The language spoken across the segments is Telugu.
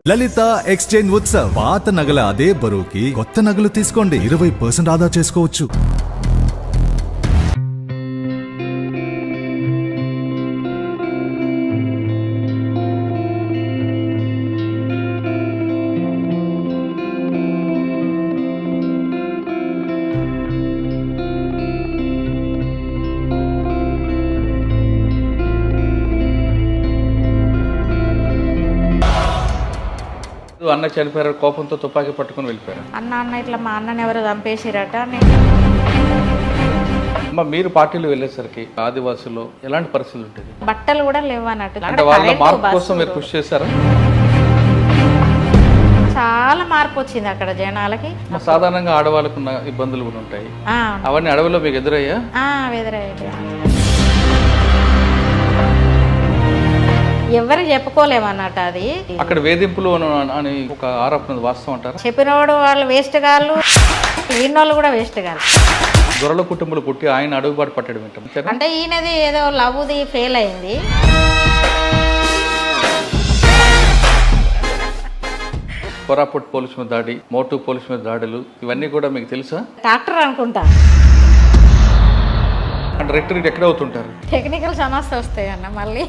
లలిత ఎక్స్చేంజ్ ఉత్సవ్. పాత నగల అదే బరువుకి కొత్త నగలు తీసుకోండి, 20% ఆదా చేసుకోవచ్చు. అన్న చనిపోయారు, కోపంతో తుపాకీ పట్టుకుని వెళ్ళిపోయారు. అన్న ఇట్లా మా అన్నని ఎవరు చంపేసిరట. మీరు పార్టీలు వెళ్ళేసరికి ఆదివాసుల్లో ఎలాంటి పరిస్థితులు ఉంటుంది? బట్టలు కూడా లేవు అన్నట్టు. అంటే వాళ్ళ మార్పు కోసం మీరు కృషి చేశారా? చాలా మార్పు వచ్చింది అక్కడ జనాలకి. సాధారణంగా ఆడవాళ్ళకు ఉన్న ఇబ్బందులు కూడా ఉంటాయి, అవన్నీ అడవిలో మీకు ఎదురయ్యా? ఎదురయ్యా. ఎవరికి చెప్పుకోలేమన్నట్టు. అది అక్కడ వేధింపులు అని ఒక ఆరోపణ వాస్తవం అంటారు. చెప్పినవాడు వాళ్ళు వేస్ట్ గాళ్ళు, విన్నోళ్ళు కూడా వేస్ట్ గాళ్ళు. దొరల కుటుంబాలు పుట్టి ఆయన అడుగుబాటు పట్టడం ఏంటంటే, అంటే ఈయనది ఏదో లవ్ది ఫెయిల్ అయింది. కోరాపుట్ పోలీసు మీద దాడి, మోటు పోలీసు మీద దాడులు, ఇవన్నీ కూడా మీకు తెలుసా? డాక్టర్ అనుకుంటా. అంటే రెక్టరేట్ ఎక్కడ అవుతుంటారు? టెక్నికల్ సమస్య వస్తాయి అన్న. మళ్ళీ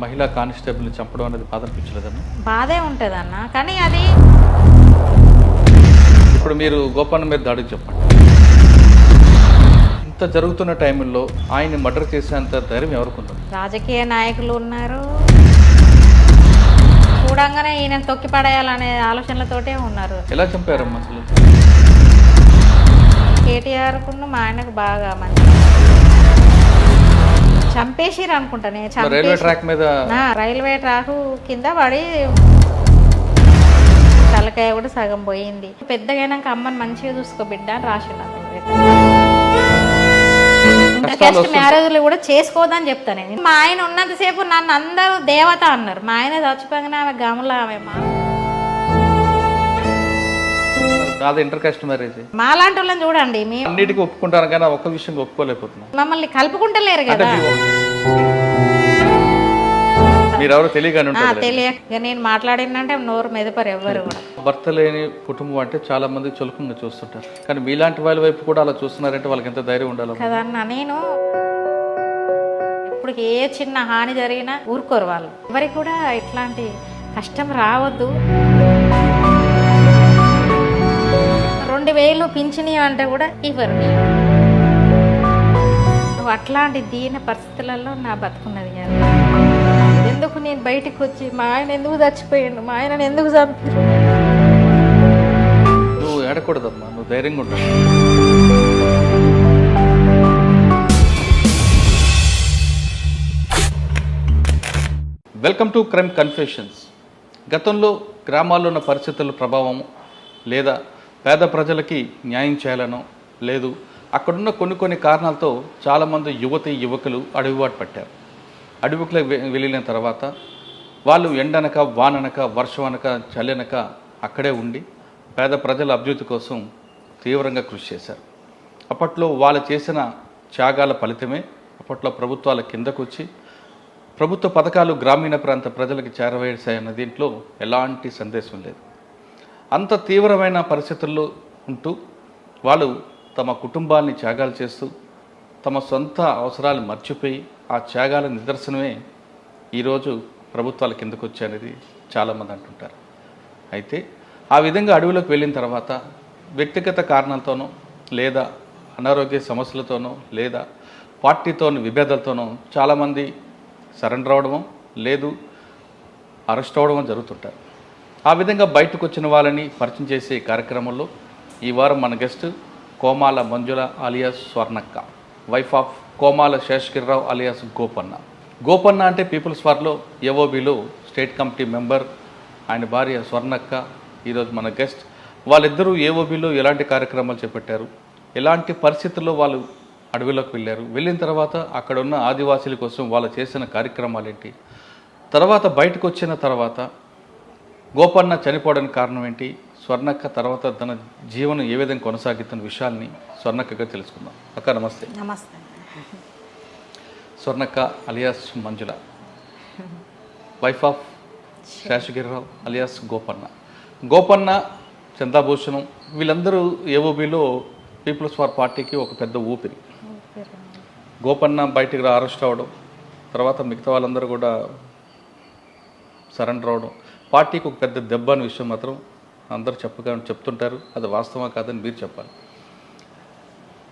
మహిళా కానిస్టేబుల్ని చంపడం అనేది బాధ అనిపించలేదన్న? బాధే ఉంటుంది అన్న, కానీ అది ఇప్పుడు మీరు గోపన్న మీద దాడికి చెప్పండి. ఇంత జరుగుతున్న టైంలో ఆయన్ని మర్డర్ చేసేంత ధైర్యం ఎవరుకున్నారు? రాజకీయ నాయకులు ఉన్నారు, చూడంగానే ఈయన తొక్కి పడేయాలనే ఆలోచనలతోటే ఉన్నారు. ఎలా చంపారమ్మా అసలు? కేటీఆర్ కున్న మా ఆయనకు బాగా మంచి చంపేసిరు అనుకుంటా. రైల్వే ట్రాక్ మీద, రైల్వే ట్రాక్ కింద పడి తలకాయ కూడా సగం పోయింది. పెద్దగైనాక అమ్మని మంచిగా చూసుకో బిడ్డ అని రాసిండు. మ్యారేజ్లు కూడా చేసుకోవద్దని చెప్తా నేను. మా ఆయన ఉన్నంతసేపు నన్ను అందరూ దేవత అన్నారు. మా ఆయన చచ్చిపోగానే ఆమె గమలా ఆమె ఇంటర్ కాస్ట్ మ్యారేజ్. మాలాంటి వాళ్ళని చూడండి, మేము అన్నిటికీ ఒప్పుకుంటాను కానీ ఒక్క విషయం ఒప్పుకోలేకపోతున్నాం. మమ్మల్ని కలుపుకుంటలేరు కదా. మీరెవరో తెలియగానే తెలియక నేను మాట్లాడినంటే నోరు మెదపరు ఎవ్వరు కూడా. భర్త లేని కుటుంబం అంటే చాలా మంది చులకంగా చూస్తుంటారు, కానీ మీలాంటి వాళ్ళ వైపు కూడా అలా చూస్తున్నారంటే వాళ్ళకి ఎంత ధైర్యం ఉండాలి కదన్నా. నేను ఇప్పుడు ఏ చిన్న హాని జరిగినా ఊరుకోరు వాళ్ళు. ఎవరికి కూడా ఇట్లాంటి కష్టం రావద్దు. 2000 పింఛని అంటే కూడా ఇవ్వరు. నువ్వు అట్లాంటి దీన పరిస్థితులలో నా బతుకున్నది కాదు. ఎందుకు నేను బయటికి వచ్చి మా ఆయన ఎందుకు చచ్చిపోయాడు, మా ఆయనను ఎందుకు చంపారు? నువ్వు ఏడకూడదమ్మా, నువ్వు ధైర్యంగా ఉండాలి. Welcome to crime confessions. గతంలో గ్రామాల్లో ఉన్న పరిస్థితుల ప్రభావం, లేదా పేద ప్రజలకి న్యాయం చేయాలనో, లేదు అక్కడున్న కొన్ని కారణాలతో చాలామంది యువకులు అడవిబాటు పట్టారు. అడవికి వెళ్ళిన తర్వాత వాళ్ళు ఎండనక వాననక వర్షం అనక చల్లనక అక్కడే ఉండి పేద ప్రజల అభివృద్ధి కోసం తీవ్రంగా కృషి చేశారు. అప్పట్లో వాళ్ళు చేసిన త్యాగాల ఫలితమే అప్పట్లో ప్రభుత్వాల కిందకు వచ్చి ప్రభుత్వ పథకాలు గ్రామీణ ప్రాంత ప్రజలకు చేరవేశాయన్న దీంట్లో ఎలాంటి సందేశం లేదు. అంత తీవ్రమైన పరిస్థితుల్లో ఉంటూ వాళ్ళు తమ కుటుంబాన్ని త్యాగాలు చేస్తూ తమ సొంత అవసరాలు మర్చిపోయి ఆ త్యాగాల నిదర్శనమే ఈరోజు ప్రభుత్వాల కిందకు వచ్చాయనేది చాలామంది అంటుంటారు. అయితే ఆ విధంగా అడవిలోకి వెళ్ళిన తర్వాత వ్యక్తిగత కారణాలతోనో, లేదా అనారోగ్య సమస్యలతోనో, లేదా పార్టీతోనూ విభేదాలతోనో చాలామంది సరెండర్ అవడమో, లేదు అరెస్ట్ అవ్వడమో జరుగుతుంటారు. ఆ విధంగా బయటకు వచ్చిన వాళ్ళని పరిచయం చేసే కార్యక్రమంలో ఈ వారం మన guest Komala Manjula alias Swarnakka, wife of Komala Seshagirirao alias Gopanna అంటే పీపుల్స్ వార్లో ఏఓబీలో స్టేట్ కమిటీ మెంబర్. ఆయన భార్య స్వర్ణక్క ఈరోజు మన గెస్ట్. వాళ్ళిద్దరూ ఏఓబీలో ఎలాంటి కార్యక్రమాలు చేపట్టారు, ఎలాంటి పరిస్థితుల్లో వాళ్ళు అడవిలోకి వెళ్ళారు, వెళ్ళిన తర్వాత అక్కడ ఉన్న ఆదివాసీల కోసం వాళ్ళు చేసిన కార్యక్రమాలు ఏంటి, తర్వాత బయటకు వచ్చిన తర్వాత గోపన్న చనిపోవడానికి కారణం ఏంటి, స్వర్ణక్క తర్వాత తన జీవనం ఏ విధంగా కొనసాగుతున్న విషయాల్ని స్వర్ణక్కగా తెలుసుకుందాం. అక్క నమస్తే. నమస్తే. స్వర్ణక్క alias Manjula, wife of Seshagirirao alias Gopanna Chandabhushanam వీళ్ళందరూ ఏఓబిలో పీపుల్స్ వార్ పార్టీకి ఒక పెద్ద ఊపిరి. గోపన్న బయటికి అరెస్ట్ అవ్వడం, తర్వాత మిగతా వాళ్ళందరూ కూడా సరెండర్ అవ్వడం పార్టీకి ఒక పెద్ద దెబ్బ అనే విషయం మాత్రం అందరూ చెప్తుంటారు. అది వాస్తవం కాదని మీరు చెప్పాలి.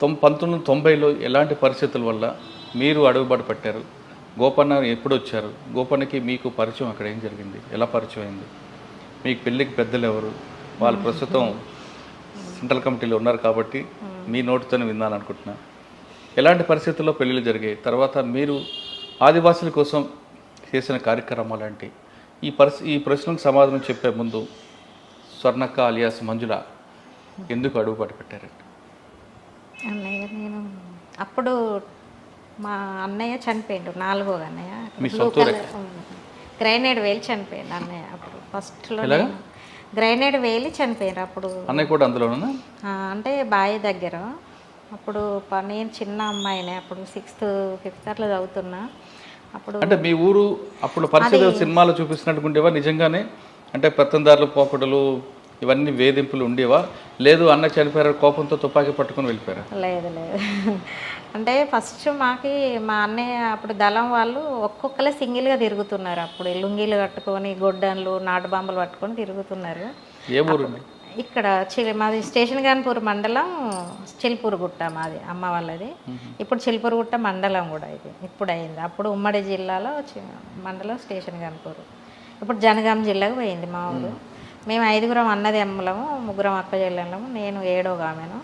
1990లో ఎలాంటి పరిస్థితుల వల్ల మీరు అడుగుబాటు పెట్టారు? గోపన్న ఎప్పుడు వచ్చారు? గోపన్నకి మీకు పరిచయం అక్కడ ఏం జరిగింది? ఎలా పరిచయం అయింది? మీకు పెళ్ళికి పెద్దలు ఎవరు? వాళ్ళు ప్రస్తుతం సెంట్రల్ కమిటీలో ఉన్నారు కాబట్టి మీ నోటితోనే వినాలనుకుంటున్నా. ఎలాంటి పరిస్థితుల్లో పెళ్ళిళ్ళు జరిగాయి? తర్వాత మీరు ఆదివాసుల కోసం చేసిన కార్యక్రమాలు ఏంటి? ఈ ప్రశ్నలకు సమాధానం చెప్పే ముందు స్వర్ణక్క అలియాస్ మంజుల ఎందుకు అడుగుబాటు పెట్టారండి? అన్నయ్య నేను అప్పుడు మా అన్నయ్య చనిపోయిండు, 4వ అన్నయ్య. మీ సొంత ఊరు? గ్రైనేడ్ వేలి చనిపోయిండు అన్నయ్య. అప్పుడు ఫస్ట్లో గ్రైనేడ్ వేలి చనిపోయారు. అప్పుడు అన్నయ్య కూడా అందులోనా? అంటే బావి దగ్గర. అప్పుడు నేను చిన్న అమ్మాయినే, అప్పుడు 6th 5th అట్లా చదువుతున్నా. అప్పుడు అంటే మీ ఊరు అప్పుడు పరిస్థితులు సినిమాలో చూపిస్తున్నట్టుకుంటేవా నిజంగానే? అంటే పెత్తందారులు పోకడలు ఇవన్నీ వేధింపులు ఉండేవా? లేదు అన్న చనిపోయారు కోపంతో తుపాకీ పట్టుకొని వెళ్ళిపోయారా? లేదు లేదు. అంటే ఫస్ట్ మా అన్నయ్య అప్పుడు దళం వాళ్ళు ఒక్కొక్కరే సింగిల్గా తిరుగుతున్నారు. అప్పుడు లుంగీలు కట్టుకొని గొడ్డన్లు నాటు బాంబులు పట్టుకొని తిరుగుతున్నారు. ఏ ఊరు? ఇక్కడ మాది స్టేషన్ గన్పూర్ మండలం, చిల్పూరు గుట్ట మాది అమ్మ వాళ్ళది. ఇప్పుడు చిల్పూరు గుట్ట మండలం కూడా ఇది ఇప్పుడు అయింది. అప్పుడు ఉమ్మడి జిల్లాలో మండలం స్టేషన్ గన్పూర్. ఇప్పుడు జనగాం జిల్లాకు పోయింది మా ఊరు. మేము 5గురం అన్నది అమ్మలము, 3 అక్క చెల్లెళ్ళము, నేను 7వ ఆమెను.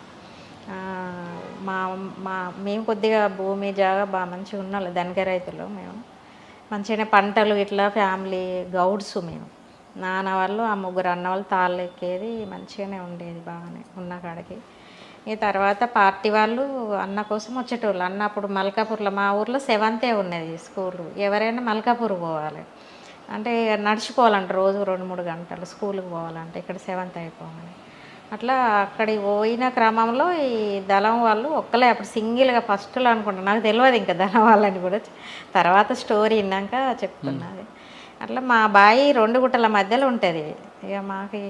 మేము కొద్దిగా భూమి జాగా బాగా మంచిగా ఉన్నాం, ధనిక రైతులు మేము. మంచిగానే పంటలు ఇట్లా ఫ్యామిలీ గౌడ్స్ మేము. నాన్న వాళ్ళు ఆ 3 అన్న వాళ్ళు తాళ్ళు ఎక్కేది, మంచిగానే ఉండేది బాగానే ఉన్న కాడికి. ఈ తర్వాత పార్టీ వాళ్ళు అన్న కోసం వచ్చేటోళ్ళు. అన్న అప్పుడు మల్కాపూర్లో, మా ఊర్లో 7th ఉన్నది స్కూలు. ఎవరైనా మల్కాపూర్ పోవాలి అంటే నడిచిపోవాలంట, రోజు 2-3 గంటలు స్కూల్కి పోవాలంటే, ఇక్కడ 7th అయిపోవాలి. అట్లా అక్కడికి పోయిన క్రమంలో ఈ దళం వాళ్ళు ఒక్కలే అప్పుడు సింగిల్గా ఫస్ట్లో అనుకుంటా, నాకు తెలియదు ఇంకా దళం వాళ్ళని కూడా, తర్వాత స్టోరీ విన్నాక చెప్తున్నది. అట్లా మా బావి 2 గుట్టల మధ్యలో ఉంటుంది. ఇక మాకు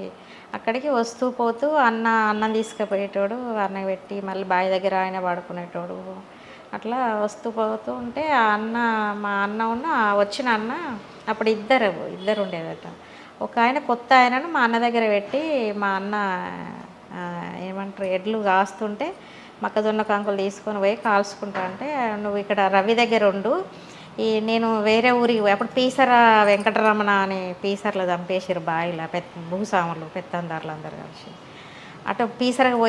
అక్కడికి వస్తూ పోతూ అన్నం తీసుకుపోయేటోడు, అన్నం పెట్టి మళ్ళీ బావి దగ్గర ఆయన పడుకునేటోడు. అట్లా వస్తూ పోతూ ఉంటే మా అన్న వచ్చిన అన్న అప్పుడు ఇద్దరు ఉండేదట. ఒక ఆయన కొత్త ఆయనను మా అన్న దగ్గర పెట్టి, మా అన్న ఏమంటారు ఎడ్లు కాస్తుంటే మొక్కజొన్న కంకులు తీసుకొని పోయి కాల్చుకుంటా అంటే, నువ్వు ఇక్కడ రవి దగ్గర ఉండు, నేను వేరే ఊరికి అప్పుడు పీసర వెంకటరమణ అని పీసర్లో చంపేసారు బావిలో, భూస్వాములు పెత్తందారులు అందరు కలిసి. అటు పీసరకు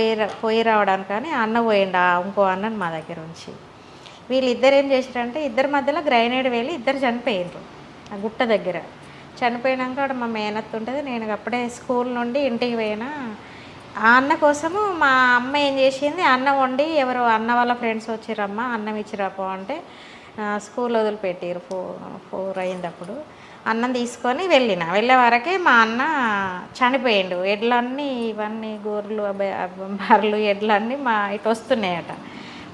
పోయి రావడానికి కానీ అన్న పోయిండు, ఇంకో అన్నను మా దగ్గర ఉంచి. వీళ్ళిద్దరు ఏం చేశారంటే, ఇద్దరి మధ్యలో గ్రైనేడ్ వేలి ఇద్దరు చనిపోయారు ఆ గుట్ట దగ్గర. చనిపోయినాక అక్కడ మా మేనత్త ఉంటుంది, నేను అప్పుడే స్కూల్ నుండి ఇంటికి పోయినా. ఆ అన్న కోసము మా అమ్మ ఏం చేసింది, అన్నం వండి ఎవరో అన్న వాళ్ళ ఫ్రెండ్స్ వచ్చిరమ్మా అన్నం ఇచ్చిరాపో అంటే, స్కూల్ వదిలిపెట్టారు. 4 అయింది. అప్పుడు అన్నం తీసుకొని వెళ్ళే వరకే మా అన్న చనిపోయిండు. ఎడ్లన్నీ ఇవన్నీ గొర్రెలు బర్రెలు ఎడ్లన్నీ ఇటు వస్తున్నాయట.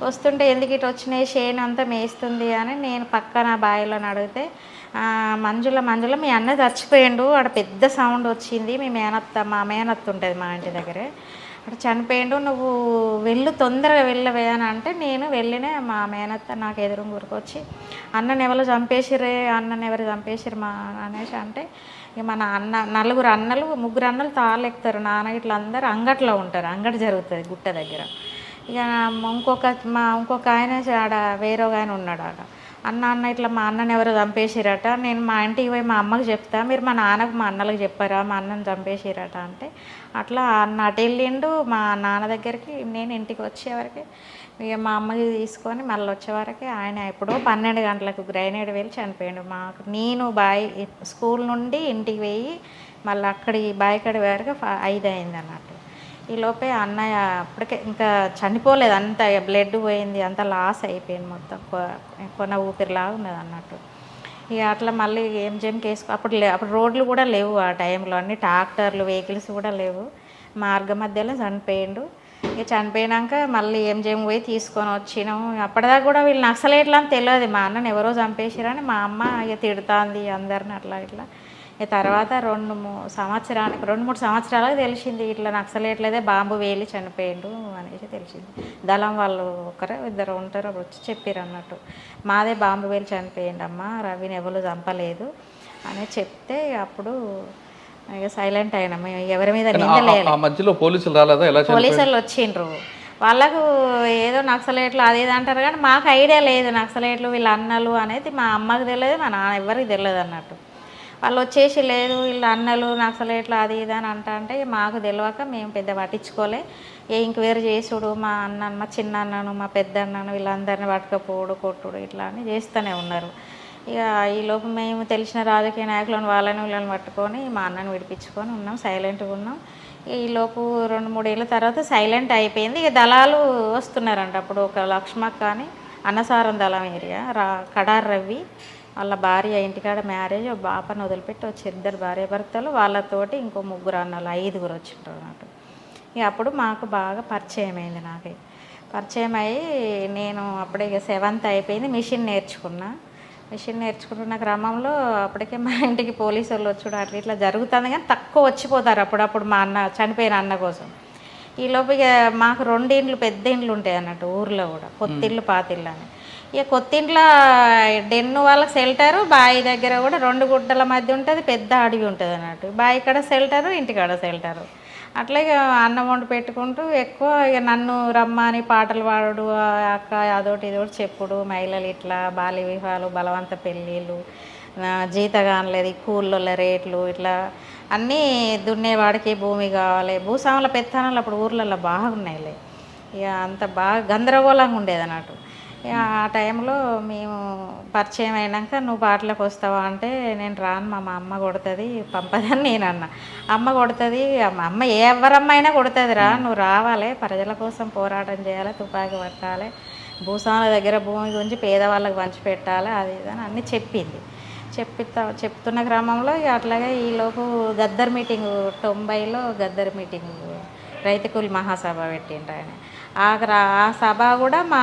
వస్తుంటే ఎందుకు ఇటు వచ్చినాయి, చేను అంతా మేస్తుంది అని నేను పక్కన బావిలో అడిగితే, మంజుల మీ అన్న చచ్చిపోయిండు, ఆడ పెద్ద సౌండ్ వచ్చింది, మా మేనత్త ఉంటుంది మా ఇంటి దగ్గరే, అక్కడ చనిపోయిండు, నువ్వు తొందరగా వెళ్ళవే అని అంటే, నేను వెళ్ళినా. మా మేనత్త నాకు ఎదురు గురికొచ్చి, అన్నని ఎవరు చంపేసిరే, అన్నని ఎవరు చంపేసిరు మా అనేసి అంటే, ఇక మన అన్న 4 అన్నలు 3 అన్నలు తాళ్ళు ఎక్కుతారు, నాన్న ఇట్లా అందరూ అంగట్లో ఉంటారు, అంగడి జరుగుతుంది గుట్ట దగ్గర. ఇక ఇంకొక ఆయన ఆడ వేరే ఆయన ఉన్నాడు ఆడ, అన్న ఇట్లా మా అన్నని ఎవరో చంపేసిరట, నేను మా ఇంటికి పోయి మా అమ్మకి చెప్తా, మీరు మా నాన్నకు మా అన్నలకు చెప్పారా మా అన్నని చంపేసిరట అంటే, అట్లా అన్న అటు వెళ్ళిండు. మా నాన్న దగ్గరికి నేను ఇంటికి వచ్చేవరకు ఇక మా అమ్మకి తీసుకొని మళ్ళీ వచ్చేవరకు ఆయన ఎప్పుడో 12 గంటలకు గ్రైనేడ్ వెళ్ళి చనిపోయాడు. నేను స్కూల్ నుండి ఇంటికి పోయి మళ్ళీ అక్కడి బాయికడి వరకు 5 అయింది అన్నట్టు. ఈ లోపే అన్నయ్య అప్పటికే ఇంకా చనిపోలేదు, అంత బ్లడ్ పోయింది, అంత లాస్ అయిపోయింది మొత్తం, కొన ఊపిరిలాగా ఉన్నది అన్నట్టు. ఇక అట్లా మళ్ళీ ఎంజిఎంకి అప్పుడు రోడ్లు కూడా లేవు ఆ టైంలో, అన్ని ట్రాక్టర్లు వెహికల్స్ కూడా లేవు. మార్గ మధ్యలో చనిపోయిండు. ఇక చనిపోయినాక మళ్ళీ ఎంజిఎం పోయి తీసుకొని వచ్చినాము. అప్పటిదాకా కూడా వీళ్ళు నక్సలైట్లు అని తెలియదు, మా అన్నని ఎవరో చంపేసిరని మా అమ్మ ఇక తిడుతుంది అందరిని అట్లా ఇట్లా. ఇక తర్వాత 2-3 సంవత్సరాలకు తెలిసింది ఇట్లా నక్సలేట్లదే బాంబు వేలి చనిపోయిండు అనేసి తెలిసింది. దళం వాళ్ళు ఒకరు ఇద్దరు ఉంటారు, అప్పుడు వచ్చి చెప్పారు అన్నట్టు, మాదే బాంబు వేలి చనిపోయిండమ్మా, రవిని ఎవరు చంపలేదు అని చెప్తే అప్పుడు ఇక సైలెంట్ అయినా. మేము ఎవరి మీద నిందలేదు. ఆ మధ్యలో పోలీసులు రాలేదా? ఎలా పోలీసులు వచ్చిండ్రు, వాళ్ళకు ఏదో నక్సలేట్లు అది ఇది అంటారు కానీ మాకు ఐడియా లేదు నక్సలేట్లు వీళ్ళ అన్నలు అనేది. మా అమ్మకు తెలియదు, మా నాన్న ఎవరికి తెలియదు అన్నట్టు. వాళ్ళు వచ్చేసి లేదు వీళ్ళ అన్నలు నక్సలేట్లు అది ఇది అని అంటే మాకు తెలియక మేము పెద్ద పట్టించుకోలే. ఎంక్వైరీ చేసుడు, మా చిన్న అన్నను మా పెద్ద అన్నను వీళ్ళందరినీ పట్టుకపోడు కొట్టుడు ఇట్లా అని చేస్తూనే ఉన్నారు. ఇక ఈలోపు మేము తెలిసిన రాజకీయ నాయకులను వాళ్ళని వీళ్ళని పట్టుకొని మా అన్నను విడిపించుకొని ఉన్నాం, సైలెంట్గా ఉన్నాం. ఈలోపు 2-3 ఏళ్ళ తర్వాత సైలెంట్ అయిపోయింది. ఇక దళాలు వస్తున్నారంట. అప్పుడు ఒక లక్ష్మక్క అని అన్నసారం దళం ఏరియా కడార్ రవి వాళ్ళ భార్య ఇంటికాడ మ్యారేజ్, బాపను వదిలిపెట్టి వచ్చి 2 భార్యాభర్తలు, వాళ్ళతోటి ఇంకో 3 అన్నలు 5 వచ్చింటారు అన్నట్టు. ఇక అప్పుడు మాకు బాగా పరిచయం అయింది. నాకు పరిచయం అయ్యి నేను అప్పుడే ఇక 7th అయిపోయింది, మిషన్ నేర్చుకుంటున్న క్రమంలో అప్పటికే మా ఇంటికి పోలీసు వాళ్ళు వచ్చుడు అట్లా ఇట్లా జరుగుతుంది కానీ తక్కువ వచ్చిపోతారు అప్పుడప్పుడు మా అన్న చనిపోయిన అన్న కోసం. ఈలోపు ఇక మాకు 2 ఇండ్లు పెద్ద ఇండ్లు ఉంటాయి అన్నట్టు ఊర్లో కూడా, కొత్తిళ్ళు పాతిళ్ళు అని. ఇక కొత్తింట్లో డెన్ను వాళ్ళకి షెల్టరు, బావి దగ్గర కూడా 2 గుట్టల మధ్య ఉంటుంది, పెద్ద అడవి ఉంటుంది అన్నట్టు. బావి కాడ షెల్టరు, ఇంటికాడ షెల్టరు. అట్లా ఇక అన్నం వండి పెట్టుకుంటూ ఎక్కువ ఇక నన్ను రమ్మని పాటలు పాడు, అక్క అదోటి ఇదోటి చెప్పుడు, మహిళలు ఇట్లా బాల్య వివాహాలు, బలవంత పెళ్ళిళ్ళు, జీతగానలేదు, కూళ్ళ రేట్లు ఇట్లా అన్నీ, దున్నేవాడికి భూమి కావాలి, భూస్వాముల పెత్తనాలు అప్పుడు ఊర్లలో బాగున్నాయిలే. ఇక అంత బాగా గందరగోళంగా ఉండేది అన్నట్టు. ఆ టైంలో మేము పరిచయం అయినాక నువ్వు పాటలకు వస్తావా అంటే నేను రాను, మా అమ్మ కొడుతుంది పంపదని నేను అన్నా. అమ్మ కొడుతుంది, అమ్మ ఎవరమ్మైనా కొడుతుంది రా, నువ్వు రావాలి, ప్రజల కోసం పోరాటం చేయాలి, తుపాకీ పట్టాలి, భూస్వాముల దగ్గర భూమి గురించి పేదవాళ్ళకి పంచిపెట్టాలి అది ఇదని అన్నీ చెప్పింది. చెప్తున్న క్రమంలో ఇక అట్లాగే ఈలోపు గద్దర్ మీటింగు 90లో గద్దర్ మీటింగు రైతు కూలి మహాసభ పెట్టిండ్రు ఆయన. ఆ సభ కూడా మా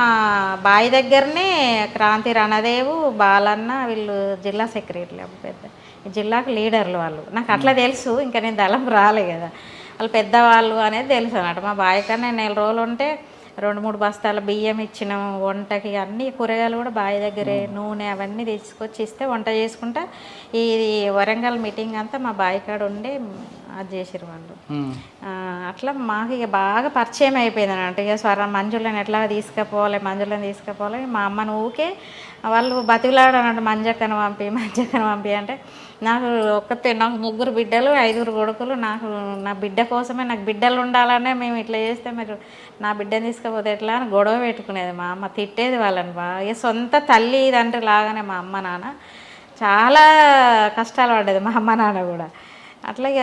బావి దగ్గరనే క్రాంతి రణదేవు, బాలన్న వీళ్ళు జిల్లా సెక్రటరీలు, పెద్ద జిల్లాకు లీడర్లు వాళ్ళు. నాకు అట్లా తెలుసు, ఇంకా నేను దళం రాలే కదా, వాళ్ళు పెద్దవాళ్ళు అనేది తెలుసు అన్నట్టు. మా బావి కన్నా 4 రోజులు ఉంటే 2-3 బస్తాల బియ్యం ఇచ్చినాం, వంటకి అన్ని కూరగాయలు కూడా బావి దగ్గరే, నూనె అవన్నీ తీసుకొచ్చి ఇస్తే వంట చేసుకుంటా ఈ వరంగల్ మీటింగ్ అంతా మా బావి కాడ ఉండి అది చేసిరు వాళ్ళు. అట్లా మాకు ఇక బాగా పరిచయం అయిపోయింది అన్నట్టు. ఇక మంజులను ఎట్లా తీసుకుపోవాలి మా అమ్మను ఊకే వాళ్ళు బతిలాడన్నట్టు, మంజక్కను పంపి అంటే నాకు 3 బిడ్డలు 5 కొడుకులు, నా బిడ్డ కోసమే, నాకు బిడ్డలు ఉండాలనే మేము ఇట్లా చేస్తే మీరు నా బిడ్డని తీసుకపోతే ఎట్లా అని గొడవ పెట్టుకునేది మా అమ్మ, తిట్టేది వాళ్ళని బాగా. ఇక సొంత తల్లి ఇదంటే లాగానే మా అమ్మ నాన్న చాలా కష్టాలు పడ్డది మా అమ్మ నాన్న కూడా. అట్లా ఇక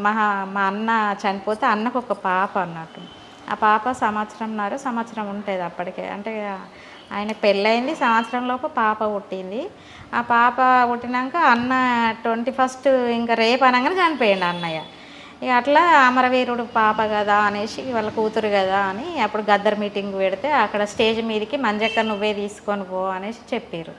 మా అన్న చనిపోతే అన్నకు ఒక పాప అన్నట్టు. ఆ పాప సంవత్సరం ఉంటుంది అప్పటికే. అంటే ఆయన పెళ్ళయింది, సంవత్సరంలోపు పాప పుట్టింది. ఆ పాప పుట్టినాక అన్న 21st ఇంకా రేపు అనగానే చనిపోయిండు అన్నయ్య. ఇక అట్లా అమరవీరుడు పాప కదా అనేసి వాళ్ళ కూతురు కదా అని అప్పుడు గద్దర్ మీటింగ్ పెడితే అక్కడ స్టేజ్ మీదకి మంజక్క నువ్వే తీసుకొని పో అనేసి చెప్పారు.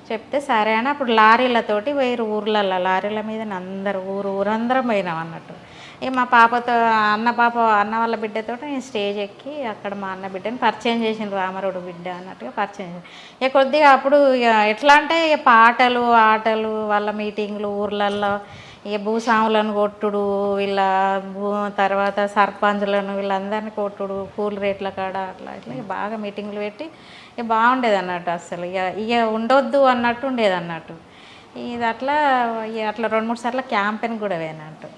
చెప్తే సరే అని అప్పుడు లారీలతోటి వేరు ఊర్లలో, లారీల మీద అందరు ఊరందరం పోయినాం అన్నట్టు. ఇక మా పాపతో అన్న వాళ్ళ బిడ్డతో నేను స్టేజ్ ఎక్కి అక్కడ మా అన్న బిడ్డని పరిచయం చేసిండ్రు, రామరుడు బిడ్డ అన్నట్టుగా పరిచయం చేసి. ఇక కొద్దిగా అప్పుడు ఇక ఎట్లా అంటే ఇక పాటలు ఆటలు వాళ్ళ మీటింగ్లు ఊర్లల్లో, ఇక భూస్వాములను కొట్టుడు, తర్వాత సర్పంచులను వీళ్ళందరినీ కొట్టుడు, కూలి రేట్ల కాడ అట్లా ఇక బాగా మీటింగ్లు పెట్టి ఇక బాగుండేది అన్నట్టు. అసలు ఇక ఉండొద్దు అన్నట్టు ఉండేది అన్నట్టు. ఇది అట్లా 2-3 సార్లు క్యాంపెయిన్ కూడా పోయినట్టు.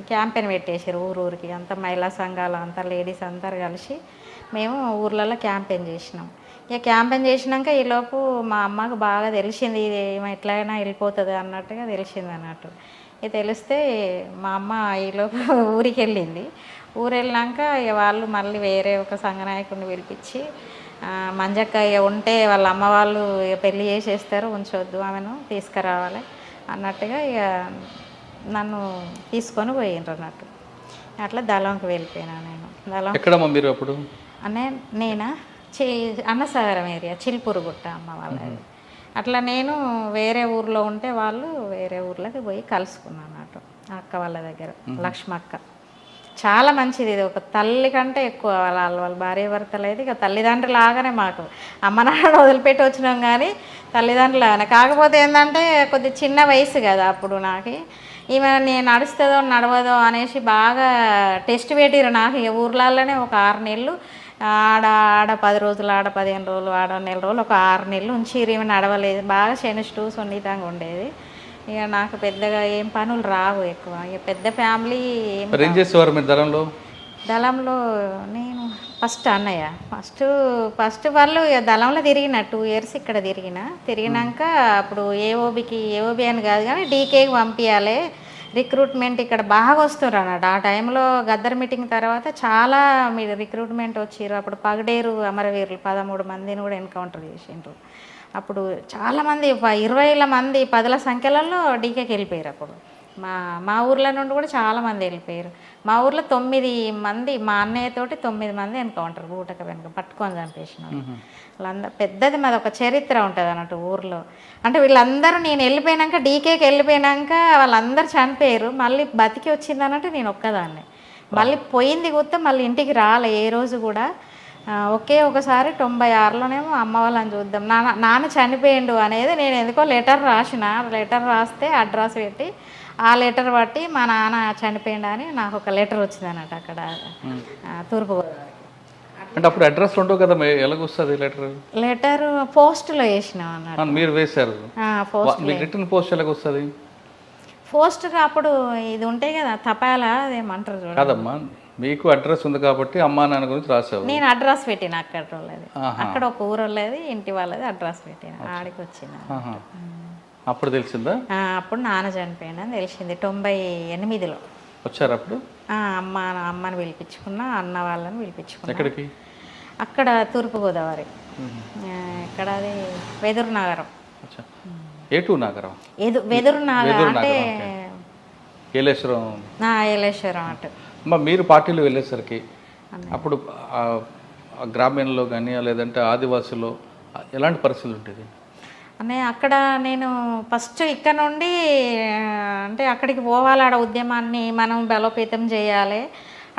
క్యాంపెయిన్ పెట్టేసారు ఊరికి, అంతా మహిళా సంఘాలు అంతా లేడీస్ అందరు కలిసి మేము ఊర్లలో క్యాంపెయిన్ చేసినాం. ఇక క్యాంపెయిన్ చేసినాక ఈలోపు మా అమ్మకు బాగా తెలిసింది ఇది ఎట్లయినా వెళ్ళిపోతుంది అన్నట్టుగా తెలిసింది అన్నట్టు. ఇక తెలిస్తే మా అమ్మ ఈలోపు ఊరికి వెళ్ళింది. వెళ్ళినాక ఇక వాళ్ళు మళ్ళీ వేరే ఒక సంఘ నాయకుడిని పిలిపించి మంజక్క ఇక ఉంటే వాళ్ళ అమ్మ వాళ్ళు ఇక పెళ్ళి చేసేస్తారు, ఉంచొద్దు ఆమెను తీసుకురావాలి అన్నట్టుగా ఇక నన్ను తీసుకొని పోయిండ్రు అన్నట్టు. అట్లా దళంకి వెళ్ళిపోయినా నేను. దళం ఎక్కడమ్మా మీరు అప్పుడు? నేనా అన్నసాగరం ఏరియా, చిల్పూరుగుట్ట అమ్మ వాళ్ళది. అట్లా నేను వేరే ఊర్లో ఉంటే వాళ్ళు వేరే ఊర్లోకి పోయి కలుసుకున్నాను అన్నట్టు అక్క వాళ్ళ దగ్గర. లక్ష్మక్క చాలా మంచిది, ఇది ఒక తల్లి కంటే ఎక్కువ. వాళ్ళ భార్య భర్తలు అయితే ఇక తల్లిదండ్రులు లాగానే మాకు. అమ్మ నాన్న వదిలిపెట్టి వచ్చినాం కానీ తల్లిదండ్రులు లాగానే. కాకపోతే ఏంటంటే కొద్ది చిన్న వయసు కదా అప్పుడు నాకు. ఈమె నేను నడుస్తుందో నడవదో అనేసి బాగా టెస్ట్ పెట్టిరు నాకు. ఇక ఊర్లలోనే ఒక 6 నెలలు ఆడ 10 రోజులు, ఆడ 15 రోజులు, ఆడ నెల రోజులు, ఒక 6 నెలలు ఉంచిరు. ఈమె నడవలేదు, బాగా శనిష్టు సున్నితంగా ఉండేది. ఇక నాకు పెద్దగా ఏం పనులు రావు ఎక్కువ. ఇక పెద్ద ఫ్యామిలీ. ఏం చేసేవారు మీరు దళంలో నేను ఫస్ట్ అన్నయ్య ఫస్ట్ వాళ్ళు ఇక దళంలో తిరిగిన 2 years ఇక్కడ తిరిగినాక అప్పుడు ఏఓబి అని కాదు కానీ డీకేకి పంపించాలి, రిక్రూట్మెంట్ ఇక్కడ బాగా వస్తున్నారు అన్నట్టు. ఆ టైంలో గద్దర్ మీటింగ్ తర్వాత చాలా మీరు రిక్రూట్మెంట్ వచ్చిర్రు. అప్పుడు పగడేరు అమరవీరులు 13 మందిని కూడా ఎన్కౌంటర్ చేసిండ్రు. అప్పుడు చాలామంది 20,000 మంది 10ల సంఖ్యలలో డీకేకి వెళ్ళిపోయారు. అప్పుడు మా ఊర్లో నుండి కూడా చాలామంది వెళ్ళిపోయారు. మా ఊర్లో 9 మంది, మా అన్నయ్యతోటి 9 మంది ఎన్కౌంటర్ బూటక వెనుక పట్టుకొని చంపేసిన వాళ్ళందరూ. పెద్దది మాది ఒక చరిత్ర ఉంటుంది అన్నట్టు ఊర్లో. అంటే వీళ్ళందరూ నేను వెళ్ళిపోయినాక డీకేకి వెళ్ళిపోయినాక వాళ్ళందరూ చనిపోయారు. మళ్ళీ బతికి వచ్చింది అన్నట్టు నేను ఒక్కదాన్ని. మళ్ళీ పోయింది గుర్తు మళ్ళీ ఇంటికి రాలే ఏ రోజు కూడా. ఒకసారి 96లోనేమో అమ్మ వాళ్ళని చూద్దాం, నాన్న చనిపోయిండు అనేది నేను ఎందుకో లెటర్ రాస్తే అడ్రస్ పెట్టి ఆ లెటర్ బట్టి మా నాన్న చనిపోయిండు అని నాకు ఒక లెటర్ వచ్చింది అన్నట్టు అక్కడ తూర్పుగోదావరి. అంటే అప్పుడు అడ్రస్ ఉండవు కదా, ఎలాగొస్తుంది లెటర్ పోస్ట్లో వేసినాం అన్నట్టు. మీరు వేశారు రిటర్న్ పోస్ట్ ఎలాగొస్తుంది? పోస్ట్ అప్పుడు ఇది ఉంటాయి కదా తపాలా, అదేమంటారు చూడ. కాదమ్మా, మీకు అడ్రస్ ఉంది కాబట్టి అమ్మా నాన్న గురించి రాసావు. నేను అడ్రస్ పెట్టిన అక్కడ వాళ్ళది, అక్కడ ఒక ఊరు వాళ్ళది ఇంటి వాళ్ళది అడ్రస్ పెట్టిన, ఆడికి వచ్చిన. అప్పుడు తెలిసిందా? అప్పుడు నాన్న చనిపోయిందని తెలిసింది 98లో. వచ్చారు అప్పుడు? అమ్మని పిలిపించుకున్నా, అన్న వాళ్ళని పిలిపించుకున్నా. ఎక్కడికి? అక్కడ తూర్పుగోదావరి, ఇక్కడ అది వెదురు నగరం. ఏటూ నగరం? వెదురు నగరం అంటే ఏలేశ్వరం అటు. మీరు పార్టీలో వెళ్ళేసరికి అప్పుడు గ్రామీణలో కానీ లేదంటే ఆదివాసులో ఎలాంటి పరిస్థితులు ఉంటుంది? అక్కడ నేను ఫస్ట్ ఇక్కడ నుండి అంటే అక్కడికి పోవాలి, ఆడ ఉద్యమాన్ని మనం బలోపేతం చేయాలి.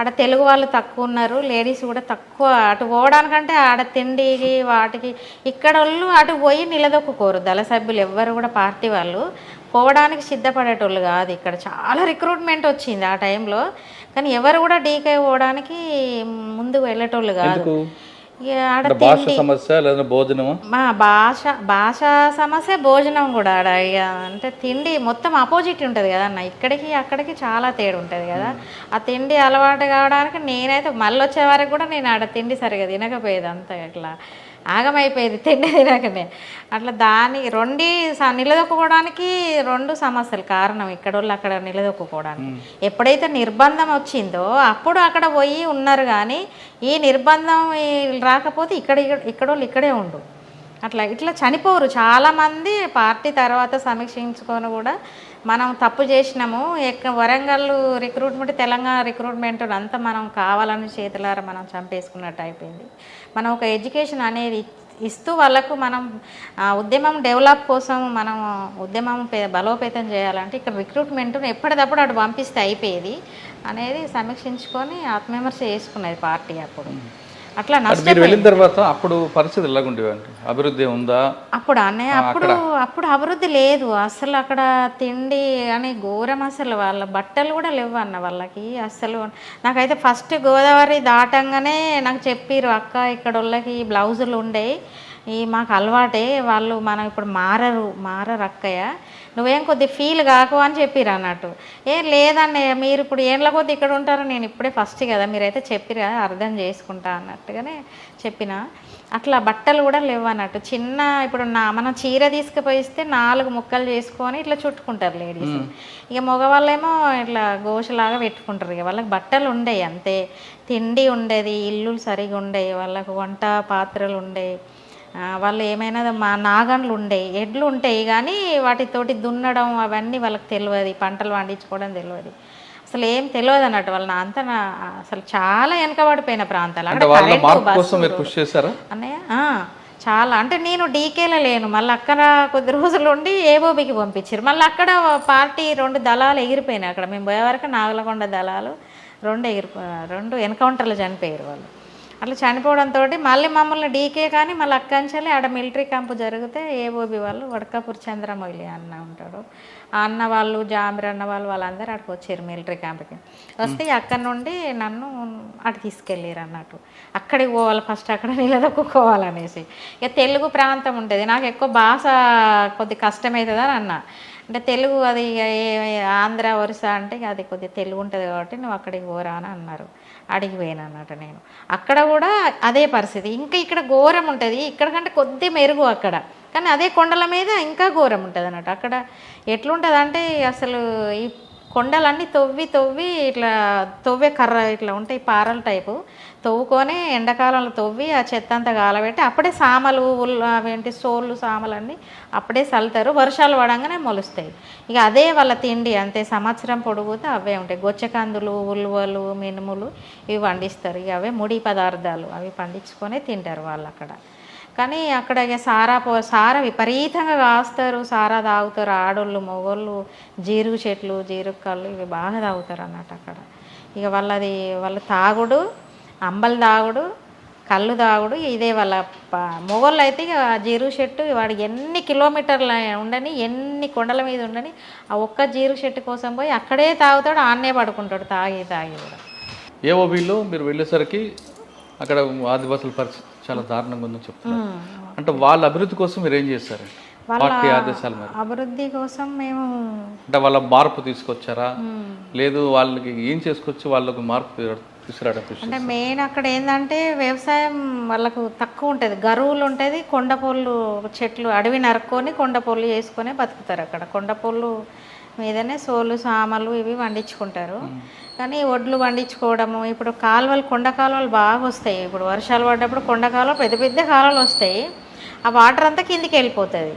ఆడ తెలుగు వాళ్ళు తక్కువ ఉన్నారు, లేడీస్ కూడా తక్కువ. అటు పోవడానికంటే ఆడ తిండికి వాటికి ఇక్కడ వాళ్ళు అటు పోయి నిలదొక్కుకోరు. దళ సభ్యులు ఎవ్వరు కూడా పార్టీ వాళ్ళు పోవడానికి సిద్ధపడేటోళ్ళు కాదు. ఇక్కడ చాలా రిక్రూట్మెంట్ వచ్చింది ఆ టైంలో, కానీ ఎవరు కూడా డీకే పోవడానికి ముందుకు వెళ్ళేటోళ్ళు కాదు. భాష సమస్య, భోజనం కూడా ఆడ అంటే తిండి మొత్తం ఆపోజిట్ ఉంటుంది కదా అన్న. ఇక్కడికి అక్కడికి చాలా తేడా ఉంటుంది కదా. ఆ తిండి అలవాటు కావడానికి నేనైతే మళ్ళీ వచ్చే వరకు కూడా నేను ఆడ తిండి సరిగా తినకపోయేది, అంతా ఇట్లా ఆగమైపోయేది తిండి తినకనే. అట్లా నిలదొక్కుకోవడానికి 2 సమస్యలు కారణం ఇక్కడ వాళ్ళు అక్కడ నిలదొక్కుకోవడానికి. ఎప్పుడైతే నిర్బంధం వచ్చిందో అప్పుడు అక్కడ పోయి ఉన్నారు, కానీ ఈ నిర్బంధం రాకపోతే ఇక్కడ వాళ్ళు ఇక్కడే ఉండు. ఇట్లా చనిపోరు చాలామంది. పార్టీ తర్వాత సమీక్షించుకొని కూడా మనం తప్పు చేసినాము, వరంగల్ రిక్రూట్మెంట్, తెలంగాణ రిక్రూట్మెంట్ అంతా మనం కావాలని చేతులారా మనం చంపేసుకున్నట్టు అయిపోయింది. మనం ఒక ఎడ్యుకేషన్ అనేది ఇస్తూ వాళ్ళకు మనం ఉద్యమం డెవలప్ కోసం మనం ఉద్యమం బలోపేతం చేయాలంటే ఇక్కడ రిక్రూట్మెంట్ను ఎప్పటికప్పుడు అటు పంపిస్తే అయిపోయేది అనేది సమీక్షించుకొని ఆత్మవిమర్శ చేసుకున్నది పార్టీ. అప్పుడు అట్లా వెళ్ళిన తర్వాత అప్పుడు పరిస్థితి ఎలాగుండేవండి? అభివృద్ధి ఉందా అప్పుడు? అప్పుడు అభివృద్ధి లేదు అసలు. అక్కడ తిండి అని ఘోరం అసలు. వాళ్ళ బట్టలు కూడా లేవు అన్న వాళ్ళకి అసలు. నాకైతే ఫస్ట్ గోదావరి దాటంగానే నాకు చెప్పిర్రు, అక్క ఇక్కడ వాళ్ళకి బ్లౌజులు ఉండేవి, మాకు అలవాటే, వాళ్ళు మనం ఇప్పుడు మారరు అక్కయ్య, నువ్వేం కొద్ది ఫీల్ కాకు అని చెప్పిరు అన్నట్టు. లేదన్నయ్య మీరు ఇప్పుడు ఏండ్ల కొద్ది ఇక్కడ ఉంటారు, నేను ఇప్పుడే ఫస్ట్ కదా, మీరైతే చెప్పిరు కదా అర్థం చేసుకుంటా అన్నట్టుగానే చెప్పిన. అట్లా బట్టలు కూడా లేవు అన్నట్టు. చిన్న ఇప్పుడు మనం చీర తీసుకుపోయిస్తే 4 ముక్కలు చేసుకొని ఇట్లా చుట్టుకుంటారు లేడీస్. ఇక మగవాళ్ళేమో ఇట్లా గోషలాగా పెట్టుకుంటారు. ఇక వాళ్ళకి బట్టలు ఉండేవి అంతే, తిండి ఉండేది, ఇల్లు సరిగా ఉండేవి, వాళ్ళకు వంట పాత్రలు ఉండేవి, వాళ్ళు ఏమైనా నాగన్లు ఉండేవి, ఎడ్లు ఉంటాయి, కానీ వాటితోటి దున్నడం అవన్నీ వాళ్ళకి తెలియదు, పంటలు పండించుకోవడం తెలియదు, అసలు ఏం తెలియదు అన్నట్టు. వాళ్ళ అంతా అసలు చాలా వెనకబడిపోయిన ప్రాంతాలు. అన్నయ్య చాలా అంటే నేను డీకేలో లేను, మళ్ళీ అక్కడ కొద్ది రోజులు ఉండి ఏబోబికి పంపించారు. మళ్ళీ అక్కడ పార్టీ 2 దళాలు ఎగిరిపోయినాయి. అక్కడ మేము పోయే వరకు నాగలకొండ దళాలు 2 ఎన్కౌంటర్లు చనిపోయారు వాళ్ళు. అట్లా చనిపోవడంతో మళ్ళీ మమ్మల్ని డీకే కానీ మళ్ళీ అక్కంచెల్లి ఆడ మిలిటరీ క్యాంపు జరిగితే ఏబోబి వాళ్ళు వడకాపూర్ చంద్రమౌళి అన్న ఉంటాడు, ఆ అన్న వాళ్ళు జామిర్ అన్న వాళ్ళందరూ అక్కడికి వచ్చారు మిలిటరీ క్యాంప్కి. వస్తే అక్కడి నుండి నన్ను అటు తీసుకెళ్ళారు అన్నట్టు. అక్కడికి పోవాలి ఫస్ట్, అక్కడ నిలదొక్కుకోవాలనేసి. ఇక తెలుగు ప్రాంతం ఉంటుంది, నాకు ఎక్కువ భాష కొద్ది కష్టమవుతుందని అన్న. అంటే తెలుగు అది ఆంధ్ర ఒరిస్సా అంటే అది కొద్దిగా తెలుగు ఉంటుంది కాబట్టి నువ్వు అక్కడికి పోరా అని అన్నారు. అడిగి పోయాను అన్నట్టు నేను. అక్కడ కూడా అదే పరిస్థితి, ఇంకా ఇక్కడ ఘోరం ఉంటుంది, ఇక్కడ కంటే కొద్ది మెరుగు అక్కడ, కానీ అదే కొండల మీద ఇంకా ఘోరం ఉంటుంది అన్నట్టు. అక్కడ ఎట్లుంటుంది అంటే అసలు ఈ కొండలన్నీ తవ్వి ఇట్లా తవ్వే కర్ర ఇట్లా ఉంటాయి, పారల టైపు తవ్వుకొని ఎండాకాలంలో తవ్వి ఆ చెత్త అంతా గాలబెట్టి అప్పుడే సామలు అవేంటి సోళ్ళు సామలన్నీ అప్పుడే చల్లుతారు, వర్షాలు పడంగానే మొలుస్తాయి. ఇక అదే వాళ్ళ తిండి అంతే, సంవత్సరం పొడుగుతా అవే ఉంటాయి. గొచ్చకందులు, ఉలువలు, మినుములు ఇవి పండిస్తారు. ఇక అవే ముడి పదార్థాలు అవి పండించుకొని తింటారు వాళ్ళు అక్కడ. కానీ అక్కడ ఇక సారా విపరీతంగా కాస్తారు, సారా తాగుతారు ఆడోళ్ళు మగోళ్ళు. జీరుగు చెట్లు, జీరుగు కళ్ళు ఇవి బాగా తాగుతారు అన్నట్టు అక్కడ. ఇక వాళ్ళ తాగుడు, అంబలి తాగుడు, కళ్ళు తాగుడు ఇదే వాళ్ళ. మొగోళ్ళు అయితే ఇక జీరుగు చెట్టు వాడు ఎన్ని కిలోమీటర్లు ఉండని, ఎన్ని కొండల మీద ఉండని, ఆ ఒక్క జీరుగు చెట్టు కోసం పోయి అక్కడే తాగుతాడు, ఆన్నే పడుకుంటాడు తాగి కూడా. ఏఓబిలో మీరు వెళ్ళేసరికి అక్కడ ఆదివాసుల పరిస్థితి చాలా దారుణంగా ఉందని చెప్తున్నారు. అంటే వాళ్ళ అభివృద్ధి కోసం మీరు ఏం చేస్తారు? పార్టీ ఆదేశాల మేరకు అభివృద్ధి కోసం మేము అంటే వాళ్ళ మార్పు తీసుకొచ్చారా, లేదు వాళ్ళకి ఏం చేసుకొచ్చి వాళ్ళకు మార్పు తీసుకురావడం? అంటే మెయిన్ అక్కడ ఏంటంటే వ్యవసాయం వాళ్ళకు తక్కువ ఉంటుంది, గరువులు ఉంటుంది, కొండపొళ్ళు చెట్లు అడవి నరుక్కొని కొండపొళ్ళు చేసుకొని బతుకుతారు అక్కడ. కొండపొళ్ళు మీదనే సోలు సామలు ఇవి పండించుకుంటారు. కానీ ఒడ్లు పండించుకోవడము, ఇప్పుడు కాలువలు కొండ కాలువలు బాగా వస్తాయి. ఇప్పుడు వర్షాలు పడ్డప్పుడు కొండ కాలువలు పెద్ద పెద్ద కాలువలు వస్తాయి, ఆ వాటర్ అంతా కిందికి వెళ్ళిపోతుంది.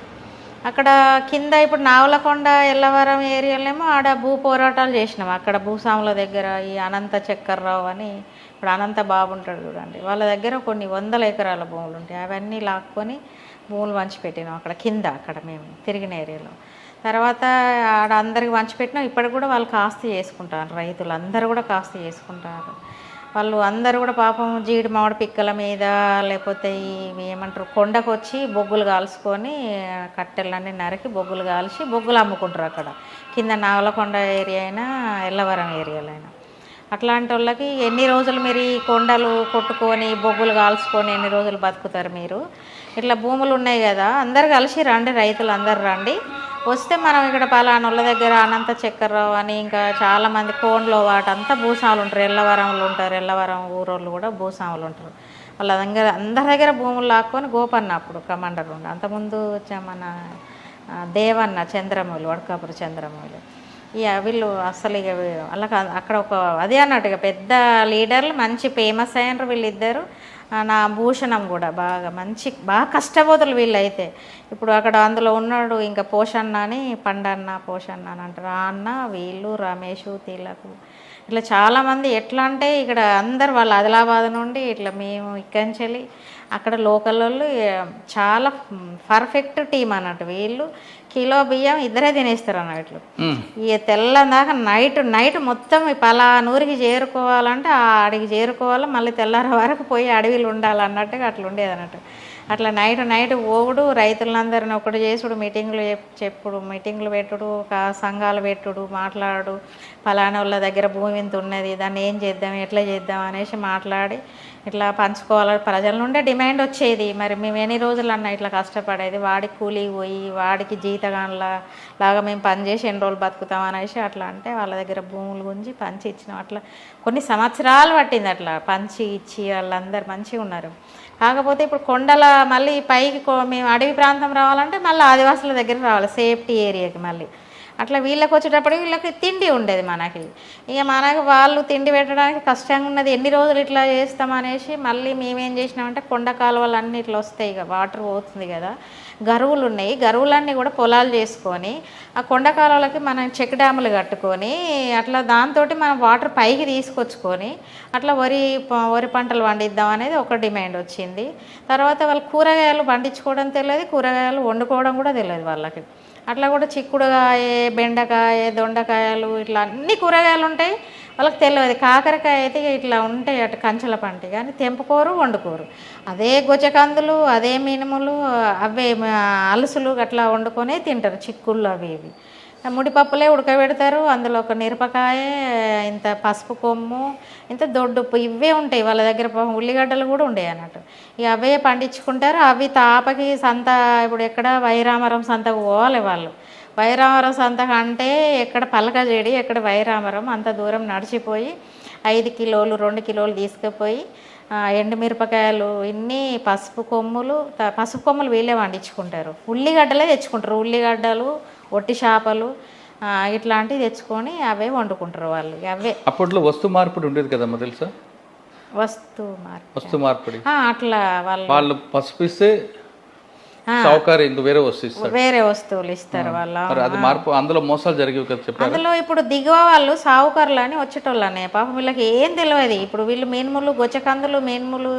అక్కడ కింద ఇప్పుడు నావలకొండ ఎల్లవరం ఏరియాలోనేమో ఆడ భూ పోరాటాలు చేసినాం. అక్కడ భూస్వాముల దగ్గర ఈ అనంత చక్కర్రావు అని, ఇప్పుడు అనంత బాబు ఉంటాడు చూడండి, వాళ్ళ దగ్గర కొన్ని 100 ఎకరాల భూములు ఉంటాయి. అవన్నీ లాక్కొని భూములు పంచిపెట్టినాం అక్కడ కింద, అక్కడ మేము తిరిగిన ఏరియాలో. తర్వాత ఆడ అందరికి పంచిపెట్టినాం. ఇప్పటికి కూడా వాళ్ళు కాస్త చేసుకుంటారు, రైతులు అందరూ కూడా కాస్త చేసుకుంటారు. వాళ్ళు అందరూ కూడా పాపం జీడి మామిడి పిక్కల మీద లేకపోతే ఇవి ఏమంటారు కొండకు వచ్చి బొగ్గులు కాల్చుకొని కట్టెలన్నీ నరికి బొగ్గులు కాల్చి బొగ్గులు అమ్ముకుంటారు అక్కడ కింద నావలకొండ ఏరియా అయినా ఎల్లవరం ఏరియాలో అయినా. అట్లాంటి వాళ్ళకి ఎన్ని రోజులు మీరు ఈ కొండలు కొట్టుకొని బొగ్గులు కాల్చుకొని ఎన్ని రోజులు బతుకుతారు మీరు? ఇట్లా భూములు ఉన్నాయి కదా, అందరు కలిసి రండి, రైతులు అందరు రండి, వస్తే మనం ఇక్కడ పలానోళ్ళ దగ్గర అనంత చక్కర్రావు అని ఇంకా చాలామంది కోన్లో వాటంతా భూస్వాములు ఉంటారు, ఎల్లవరంలో ఉంటారు, ఎల్లవరం ఊరోళ్ళు కూడా భూస్వాములు ఉంటారు. వాళ్ళ దగ్గర అందరి దగ్గర భూములు లాక్కొని గోపన్న అప్పుడు కమాండర్ ఉండే, అంతకుముందు మన దేవన్న చంద్రమౌళి, వడకాపురి చంద్రమౌళి. ఇక వీళ్ళు అసలు ఇక వాళ్ళకి అక్కడ ఒక అదే అన్నట్టు ఇక పెద్ద లీడర్లు మంచి ఫేమస్ అయినారు వీళ్ళిద్దరు. నా భూషణం కూడా బాగా కష్టపోతులు వీళ్ళైతే. ఇప్పుడు అక్కడ అందులో ఉన్నాడు ఇంకా పోషన్న అని, పండన్న పోషన్న అని అంటారు, ఆ అన్న వీళ్ళు రమేష్ తిలకు ఇట్లా చాలామంది. ఎట్లా అంటే ఇక్కడ అందరు వాళ్ళ ఆదిలాబాద్ నుండి ఇట్లా మేము ఇక్కడి నుంచి అక్కడ లోకల్ వాళ్ళు చాలా పర్ఫెక్ట్ టీం అన్నట్టు. వీళ్ళు కిలో బియ్యం ఇద్దరే తినేస్తారు అన్నట్లు. ఇక తెల్లదాకా నైట్ మొత్తం పలానూరికి చేరుకోవాలంటే ఆ అడిగి చేరుకోవాలి, మళ్ళీ తెల్లార వరకు పోయి అడవిలు ఉండాలన్నట్టుగా అట్లా ఉండేది అన్నట్టు. అట్లా నైట్ ఓవుడు, రైతులందరిని ఒకటి చేసుడు, మీటింగ్లు పెట్టుడు, సంఘాలు పెట్టుడు, మాట్లాడు, ఫలానా వాళ్ళ దగ్గర భూమి ఇంత ఉన్నది, దాన్ని ఏం చేద్దాం, ఎట్లా చేద్దాం అనేసి మాట్లాడి ఇట్లా పంచుకోవాలి. ప్రజల నుండే డిమాండ్ వచ్చేది, మరి మేము ఎన్ని రోజులు అన్నా ఇట్లా కష్టపడేది, వాడికి కూలికి పోయి వాడికి లాగా మేము పని చేసి ఎన్ని రోజులు బతుకుతాం అనేసి అట్లా అంటే వాళ్ళ దగ్గర భూములు గుంజి పంచి ఇచ్చినాం. అట్లా కొన్ని సంవత్సరాలు పట్టింది అట్లా పంచి ఇచ్చి, వాళ్ళందరూ మంచిగా ఉన్నారు. కాకపోతే ఇప్పుడు కొండల మళ్ళీ పైకి మేము అడవి ప్రాంతం రావాలంటే మళ్ళీ ఆదివాసుల దగ్గర రావాలి, సేఫ్టీ ఏరియాకి. మళ్ళీ అట్లా వీళ్ళకి వచ్చేటప్పుడు వీళ్ళకి తిండి ఉండేది మనకి. ఇక మనకి వాళ్ళు తిండి పెట్టడానికి కష్టంగా ఉన్నది, ఎన్ని రోజులు ఇట్లా చేస్తామనేసి మళ్ళీ మేమేం చేసినామంటే కొండ కాలువలు అన్నీ ఇట్లా వస్తాయి, ఇక వాటర్ పోతుంది కదా, గరువులు ఉన్నాయి, గరువులన్నీ కూడా పొలాలు చేసుకొని ఆ కొండ కాలువలకి మనం చెక్ డ్యాములు కట్టుకొని అట్లా దాంతో మనం వాటర్ పైకి తీసుకొచ్చుకొని అట్లా వరి పంటలు పండిద్దాం అనేది ఒక డిమాండ్ వచ్చింది. తర్వాత వాళ్ళు కూరగాయలు పండించుకోవడం తెలియదు, కూరగాయలు వండుకోవడం కూడా తెలియదు వాళ్ళకి. అట్లా కూడా చిక్కుడుకాయ, బెండకాయ, దొండకాయలు ఇట్లా అన్ని కూరగాయలు ఉంటాయి, వాళ్ళకి తెలియదు. కాకరకాయ అయితే ఇట్లా ఉంటాయి అటు కంచెల పంట, కానీ తెంపుకోరు, వండుకోరు. అదే గొచ్చకందులు, అదే మినుములు, అవే అలసులు అట్లా వండుకొనే తింటారు, చిక్కుళ్ళు అవి ఇవి. ముడిపప్పులే ఉడకబెడతారు, అందులో ఒక మిరపకాయ, ఇంత పసుపు కొమ్ము, ఇంత దొడ్డుప్పు, ఇవే ఉంటాయి వాళ్ళ దగ్గర. ఉల్లిగడ్డలు కూడా ఉండేవి అన్నట్టు. ఇక అవే పండించుకుంటారు. అవి తాపకి సంత, ఇప్పుడు ఎక్కడ వైరామరం సంతకు పోవాలి వాళ్ళు. వైరామరం సంతకు అంటే ఎక్కడ పలకజేడి, ఎక్కడ వైరామరం, అంత దూరం నడిచిపోయి 5 కిలోలు 2 కిలోలు తీసుకుపోయి ఎండుమిరపకాయలు ఇన్ని, పసుపు కొమ్ములు వీళ్ళే పండించుకుంటారు. ఉల్లిగడ్డలే తెచ్చుకుంటారు, ఉల్లిగడ్డలు, ఒట్టి చేపలు ఇట్లాంటివి తెచ్చుకొని అవే వండుకుంటారు వాళ్ళు. అవే అప్పట్లో వస్తు మార్పిడి ఉండేది కదమ్మా, తెలుసా? వస్తు మార్పిడి అట్లా వాళ్ళు పసుపు ఇస్తే సౌకర్యం ఇంక వేరే వస్తువులు ఇస్తారు వాళ్ళు. అది మార్పు, అందులో మోసాలు జరిగేవి కదా చెప్పారు. అందులో ఇప్పుడు దిగువ వాళ్ళు సావుకారులు అని వచ్చేటోళ్ళనే, పాపం వీళ్ళకి ఏం తెలియదు. ఇప్పుడు వీళ్ళు మినుములు, గొచ్చకందులు, మినుములు,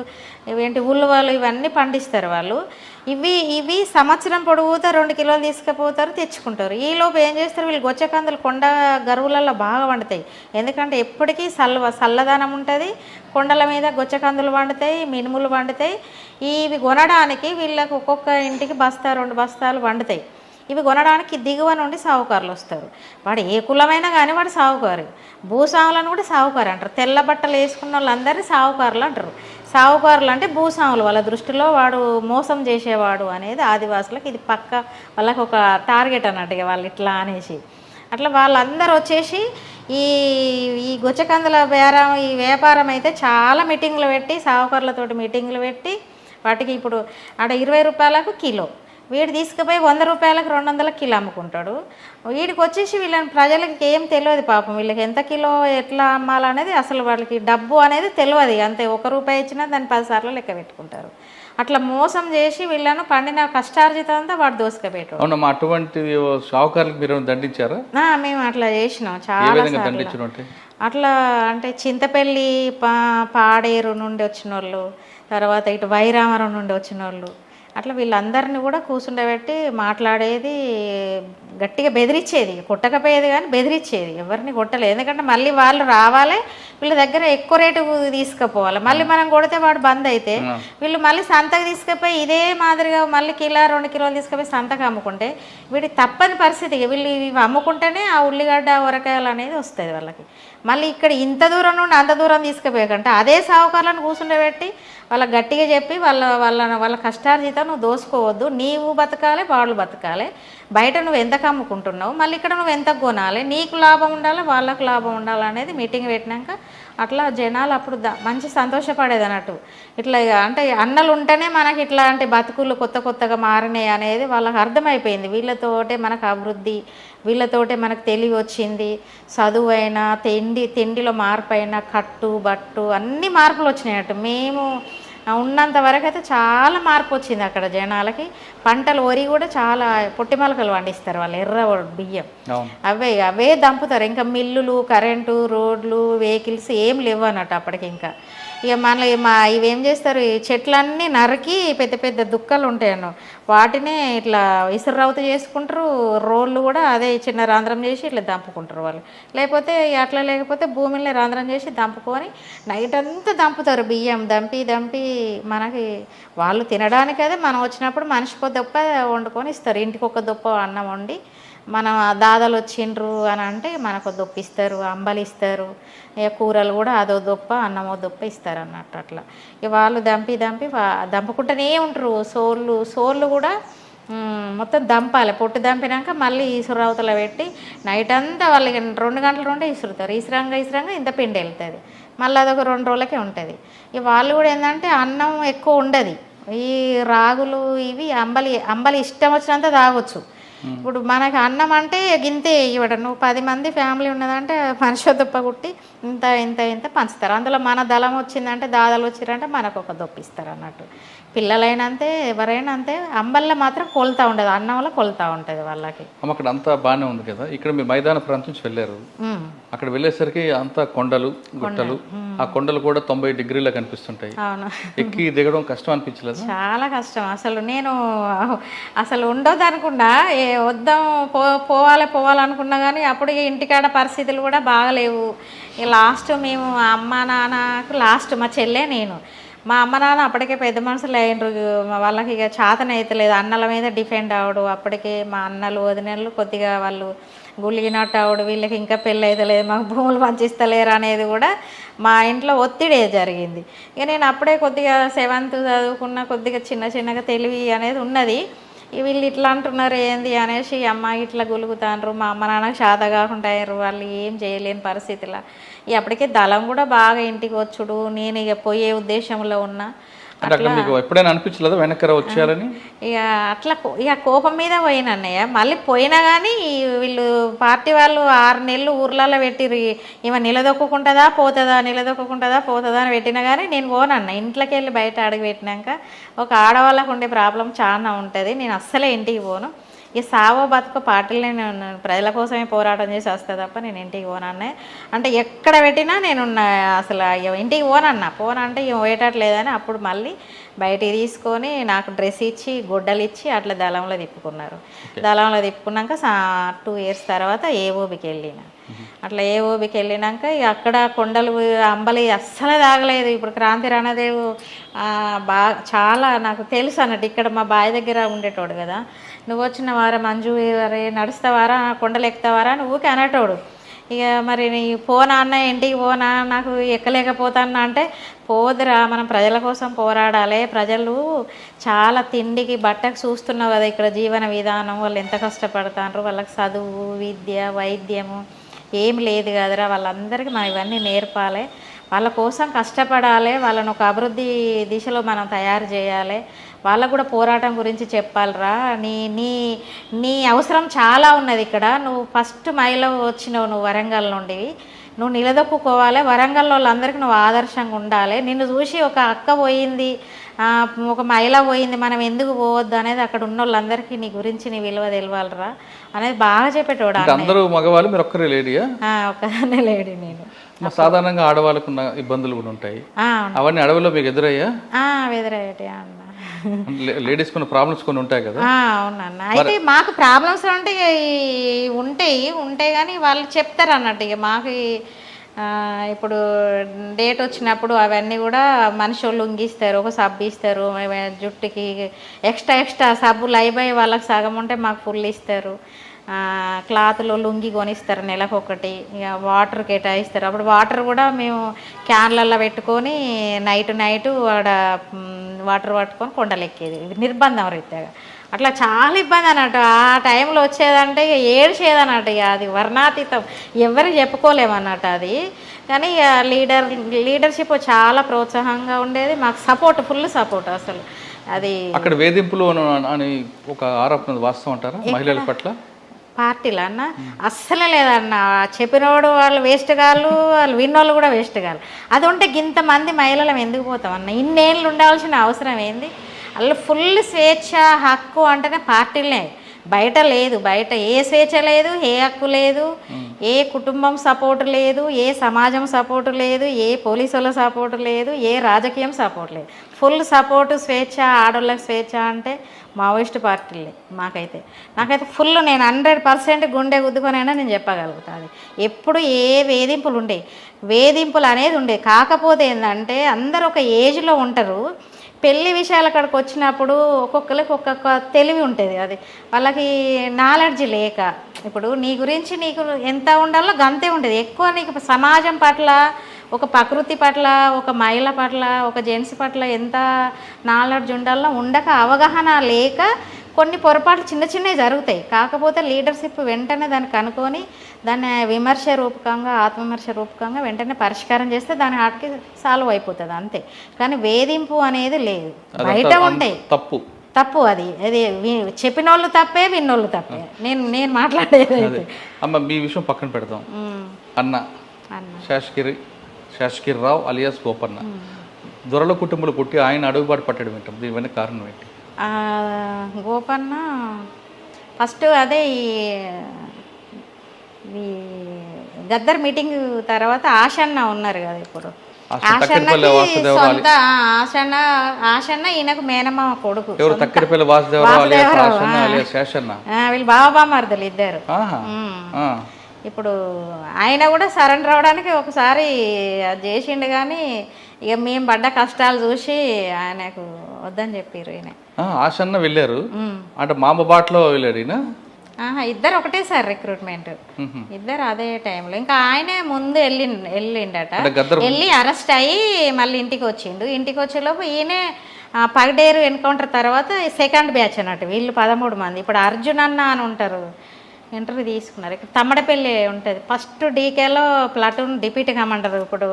ఇవేంటి ఉల్లువలు, ఇవన్నీ పండిస్తారు వాళ్ళు. ఇవి సంవత్సరం పొడుగుతా 2 కిలోలు తీసుకుపోతారు, తెచ్చుకుంటారు. ఈలోపు ఏం చేస్తారు వీళ్ళు, గొచ్చకందులు కొండ గరువులలో బాగా వండుతాయి, ఎందుకంటే ఎప్పటికీ చల్లదనం ఉంటుంది. కొండల మీద గొచ్చకందులు వండుతాయి, మినుములు వండుతాయి. ఇవి కొనడానికి వీళ్ళకి ఒక్కొక్క ఇంటికి 1-2 బస్తాలు వండుతాయి. ఇవి కొనడానికి దిగువ నుండి సావుకారులు వస్తారు. వాడు ఏ కులమైనా కానీ వాడు సావుకారు. భూస్వాములను కూడా సావుకారు అంటారు. తెల్ల బట్టలు వేసుకున్న వాళ్ళందరినీ సావుకారులు అంటారు. సావుకారులు అంటే భూస్వాములు, వాళ్ళ దృష్టిలో వాడు మోసం చేసేవాడు అనేది ఆదివాసులకు ఇది పక్క వాళ్ళకి ఒక టార్గెట్ అన్నట్టుగా, వాళ్ళు ఇట్లా అనేసి. అట్లా వాళ్ళందరూ వచ్చేసి ఈ గొచ్చకందుల ఈ వ్యాపారం అయితే చాలా మీటింగ్లు పెట్టి, సావుకారులతోటి మీటింగ్లు పెట్టి వాటికి ఇప్పుడు ఆడ 20 రూపాయలకు కిలో, వీడు తీసుకుపోయి 100 రూపాయలకు 200 కిలో అమ్ముకుంటాడు. వీడికి వచ్చేసి వీళ్ళని ప్రజలకి ఏం తెలియదు పాపం, వీళ్ళకి ఎంత కిలో ఎట్లా అమ్మాలనేది అసలు వాళ్ళకి డబ్బు అనేది తెలియదు. అంతే, 1 రూపాయి ఇచ్చినా దాన్ని 10 సార్లు లెక్క పెట్టుకుంటారు. అట్లా మోసం చేసి వీళ్ళను పండిన కష్టార్జితం అంతా వాడు దోసుకపోయాడు. అవునమ్మా, అటువంటి షావుకారులకు మీరు దండించారా? మేము అట్లా చేసినాం చాలా. అట్లా అంటే చింతపల్లి, పాడేరు నుండి వచ్చిన వాళ్ళు, తర్వాత ఇటు వైరామరం నుండి వచ్చిన వాళ్ళు, అట్లా వీళ్ళందరినీ కూడా కూర్చుండబెట్టి మాట్లాడేది, గట్టిగా బెదిరించేది. కొట్టకపోయేది కానీ బెదిరించేది, ఎవరిని కొట్టలేదు. ఎందుకంటే మళ్ళీ వాళ్ళు రావాలి, వీళ్ళ దగ్గర ఎక్కువ రేటు తీసుకుపోవాలి. మళ్ళీ మనం కొడితే వాడు బంద్ అయితే వీళ్ళు మళ్ళీ సంతకు తీసుకుపోయి ఇదే మాదిరిగా మళ్ళీ 1-2 కిలోలు తీసుకుపోయి సంతకు అమ్ముకుంటే వీడికి తప్పని పరిస్థితి. వీళ్ళు ఇవి అమ్ముకుంటేనే ఆ ఉల్లిగడ్డ, ఉరకాయలు అనేది వస్తుంది వాళ్ళకి. మళ్ళీ ఇక్కడ ఇంత దూరం నుండి అంత దూరం తీసుకుపోయకంటే అదే సావుకారులను కూర్చుండబెట్టి వాళ్ళకి గట్టిగా చెప్పి వాళ్ళ కష్టార్జితం నువ్వు దోసుకోవద్దు, నీవు బతకాలి, వాళ్ళు బతకాలి. బయట నువ్వు ఎంత అమ్ముకుంటున్నావు, మళ్ళీ ఇక్కడ నువ్వు ఎంత కొనాలి, నీకు లాభం ఉండాలి, వాళ్ళకు లాభం ఉండాలి అనేది మీటింగ్ పెట్టినాక అట్లా జనాలు అప్పుడు మంచి సంతోషపడేది అన్నట్టు. ఇట్లా అంటే అన్నలు ఉంటేనే మనకి ఇట్లాంటి బతుకులు కొత్తగా మారినాయి అనేది వాళ్ళకి అర్థమైపోయింది. వీళ్ళతోటే మనకు అభివృద్ధి, వీళ్ళతోటే మనకు తెలివి వచ్చింది. చదువు అయినా, తిండిలో మార్పు అయినా, కట్టు బట్టు అన్ని మార్పులు వచ్చినాయట. మేము ఉన్నంత వరకు అయితే చాలా మార్పు వచ్చింది అక్కడ జనాలకి. పంటలు, వరి కూడా చాలా పొట్టిమలకలు పండిస్తారు వాళ్ళు, ఎర్ర బియ్యం అవే దంపుతారు. ఇంకా మిల్లులు, కరెంటు, రోడ్లు, వెహికల్స్ ఏం లేవు అన్నట్టు అప్పటికి. ఇంకా ఇక మళ్ళీ ఇవేం చేస్తారు, ఈ చెట్లన్నీ నరికి పెద్ద పెద్ద దుక్కలు ఉంటాయను, వాటినే ఇట్లా ఇసురవుతు చేసుకుంటారు. రోళ్ళు కూడా అదే చిన్న రంధ్రం చేసి ఇట్లా దంపుకుంటారు వాళ్ళు. లేకపోతే భూమిలో రంధ్రం చేసి దంపుకొని నైట్ అంతా దంపుతారు. బియ్యం దంపి మనకి వాళ్ళు తినడానికి అదే, మనం వచ్చినప్పుడు మనిషికో దొప్ప వండుకొని ఇస్తారు. ఇంటికి ఒక దొప్ప అన్నం వండి, మన దాదాలు వచ్చిండ్రు అని అంటే మనకు దొప్ప ఇస్తారు, అంబలి ఇస్తారు. ఇక కూరలు కూడా అదో దొప్ప, అన్నమో దొప్ప ఇస్తారు అన్నట్టు. అట్లా ఇక వాళ్ళు దంపుకుంటూనే ఉంటారు. సోళ్ళు కూడా మొత్తం దంపాలి. పొట్టు దంపినాక మళ్ళీ ఇసురవతల పెట్టి నైట్ అంతా వాళ్ళకి 2 గంటల నుండే ఇసురుతారు. ఇసురంగా ఇంత పిండి వెళ్తుంది. మళ్ళీ అదొక 2 రోజులకే ఉంటుంది. ఇక వాళ్ళు కూడా ఏంటంటే అన్నం ఎక్కువ ఉండదు. ఈ రాగులు ఇవి అంబలి ఇష్టం వచ్చినంత తాగొచ్చు. ఇప్పుడు మనకు అన్నం అంటే గింతే ఇవ్వడం, నువ్వు 10 మంది ఫ్యామిలీ ఉన్నదంటే మనిషి దొప్ప కుట్టి ఇంత ఇంత ఇంత పంచుతారు. అందులో మన దళం వచ్చిందంటే దాదాలు వచ్చిరంటే మనకు ఒక దొప్పిస్తారు అన్నట్టు. పిల్లలైనా అంతే, ఎవరైనా అంతే. అంబల్లో మాత్రం కొలుతా ఉండదు, అన్నంలో కొలుతా ఉంటుంది వాళ్ళకి. అక్కడ అంతా బాగానే ఉంది కదా. ఇక్కడ మీరు మైదాన ప్రాంతం నుంచి వెళ్ళారు, అక్కడ వెళ్ళేసరికి అంతా కొండలు గుట్టలు, ఆ కొండలు కూడా 90 డిగ్రీలా కనిపిస్తుంటాయి. అవును, ఎక్కి దిగడం కష్టం అనిపించలేదు? చాలా కష్టం. నేను అసలు ఉండొద్దు అనుకున్నా, వద్దాం పోవాలనుకున్నా కానీ అప్పుడు ఇంటికాడ పరిస్థితులు కూడా బాగలేవు. లాస్ట్ మేము అమ్మ నాన్నకు లాస్ట్ మా చెల్లె నేను, మా అమ్మ నాన్న అప్పటికే పెద్ద మనుషులు అయినరు, వాళ్ళకి ఇక చేతన అవుతలేదు, అన్నల మీద డిపెండ్ అవడు. అప్పటికే మా అన్నలు వదినలు కొద్దిగా వాళ్ళు గులిగినట్టు అవడు, వీళ్ళకి ఇంకా పెళ్ళి అవుతలేదు, మాకు భూములు పంచిస్తలేరు అనేది కూడా మా ఇంట్లో ఒత్తిడి జరిగింది. ఇక నేను అప్పుడే కొద్దిగా 7th చదువుకున్న, కొద్దిగా చిన్నగా తెలివి అనేది ఉన్నది. వీళ్ళు ఇట్లా అంటున్నారు ఏంది అనేసి అమ్మ ఇట్లా గులుగుతాండ్రు, మా అమ్మ నాన్నకు శాత కాకుండా అయ్యారు, వాళ్ళు ఏం చేయలేని పరిస్థితిలో. అప్పటికే దళం కూడా బాగా ఇంటికి వచ్చుడు, నేను ఇక పోయే ఉద్దేశంలో ఉన్నా. అట్లా మీకు ఎప్పుడైనా అనిపించలేదా వెనక్కి వచ్చేయాలని? ఇక కోపం మీద పోయిన అన్నయ్య. మళ్ళీ పోయినా కానీ వీళ్ళు పార్టీ వాళ్ళు 6 నెలలు ఊర్లలో పెట్టిరు, ఈమె నిలదొక్కుంటుందా పోతుందా అని పెట్టినా కానీ నేను పోనన్న. ఇంట్లోకి వెళ్ళి బయట అడుగు పెట్టినాక ఒక ఆడవాళ్ళకు ఉండే ప్రాబ్లం చాలా ఉంటుంది, నేను అస్సలే ఇంటికి పోను. ఈ సావో బతుకో పార్టీలో నేను ప్రజల కోసమే పోరాటం చేసి వస్తే తప్ప నేను ఇంటికి పోనన్నే. అంటే ఎక్కడ పెట్టినా నేను అసలు ఇంటికి పోనంటే ఇక పోయేటట్లేదని అప్పుడు మళ్ళీ బయటికి తీసుకొని నాకు డ్రెస్ ఇచ్చి గుడ్డలు ఇచ్చి అట్లా దళంలో తిప్పుకున్నారు. దళంలో తిప్పుకున్నాక 2 years తర్వాత ఏఓబికి వెళ్ళిన. అట్లా ఏఓబికి వెళ్ళినాక ఇక అక్కడ కొండలు అంబలి అస్సలు తాగలేదు. ఇప్పుడు క్రాంతి రణదేవు బాగా చాలా నాకు తెలుసు అన్నట్టు, ఇక్కడ మా బావి దగ్గర ఉండేటోడు కదా, నువ్వు వచ్చిన వారా మంజు వరే నడుస్తావారా కొండలు ఎక్కుతావారా నువ్వుకి అనేటోడు. ఇక మరి నీ పోనా అన్న ఇంటికి పోనా నాకు ఎక్కలేకపోతాను అంటే, పోదురా మనం ప్రజల కోసం పోరాడాలి, ప్రజలు చాలా తిండికి బట్టకు చూస్తున్నావు కదా ఇక్కడ జీవన విధానం, వాళ్ళు ఎంత కష్టపడతారు, వాళ్ళకి చదువు విద్య వైద్యము ఏం లేదు కదరా, వాళ్ళందరికీ మనం ఇవన్నీ నేర్పాలి, వాళ్ళ కోసం కష్టపడాలి, వాళ్ళను ఒక అభివృద్ధి దిశలో మనం తయారు చేయాలి, వాళ్ళకు కూడా పోరాటం గురించి చెప్పాలిరా, నీ నీ నీ అవసరం చాలా ఉన్నది ఇక్కడ, నువ్వు ఫస్ట్ మైలో వచ్చినావు, నువ్వు వరంగల్ నుండి నువ్వు నిలదొక్కుకోవాలి, వరంగల్ వాళ్ళందరికీ నువ్వు ఆదర్శంగా ఉండాలి, నిన్ను చూసి ఒక అక్క పోయింది, ఒక మహిళ పోయింది, మనం ఎందుకు పోవద్దు అనేది అక్కడ ఉన్న వాళ్ళందరికీ నీ గురించి నీ విలువ తెలవాలరా అనేది బాగా చెప్పేటోడు. అందరూ మగవాళ్ళు, మీరు ఒక్కరే లేడీయా? ఒక్కదాన్నే లేడీ నేను. సాధారణంగా ఆడవాళ్ళకు ఉన్న ఇబ్బందులు కూడా ఉంటాయి, అవన్నీ అడవిలో మీకు ఎదురయ్యా? ఎదురయ్యాయి అన్న. లేడీస్ కొన్ని ప్రాబ్లమ్స్ కొన్ని ఉంటాయి కదా? అవునన్న. అయితే మాకు ప్రాబ్లమ్స్ అంటే ఉంటాయి కానీ వాళ్ళు చెప్తారు అన్నట్టు. ఇక మాకు ఇప్పుడు డేట్ వచ్చినప్పుడు అవన్నీ కూడా మనిషి లొంగిస్తారు, ఒక సబ్బు ఇస్తారు, జుట్టుకి ఎక్స్ట్రా సబ్బులు అయిపోయి వాళ్ళకి సగం ఉంటే మాకు ఫుల్ ఇస్తారు, క్లాత్లో లుంగి కొనిస్తారు నెలకొకటి, ఇక వాటర్ కేటాయిస్తారు. అప్పుడు వాటర్ కూడా మేము క్యాన్లలో పెట్టుకొని నైట్ ఆడ వాటర్ పట్టుకొని కొండలెక్కేది నిర్బంధం రీత్యాగా. అట్లా చాలా ఇబ్బంది అన్నట్టు. ఆ టైంలో వచ్చేదంటే ఇక ఏడ్చేదన్నట్టు, ఇక అది వర్ణాతీతం, ఎవరికి చెప్పుకోలేమన్నట్టు అది. కానీ ఇక లీడర్షిప్ చాలా ప్రోత్సాహంగా ఉండేది, మాకు సపోర్ట్, ఫుల్ సపోర్ట్ అసలు. అది అక్కడ వేధింపులు అని ఒక ఆరోపణ వాస్తవం అంటారా మహిళల పట్ల? పార్టీలు అన్న అస్సలే లేదన్న. చెప్పినోడు వాళ్ళు వేస్ట్ కాళ్ళు, వాళ్ళు విన్నోళ్ళు కూడా వేస్ట్ కాళ్ళు. అది ఉంటే ఇంతమంది మహిళలం ఎందుకు పోతామన్న? ఇన్నేళ్ళు ఉండాల్సిన అవసరం ఏంది? వాళ్ళు ఫుల్ స్వేచ్ఛ హక్కు అంటేనే పార్టీలే, బయట లేదు. బయట ఏ స్వేచ్ఛ లేదు, ఏ హక్కు లేదు, ఏ కుటుంబం సపోర్ట్ లేదు, ఏ సమాజం సపోర్ట్ లేదు, ఏ పోలీసుల సపోర్ట్ లేదు, ఏ రాజకీయం సపోర్ట్ లేదు. ఫుల్ సపోర్టు స్వేచ్ఛ, ఆడోళ్ళకి స్వేచ్ఛ అంటే మావోయిస్ట్ పార్టీలే. నాకైతే ఫుల్, నేను 100% గుండె గుద్దుకొనైనా నేను చెప్పగలుగుతాను. ఎప్పుడు ఏ వేధింపులు అనేది ఉండే. కాకపోతే ఏంటంటే అందరూ ఒక ఏజ్లో ఉంటారు, పెళ్లి విషయాలు అక్కడికి వచ్చినప్పుడు ఒక్కొక్కరికి ఒక్కొక్క తెలివి ఉంటుంది, అది వాళ్ళకి నాలెడ్జ్ లేక. ఇప్పుడు నీ గురించి నీకు ఎంత ఉండాలో గంతే ఉంటుంది. ఎక్కువ నీకు సమాజం పట్ల, ఒక ప్రకృతి పట్ల, ఒక మహిళ పట్ల, ఒక జెంట్స్ పట్ల ఎంత నాలెడ్జ్ ఉండాలో ఉండక, అవగాహన లేక కొన్ని పొరపాట్లు చిన్నవి జరుగుతాయి. కాకపోతే లీడర్షిప్ వెంటనే దాన్ని కనుక్కొని దాన్ని విమర్శ రూపకంగా, ఆత్మవిమర్శ రూపకంగా వెంటనే పరిష్కారం చేస్తే దాని ఆటకి సాల్వ్ అయిపోతుంది అంతే. కానీ వేధింపు అనేది లేదు, బయట ఉంటాయి. తప్పు అది అది చెప్పిన వాళ్ళు తప్పే, విన్నోళ్ళు తప్పే. నేను మాట్లాడేది అదే అమ్మ మీ విషయం పక్కన పెడదాం. అన్న శాసగిరి రావు అలియాస్ గోపన్న దొరల కుటుంబంలో పుట్టి ఆయన అడుగుబాటు పట్టడం ఏంటం, దీని వెనక కారణం ఏంటి? గోపన్న ఫస్ట్ అదే ఈ గద్దర్ మీటింగ్ తర్వాత ఆశన్న ఉన్నారు కదా, ఇప్పుడు ఆశన్నకి సొంత ఆశన్న ఈయనకు మేనమామ కొడుకు. ఎవరు? తక్కిడిపల్లి వాసుదేవరావు అలియాస్ ఆశన్న అలియాస్ శేషన్న. వీళ్ళు బాబామర్దులు ఇద్దరు. ఇప్పుడు ఆయన కూడా సరెండర్ అవడానికి ఒకసారి అది చేసిండు, కానీ ఇక మేము పడ్డ కష్టాలు చూసి ఆయనకు వద్దని చెప్పారు. ఈయన ఆశన్న వెళ్ళారు అంటే మామ బాటలో వెళ్ళాడు ఈయన. ఇద్దరు ఒకటేసారి రిక్రూట్మెంట్, ఇద్దరు అదే టైంలో. ఇంకా ఆయనే ముందు వెళ్ళిండట, వెళ్ళి అరెస్ట్ అయ్యి మళ్ళీ ఇంటికి వచ్చిండు. ఇంటికి వచ్చేలోపు ఈయనే పగడేరు ఎన్కౌంటర్ తర్వాత సెకండ్ బ్యాచ్ అన్నట్టు. వీళ్ళు 13 మంది. ఇప్పుడు అర్జున్ అన్న అని ఉంటారు, ఇంటర్వ్యూ తీసుకున్నారు. ఇక్కడ తమ్మడపల్లి ఉంటుంది. ఫస్ట్ డీకేలో ప్లాటూన్ డిప్యూటీ కమాండర్. ఇప్పుడు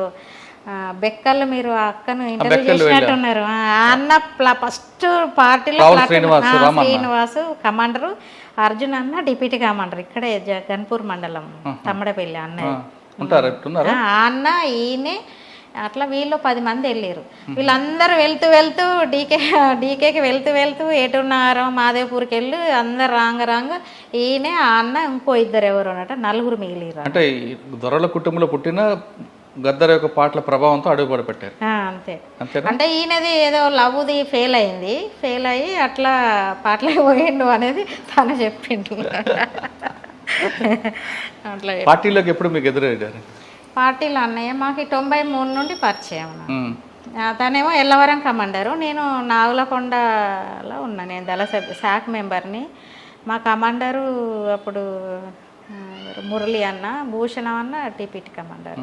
బెక్కల్లో మీరు అక్కను ఇంటర్వ్యూ చేసినట్టున్నారు. అన్న ఫస్ట్ పార్టీలో శ్రీనివాసు కమాండరు, అర్జున్ అన్న డిప్యూటీ కమాండర్. ఇక్కడే గన్పూర్ మండలం తమ్మడపల్లి అన్న. అన్న ఈయనే అట్లా వీళ్ళు 10 మంది వెళ్ళారు. వీళ్ళందరూ వెళ్తూ డీకేకి వెళ్తూ ఏటున్నారో మాదేవ్పూర్కి వెళ్ళి అందరు రాంగ ఈయనే ఆ అన్న ఇంకో ఇద్దరు ఎవరు అన్నట్టు 4 మిగిలిరు. అంటే దొరల కుటుంబంలో పుట్టిన గద్దర్ యొక్క పాటల ప్రభావంతో అడుగుబడి పెట్టారు అంతే. అంటే ఈయనది ఏదో లవ్ది ఫెయిల్ అయ్యి అట్లా పాటలే పోయిండు అనేది తను చెప్పిండు. అట్లా పార్టీలోకి ఎప్పుడు మీకు ఎదురయ్యారు? పార్టీలో అన్నయ్య మాకు 93 నుండి పరిచయం. తనేమో ఎల్లవరం కమాండరు, నేను నాగులకొండలో ఉన్నా. నేను దళ శాఖ మెంబర్ని. మా కమాండరు అప్పుడు మురళి అన్న, భూషణం అన్న డిప్యూటీ కమాండర్.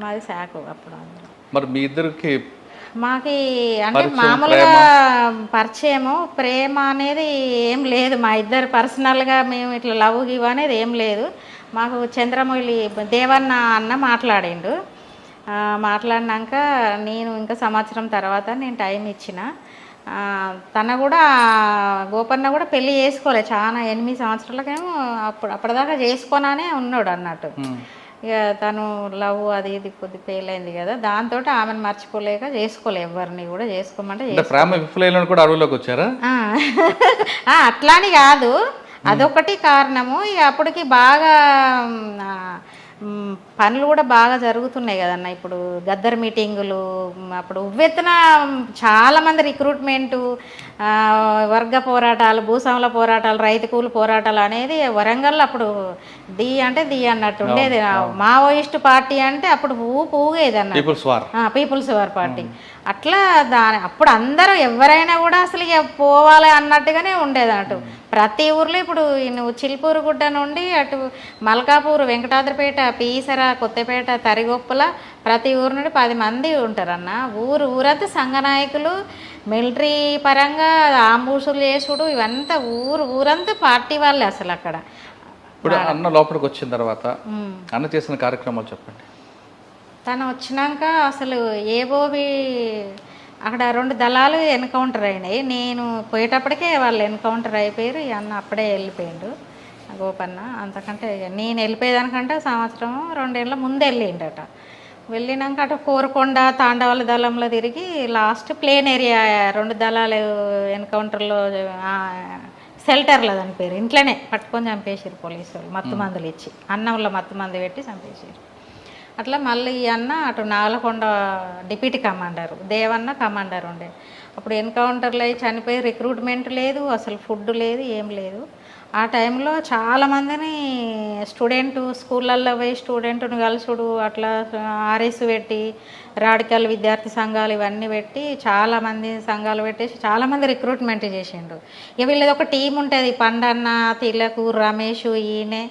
మాది శాఖ అప్పుడు. మరి మీ ఇద్దరికి మాకి అంటే మామూలుగా పరిచయము, ప్రేమ అనేది ఏం లేదు. మా ఇద్దరు పర్సనల్గా మేము ఇట్లా లవ్ గివ్ అనేది ఏం లేదు. మాకు చంద్రమౌళి దేవన్న అన్న మాట్లాడిండు. మాట్లాడినాక నేను ఇంకా సంవత్సరం తర్వాత నేను టైం ఇచ్చిన. తన కూడా గోపన్న కూడా పెళ్ళి చేసుకోలే, చాలా 8 సంవత్సరాలకేమో అప్పటిదాకా చేసుకోనానే ఉన్నాడు అన్నట్టు. ఇక తను లవ్ అది ఇది కొద్ది ఫెయిల్ అయింది కదా, దాంతో ఆమెను మర్చిపోలేక చేసుకోలే. ఎవరిని కూడా చేసుకోమంటే ప్రేమ విఫలైన కూడా అడవులోకి వచ్చారా? అట్లాని కాదు, అదొకటి కారణము. ఇక అప్పటికి బాగా పనులు కూడా బాగా జరుగుతున్నాయి కదన్న. ఇప్పుడు గద్దర్ మీటింగులు, అప్పుడు ఉవ్వెత్తున చాలామంది రిక్రూట్మెంటు, వర్గ పోరాటాలు, భూస్వాముల పోరాటాలు, రైతు కూలి పోరాటాలు అనేది వరంగల్లో అప్పుడు ది అన్నట్టు ఉండేది. మావోయిస్ట్ పార్టీ అంటే అప్పుడు ఊగేది అన్న, పీపుల్స్ వార్ పార్టీ. అట్లా అప్పుడు అందరూ ఎవరైనా కూడా అసలు ఇక పోవాలి అన్నట్టుగానే ఉండేది అన్నట్టు. ప్రతి ఊర్లో ఇప్పుడు నువ్వు చిల్పూరు గుడ్డ నుండి అటు మల్కాపూర్, వెంకటాద్రిపేట, పీసర, కొత్తపేట, తరిగొప్పల ప్రతి ఊరు నుండి 10 మంది ఉంటారన్న. ఊరంతా సంఘ నాయకులు, మిలిటరీ పరంగా ఆంబూసులు చేసుడు, ఇవంతా ఊరంతా పార్టీ వాళ్ళే అసలు అక్కడ. ఇప్పుడు అన్న లోపలికి వచ్చిన తర్వాత అన్న చేసిన కార్యక్రమాలు చెప్పండి. తను వచ్చినాక అసలు ఏవోవి అక్కడ 2 దళాలు ఎన్కౌంటర్ అయినాయి. నేను పోయేటప్పటికే వాళ్ళు ఎన్కౌంటర్ అయిపోయారు. ఈ అన్న అప్పుడే వెళ్ళిపోయిండు గోపన్న. అంతకంటే నేను వెళ్ళిపోయేదానికంటే సంవత్సరం 2 ఏళ్ళ ముందు వెళ్ళిండట. వెళ్ళినాక అటు కోరకొండ, తాండవాల దళంలో తిరిగి లాస్ట్ ప్లేన్ ఏరియా 2 దళాలు ఎన్కౌంటర్లో షెల్టర్లో దాని పేరు, ఇంట్లోనే పట్టుకొని చంపేసారు పోలీసు వాళ్ళు. మత్తు మందులు ఇచ్చి, అన్నంలో మత్తు మందు పెట్టి చంపేసారు. అట్లా మళ్ళీ ఈ అన్న అటు Nagalakonda deputy commander, Devanna commander ఉండే. అప్పుడు ఎన్కౌంటర్లు అయ్యి చనిపోయి రిక్రూట్మెంట్ లేదు, అసలు ఫుడ్ లేదు, ఏం లేదు. ఆ టైంలో చాలామందిని స్కూళ్ళల్లో పోయి స్టూడెంట్ని కలుసుడు, అట్లా ఆర్ఎస్ పెట్టి, రాడికల్ విద్యార్థి సంఘాలు ఇవన్నీ పెట్టి చాలామంది సంఘాలు పెట్టేసి చాలామంది రిక్రూట్మెంట్ చేసిండు. ఇక వీళ్ళది ఒక టీం ఉంటుంది, పండన్న, తిలకు, రమేష్, ఈయనే,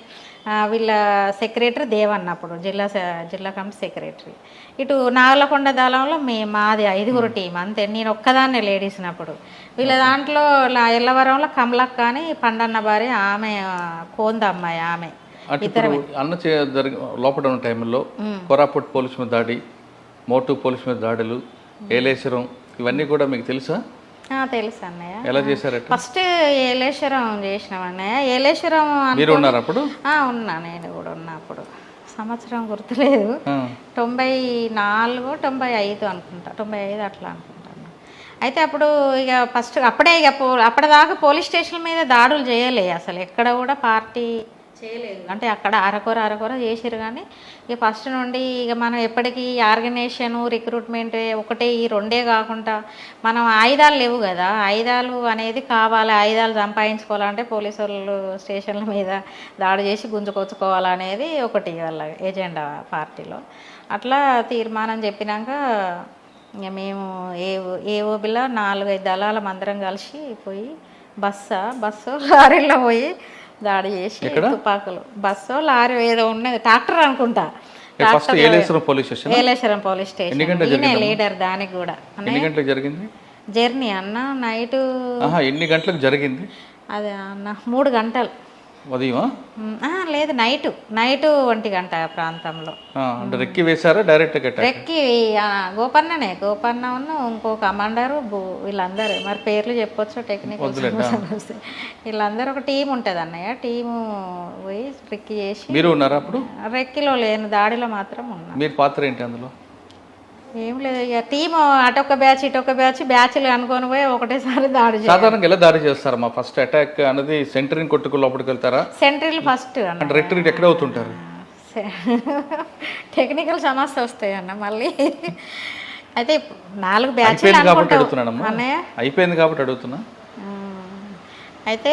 వీళ్ళ సెక్రటరీ దేవన్న అప్పుడు జిల్లా కమిటీ సెక్రటరీ. ఇటు నాగలకొండ దళంలో మాది 5గురు టీం అంతే. నేను ఒక్కదాన్నే లేడీస్నప్పుడు. వీళ్ళ దాంట్లో ఎల్లవరంలో కమలక్క అని పండన్న భార్య, ఆమె కోంద అమ్మాయి, ఆమె అన్న లోపల ఉన్న టైంలో కోరాపుట్ పోలీసు మీద దాడి, మోటు పోలీసు మీద దాడులు, ఏలేశ్వరం, ఇవన్నీ కూడా మీకు తెలుసా? తెలుసు అన్నయ్య. ఎలా చేశారట? ఫస్ట్ ఏలేశ్వరం చేసినాం అన్నయ్య. ఏలేశ్వరం మీరు ఉన్నారు అప్పుడు? ఉన్నా, నేను కూడా ఉన్నా అప్పుడు. సంవత్సరం గుర్తులేదు, 94, 95 అనుకుంటా, 95 అట్లా అనుకుంటాను. అయితే అప్పుడు ఇక ఫస్ట్ అప్పుడే ఇక అప్పటిదాకా పోలీస్ స్టేషన్ మీద దాడులు చేయలే, అసలు ఎక్కడ కూడా పార్టీ చేయలేదు. అంటే అక్కడ అరకొర చేసారు. కానీ ఇక ఫస్ట్ నుండి ఇక మనం ఎప్పటికీ ఆర్గనైజేషను రిక్రూట్మెంట్ ఒకటే, ఈ రెండే కాకుండా మనం ఆయుధాలు లేవు కదా, ఆయుధాలు అనేది కావాలి, ఆయుధాలు సంపాదించుకోవాలంటే పోలీసు వాళ్ళు స్టేషన్ల మీద దాడి చేసి గుంజుకొచ్చుకోవాలనేది ఒకటి వాళ్ళ ఎజెండా పార్టీలో. అట్లా తీర్మానం చెప్పినాక ఇక మేము ఏఓబిలో 4-5 దళాల మందరం కలిసి పోయి బస్సు లారీలో పోయి దాడి చేసి తుపాకులు, బస్సు లారీ ఏదో ఉన్నది, ట్రాక్టర్ అనుకుంటా, ఏలేశ్వరం పోలీస్ స్టేషన్ లీడర్. దానికి కూడా జరిగింది జర్నీ అన్న. నైట్ ఎన్ని గంటలకు జరిగింది? అదే అన్న 3 గంటలు. ఉదయం లేదు, నైట్ 1 గంట ప్రాంతంలో. రెక్కి వేశారా డైరెక్ట్? రెక్కి గోపన్న ఇంకో కమాండరు వీళ్ళందరూ, మరి పేర్లు చెప్పొచ్చు టెక్నికల్ వీళ్ళందరూ ఒక టీం ఉంటుంది అన్నయ్య. టీము పోయి రెక్కి చేసి. మీరు ఉన్నారా అప్పుడు? రెక్కిలో లేను, దాడిలో మాత్రం ఉన్నా. మీరు పాత్ర ఏంటి అందులో? ఏం లేదు, ఇక టీము అటొక బ్యాచ్ ఇటొక బ్యాచ్లు అనుకొని పోయి ఒకటేసారి దాడి. సాధారణంగా ఎలా దాడి చేస్తారు? మా ఫస్ట్ అటాక్ అనేది సెంటరింగ్ కొట్టుకు లోపలికి వెళ్తారా? సెంటరీలు ఫస్ట్ అంటే రెక్టరీట్ ఎక్కడ అవుతుంటారు? టెక్నికల్ సమస్య వస్తాయి అన్న మళ్ళీ. అయితే 4 బ్యాచ్ కాబట్టి అడుగుతున్నానమ్మా, అయిపోయింది కాబట్టి అడుగుతున్నా. అయితే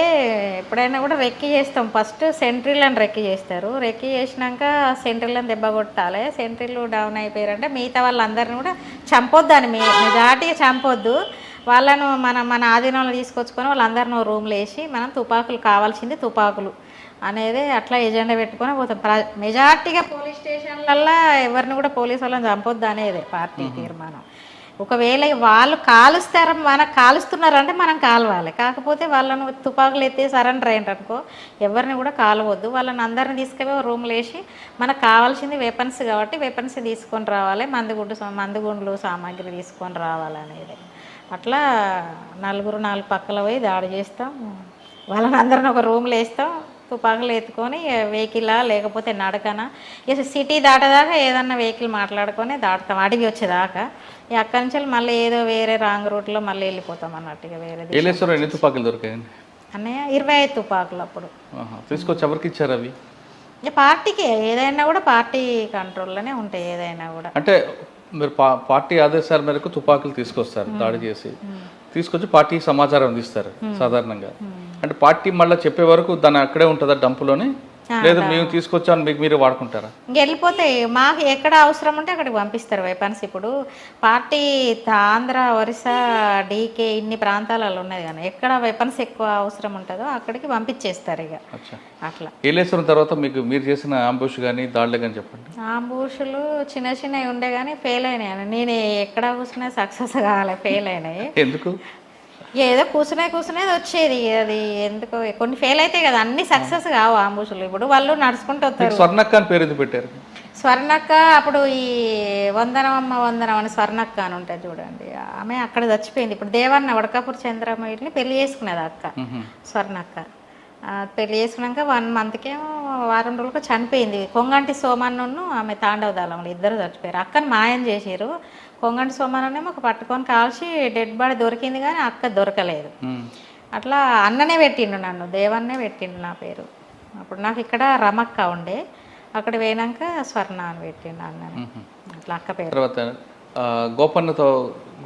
ఎప్పుడైనా కూడా రెక్కి చేస్తాం. ఫస్ట్ సెంట్రీలను రెక్కి చేస్తారు. రెక్కి చేసినాక సెంట్రీలను దెబ్బ కొట్టాలి. సెంట్రీలు డౌన్ అయిపోయారంటే మిగతా వాళ్ళందరినీ కూడా చంపొద్దు అని, మెజార్టీగా చంపొద్దు వాళ్ళను. మన ఆధీనంలో తీసుకొచ్చుకొని వాళ్ళందరినీ రూమ్లో వేసి మనం తుపాకులు కావాల్సింది తుపాకులు అనేది అట్లా ఎజెండా పెట్టుకొని పోతాం. మెజార్టీగా పోలీస్ స్టేషన్లల్లో ఎవరిని కూడా పోలీసు వాళ్ళని చంపొద్దు అనేదే పార్టీ తీర్మానం. ఒకవేళ వాళ్ళు మనకు కాలుస్తున్నారంటే మనం కాలవాలి, కాకపోతే వాళ్ళను తుపాకులు ఎత్తి సరెండర్ అయ్యిందనుకో ఎవరిని కూడా కాలవద్దు. వాళ్ళని అందరిని తీసుకుపోయి రూమ్లో వేసి మనకు కావాల్సింది వెపన్స్ కాబట్టి వెపన్స్ తీసుకొని రావాలి, మందుగుండ్లు సామాగ్రి తీసుకొని రావాలనేది. అట్లా 4 పక్కల పోయి దాడి చేస్తాం. వాళ్ళని అందరిని ఒక రూమ్లో వేస్తాం, తుపాకులు ఎత్తుకొని వెహికల్ లేకపోతే నడకన ఇక సిటీ దాటేదాకా ఏదన్నా వెహికల్ మాట్లాడుకొని దాటుతాం, అడిగి వచ్చేదాకా. అక్కడి నుంచి మళ్ళీ ఏదో వేరే రాంగ్ రూట్లో మళ్ళీ వెళ్ళిపోతాం అన్నట్టుగా. వేరే ఎన్ని తుపాకులు దొరికాయండి అన్నయ్య? 25 తుపాకులు అప్పుడు తీసుకొచ్చి ఎవరికి ఇచ్చారు అవి? పార్టీకి, ఏదైనా కూడా పార్టీ కంట్రోల్లోనే ఉంటాయి ఏదైనా కూడా. అంటే మీరు పార్టీ ఆదేశాల మేరకు తుపాకులు తీసుకొస్తారు, దాడి చేసి తీసుకొచ్చి పార్టీకి సమాచారం అందిస్తారు సాధారణంగా. అంటే పార్టీ మళ్ళీ చెప్పే వరకు దాన్ని అక్కడే ఉంటుందా డంపులోని, లేదు మేము తీసుకొచ్చాను మీకు మీరే వాడుకుంటారా? వెళ్ళిపోతాయి, మాకు ఎక్కడ అవసరం ఉంటే అక్కడికి పంపిస్తారు వెపన్స్. ఇప్పుడు పార్టీ ఆంధ్ర, ఒరిస్సా, డీకే ఇన్ని ప్రాంతాలలో ఉన్నది కానీ ఎక్కడ వెపన్స్ ఎక్కువ అవసరం ఉంటుందో అక్కడికి పంపించేస్తారు ఇక. అట్లా ఏలేశ్వరం తర్వాత మీరు చేసిన ఆంబుష్ కానీ దాడులే కానీ చెప్పండి. ఆంబుషులు చిన్నవి ఉండే కానీ ఫెయిల్ అయినాయి. నేను ఎక్కడ కూర్చున్నా సక్సెస్ కావాలి, ఫెయిల్ అయినాయి. ఎందుకు? ఏదో కూర్చునేది వచ్చేది, అది ఎందుకో కొన్ని ఫెయిల్ అవుతాయి కదా, అన్ని సక్సెస్ కావు ఆంబుషులు. ఇప్పుడు వాళ్ళు నడుచుకుంటూ వస్తారు. స్వర్ణక్క అని పేరు ఎందుకు పెట్టారు? స్వర్ణక్క అప్పుడు ఈ వందనం అని స్వర్ణక్క అని ఉంటుంది చూడండి, ఆమె అక్కడ చచ్చిపోయింది. ఇప్పుడు దేవన్న వడకాపూర్ చంద్రమయ్యని పెళ్లి చేసుకునేది అక్క స్వర్ణక్క. పెళ్లి చేసుకున్నాక 1 మంత్కేమో వారం రోజులకు చనిపోయింది. కొంగంటి సోమన్ను ఆమె తాండవ దళంలో ఇద్దరు చచ్చిపోయారు. అక్కని మాయం చేసారు. కొంగంటి సోమన్నేమో ఒక పట్టుకొని కాల్చి డెడ్ బాడీ దొరికింది కానీ అక్క దొరకలేదు. అట్లా అన్ననే పెట్టిండు, నన్ను దేవన్నే పెట్టిండు నా పేరు. అప్పుడు నాకు ఇక్కడ రమక్క ఉండే, అక్కడ పోయినాక స్వర్ణ అని పెట్టిండు అన్ననే. అట్లా అక్క పేరు. తర్వాత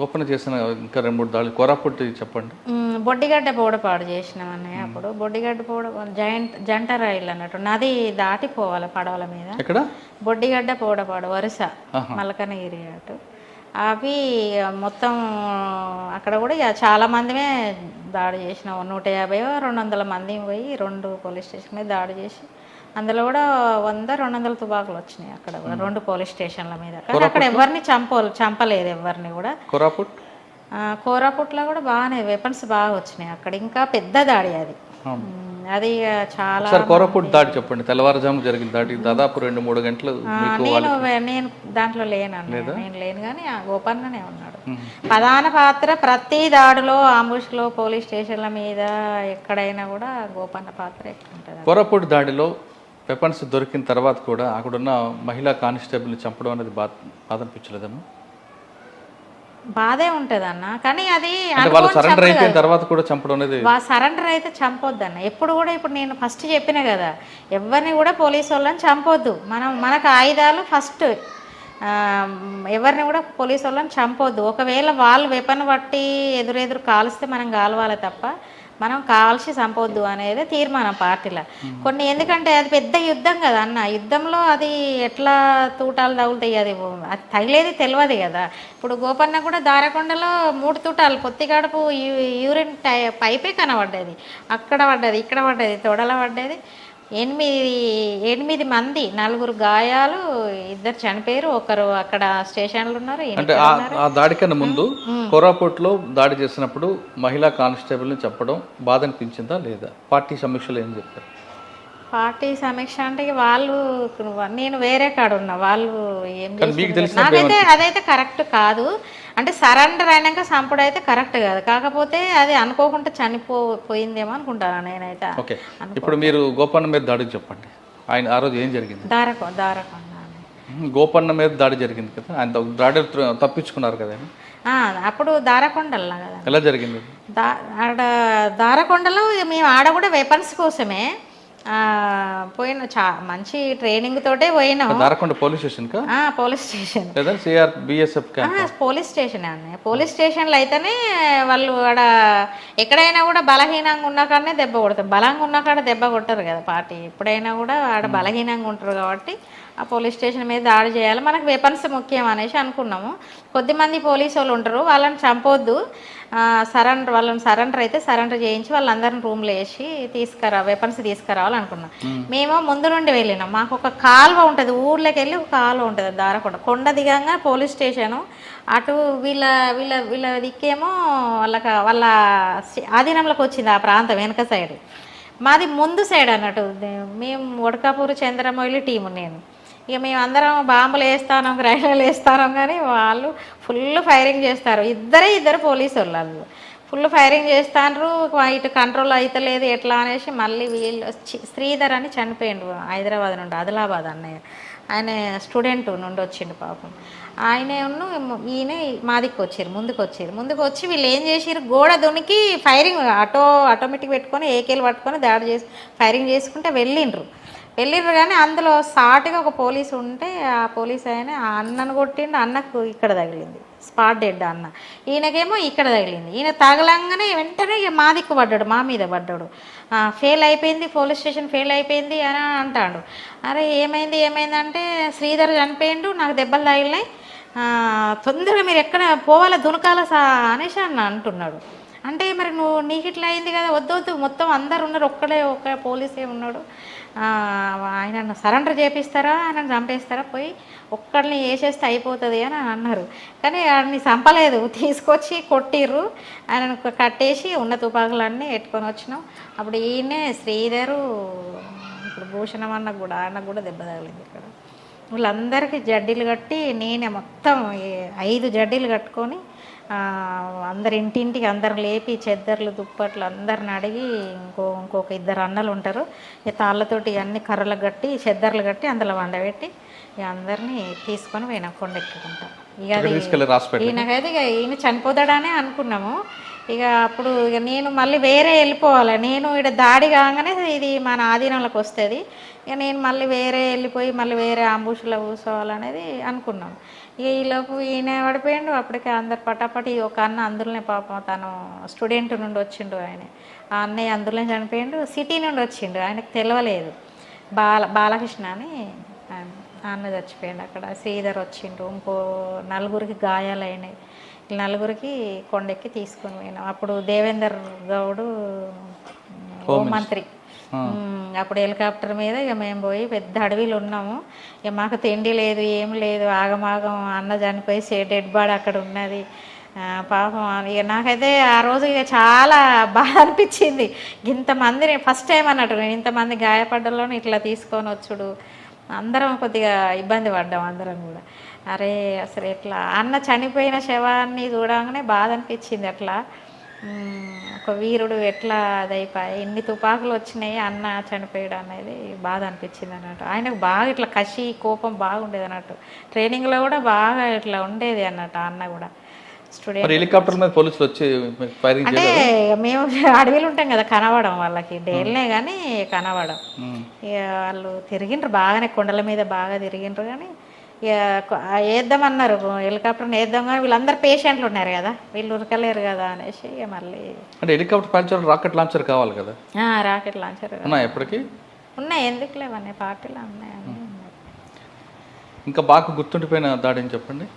గోపన్న చేసిన ఇంకా 2-3 దాడులు కోరాపుట్ చెప్పండి. బొడ్డిగడ్డ పౌడపాడు చేసినామన్నయ్య. అప్పుడు బొడ్డిగడ్డ జంట రైలు అన్నట్టు నది దాటిపోవాలి పడవల మీద. ఎక్కడ? బొడ్డిగడ్డ పౌడపాడు వరుస మల్కనగిరి అటు. అవి మొత్తం అక్కడ కూడా చాలా మందిమే దాడి చేసినాం. 150-200 మంది పోయి 2 పోలీస్ స్టేషన్ మీద దాడి చేసి అందులో కూడా 100-200 తుపాకులు వచ్చినాయి అక్కడ 2 పోలీస్ స్టేషన్ల మీద. కానీ అక్కడ ఎవరిని చంపలేదు ఎవరిని కూడా. కోరాపుట్లో కూడా బాగానే వెపన్స్ బాగా వచ్చినాయి అక్కడ. ఇంకా పెద్ద దాడి అది. అది ఇక చాలా సార్ కోరాపుట్ దాడి చెప్పండి, తెల్లవారుజాము జరిగిన దాడి దాదాపు 2-3 గంటలు మీకు నేను దాంట్లో లేనన్నా, నేను లేను కానీ ఆ గోపన్ననే ఉన్నాడు ప్రధాన పాత్ర. ప్రతి దాడిలో ఆంబుష్లో పోలీస్ స్టేషన్ల మీద ఎక్కడైనా కూడా గోపన్న పాత్ర ఎక్కువ ఉంటుంది. కోరాపుట్ దాడిలో వెపన్స్ దొరికిన తర్వాత కూడా అక్కడున్న మహిళా కానిస్టేబుల్ని చంపడం అనేది బాధ అనిపించలేదమ్మా? బాధే ఉంటుంది అన్న, కానీ అది వాళ్ళు సరెండర్ అయిపోయిన తర్వాత కూడా చంపడం అనేది, సరెండర్ అయితే చంపొద్దు అన్న ఎప్పుడు కూడా. ఇప్పుడు నేను ఫస్ట్ చెప్పిన కదా, ఎవరిని కూడా పోలీసు వాళ్ళని చంపొద్దు. మనకు ఆయుధాలు ఫస్ట్, ఎవరిని కూడా పోలీసు వాళ్ళని చంపొద్దు. ఒకవేళ వాళ్ళు వెపన్ పట్టి ఎదురెదురు కాల్స్తే మనం కాలవాలి తప్ప మనం కాల్చి చంపొద్దు అనేది తీర్మానం పార్టీలో కొన్ని. ఎందుకంటే అది పెద్ద యుద్ధం కదా అన్న, యుద్ధంలో అది ఎట్లా తూటాలు తగులుతాయి, అది తగిలేది తెలియదు కదా. ఇప్పుడు గోపన్న కూడా దారకొండలో 3 తూటాలు పొత్తిగడుపు యూరిన్ పైపే కనబడ్డది, అక్కడ పడ్డది, ఇక్కడ పడ్డది, తొడల పడ్డది. 8 మంది, 4 గాయాలు, 2 చనిపోయారు, ఒకరు అక్కడ స్టేషన్లు ఉన్నారు. అంటే ఆ దాడికన్నా ముందు కోరాపుట్లో దాడి చేసినప్పుడు మహిళా కానిస్టేబుల్ని చెప్పడం బాధ అనిపించిందా లేదా? పార్టీ సమీక్షలో ఏం చెప్పారు? పార్టీ సమీక్ష అంటే వాళ్ళు, నేను వేరే కాడ ఉన్నా, వాళ్ళు ఏం మీకు నాకైతే అదైతే కరెక్ట్ కాదు. అంటే సరెండర్ అయినాక చంపుడు అయితే కరెక్ట్ కాదు, కాకపోతే అది అనుకోకుండా చనిపోయిందేమో అనుకుంటాను నేనైతే. ఓకే, ఇప్పుడు మీరు గోపన్న మీద దాడికి చెప్పండి. ఆయన ఆ రోజు ఏం జరిగింది? దారకొండ గోపన్న మీద దాడి జరిగింది కదా, ఆయన దాడి తప్పించుకున్నారు కదా. అప్పుడు దారకొండల్లా కదా. ఎలా జరిగింది? ఆడ దారకొండలో మేము ఆడ కూడా వెపన్స్ కోసమే పోయిన, మంచి ట్రైనింగ్ తోటే పోయినాం. Darakonda police station police station police station అన్న. పోలీస్ స్టేషన్లో అయితేనే వాళ్ళు ఆడ ఎక్కడైనా కూడా బలహీనంగా ఉన్న కాడనే దెబ్బ కొడతారు, బలంగా ఉన్న కాడ దెబ్బ కొట్టరు కదా పార్టీ. ఎప్పుడైనా కూడా ఆడ బలహీనంగా ఉంటారు కాబట్టి ఆ పోలీస్ స్టేషన్ మీద దాడి చేయాలి, మనకు వెపన్స్ ముఖ్యం అనేసి అనుకున్నాము. కొద్దిమంది పోలీసు వాళ్ళు ఉంటారు, వాళ్ళని చంపొద్దు, వాళ్ళని సరెండర్ అయితే సరెండర్ చేయించి వాళ్ళందరిని రూమ్లో వేసి వెపన్స్ తీసుకురావాలనుకున్నాం. మేము ముందు నుండి వెళ్ళినాం, మాకు ఒక కాలువ ఉంటుంది, ఊర్లోకి వెళ్ళి ఒక కాలువ ఉంటుంది దారకొండ. కొండ దిగంగా పోలీస్ స్టేషను, అటు వీళ్ళ వీళ్ళ వీళ్ళ దిక్కేమో వాళ్ళ ఆధీనంలోకి వచ్చింది ఆ ప్రాంతం వెనక సైడ్. మాది ముందు సైడ్ అన్నట్టు. మేము వడకాపూర్ చంద్రమౌళి టీము, నేను ఇక మేము అందరం బాంబులు వేస్తాం, గ్రైండర్లు వేస్తాం, కానీ వాళ్ళు ఫుల్ ఫైరింగ్ చేస్తారు. ఇద్దరు పోలీసు వాళ్ళు ఫుల్ ఫైరింగ్ చేస్తారు. ఇటు కంట్రోల్ అవుతలేదు ఎట్లా అనేసి మళ్ళీ వీళ్ళు శ్రీధర్ అని చనిపోయిండు, హైదరాబాద్ నుండి, ఆదిలాబాద్ అన్నయ్య. ఆయన స్టూడెంట్ నుండి వచ్చిండు పాపం. ఈయన మాదికి ముందుకు వచ్చి వీళ్ళు ఏం చేసారు, గోడ దునికి ఫైరింగ్ ఆటోమేటిక్ పెట్టుకొని ఏకేలు పట్టుకొని దాడి చేసి ఫైరింగ్ చేసుకుంటే వెళ్ళిండ్రు కానీ అందులో సాటుగా ఒక పోలీసు ఉంటే ఆ పోలీస్ ఆయన ఆ అన్నను కొట్టిండు, అన్నకు ఇక్కడ తగిలింది, స్పాట్ డెడ్ అన్న. ఈయనకేమో ఇక్కడ తగిలింది. ఈయన తగలంగానే వెంటనే మా దిక్కు పడ్డాడు, మా మీద పడ్డాడు. ఫెయిల్ అయిపోయింది, పోలీస్ స్టేషన్ ఫెయిల్ అయిపోయింది అని అంటాడు. అరే ఏమైందంటే శ్రీధర్ చనిపోయిండు, నాకు దెబ్బలు తగిలినాయి, తొందరగా మీరు ఎక్కడ పోవాలా దునకాల అనేసి అంటున్నాడు. అంటే మరి నీకు ఇట్లా అయింది కదా, వద్దు మొత్తం అందరు ఉన్నారు, ఒక్క పోలీసే ఉన్నాడు, ఆయన సరెండర్ చేపిస్తారా, ఆయన చంపేస్తారా, పోయి ఒక్కడిని వేసేస్తే అయిపోతుంది అని అన్నారు. కానీ ఆయన్ని చంపలేదు, తీసుకొచ్చి కొట్టిర్రు, ఆయనను కట్టేసి ఉన్న తుపాకులన్నీ ఎట్టుకొని వచ్చినాం. అప్పుడు ఈయనే శ్రీధరు, ఇప్పుడు భూషణం ఆయనకు కూడా దెబ్బ తగిలింది. ఇక్కడ వీళ్ళందరికీ జడ్డీలు కట్టి నేనే మొత్తం 5 జడ్డీలు కట్టుకొని అందరి ఇంటింటికి అందరు లేపి చెద్దర్లు దుప్పట్లు అందరిని అడిగి ఇంకొక 2 అన్నలు ఉంటారు, ఈ తాళ్ళతోటి అన్ని కర్రలు కట్టి చెద్దర్లు కట్టి అందులో వండబెట్టి ఇక అందరినీ తీసుకొని పోయినా కొండెక్కుకుంటాం. ఇక అది ఈయనకైతే ఈయన చనిపోతాడనే అనుకున్నాము. ఇక అప్పుడు ఇక నేను మళ్ళీ వేరే వెళ్ళిపోవాలి, నేను ఇక్కడ దాడి కాగానే ఇది మన ఆధీనంలోకి వస్తుంది, ఇక నేను మళ్ళీ వేరే వెళ్ళిపోయి మళ్ళీ వేరే అంబుషులో కూర్చోవాలనేది అనుకున్నాం. ఇక ఈలోపు ఈయన పడిపోయిండు. అప్పటికే అందరు పటాపటి ఒక అన్న అందులోనే పాపం తను స్టూడెంట్ నుండి వచ్చిండు, ఆయన ఆ అన్నయ్య అందులోనే చనిపోయిండు. సిటీ నుండి వచ్చిండు, ఆయనకు తెలియలేదు, బాలకృష్ణ అని అన్న చచ్చిపోయిండు. అక్కడ శ్రీధర్ వచ్చిండు, ఇంకో 4గురికి గాయాలైనాయి. 4గురికి కొండెక్కి తీసుకొని పోయినాం. అప్పుడు దేవేందర్ గౌడు హోంమంత్రి, అప్పుడు హెలికాప్టర్ మీద ఇక మేము పోయి పెద్ద అడవిలో ఉన్నాము. ఇక మాకు తిండి లేదు, ఏం లేదు, ఆగమాగం, అన్న చనిపోయి డెడ్ బాడీ అక్కడ ఉన్నది. పాపం ఇక నాకైతే ఆ రోజు ఇక చాలా బాధ అనిపించింది. ఇంతమందిని ఫస్ట్ టైం అన్నట్టు నేను ఇంతమంది గాయపడ్డలోని ఇట్లా తీసుకొని వచ్చుడు, అందరం కొద్దిగా ఇబ్బంది పడ్డాం అందరం కూడా. అరే అసలు ఎట్లా అన్న చనిపోయిన శవాన్ని చూడగానే బాధ అనిపించింది. అట్లా ఒక వీరుడు ఎట్లా అదైపోయి ఇన్ని తుపాకులు వచ్చినాయి అన్న చనిపోయాడు అనేది బాధ అనిపించింది అన్నట్టు. ఆయనకు బాగా ఇట్లా కసి కోపం బాగుండేది అన్నట్టు. ట్రైనింగ్లో కూడా బాగా ఇట్లా ఉండేది అన్నట్టు అన్న కూడా. స్టూడెంట్ హెలికాప్టర్ మీద పోలీసులు వచ్చి ఫైరింగ్ అంటే మేము అడవిలో ఉంటాం కదా, కనబడం వాళ్ళకి డైలీ కానీ కనబడం. ఇక వాళ్ళు తిరిగిండ్రు బాగానే, కొండల మీద బాగా తిరిగిండ్రు. కానీ ఇక వేద్దామన్నారు, హెలికాప్టర్ని వేద్దాం కానీ వీళ్ళందరూ పేషెంట్లు ఉన్నారు కదా, వీళ్ళు ఉరకలేరు కదా అనేసి ఇక మళ్ళీ. అంటే హెలికాప్టర్ పాల్చారు, రాకెట్ లాంచర్ కావాలి కదా. రాకెట్ లాంచర్ ఉన్నాయి ఎప్పటికీ ఉన్నాయి, ఎందుకు లేవన్నీ పార్టీలు ఉన్నాయి అన్నీ ఉన్నాయి. ఇంకా బాగా గుర్తుండిపోయిన దాడి అని చెప్పండి.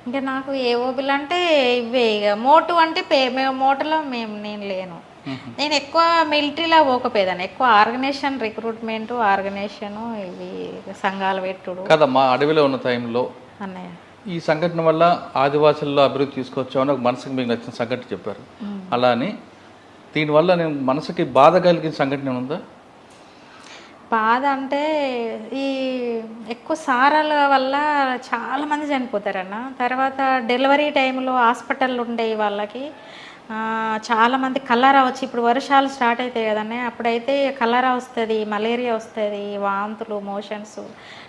ఇంకా నాకు ఏఓబిలు అంటే ఇవే. ఇక మోటు అంటే మేము మోటులో నేను లేను. నేను ఎక్కువ మిలిటరీలో పోకపోయేదాన్ని, ఎక్కువ ఆర్గనైజేషన్ రిక్రూట్మెంట్ ఆర్గనైజేషను ఇవి సంఘాలు పెట్టుడు కదా. మా అడవిలో ఉన్న టైంలో అన్నయ్య ఈ సంఘటన వల్ల ఆదివాసుల్లో అభివృద్ధి తీసుకొచ్చామని ఒక మనసుకి మీకు నచ్చిన సంఘటన చెప్పారు. అలా అని దీనివల్ల నేను మనసుకి బాధ కలిగిన సంఘటన ఉందా? బాధ అంటే ఈ ఎక్కువ సారాల వల్ల చాలామంది చనిపోతారన్న. తర్వాత డెలివరీ టైంలో హాస్పిటల్ ఉండే వాళ్ళకి చాలామంది కలరా వచ్చి, ఇప్పుడు వర్షాలు స్టార్ట్ అవుతాయి కదనే, అప్పుడైతే కలరా వస్తుంది, మలేరియా వస్తుంది, వాంతులు, మోషన్స్,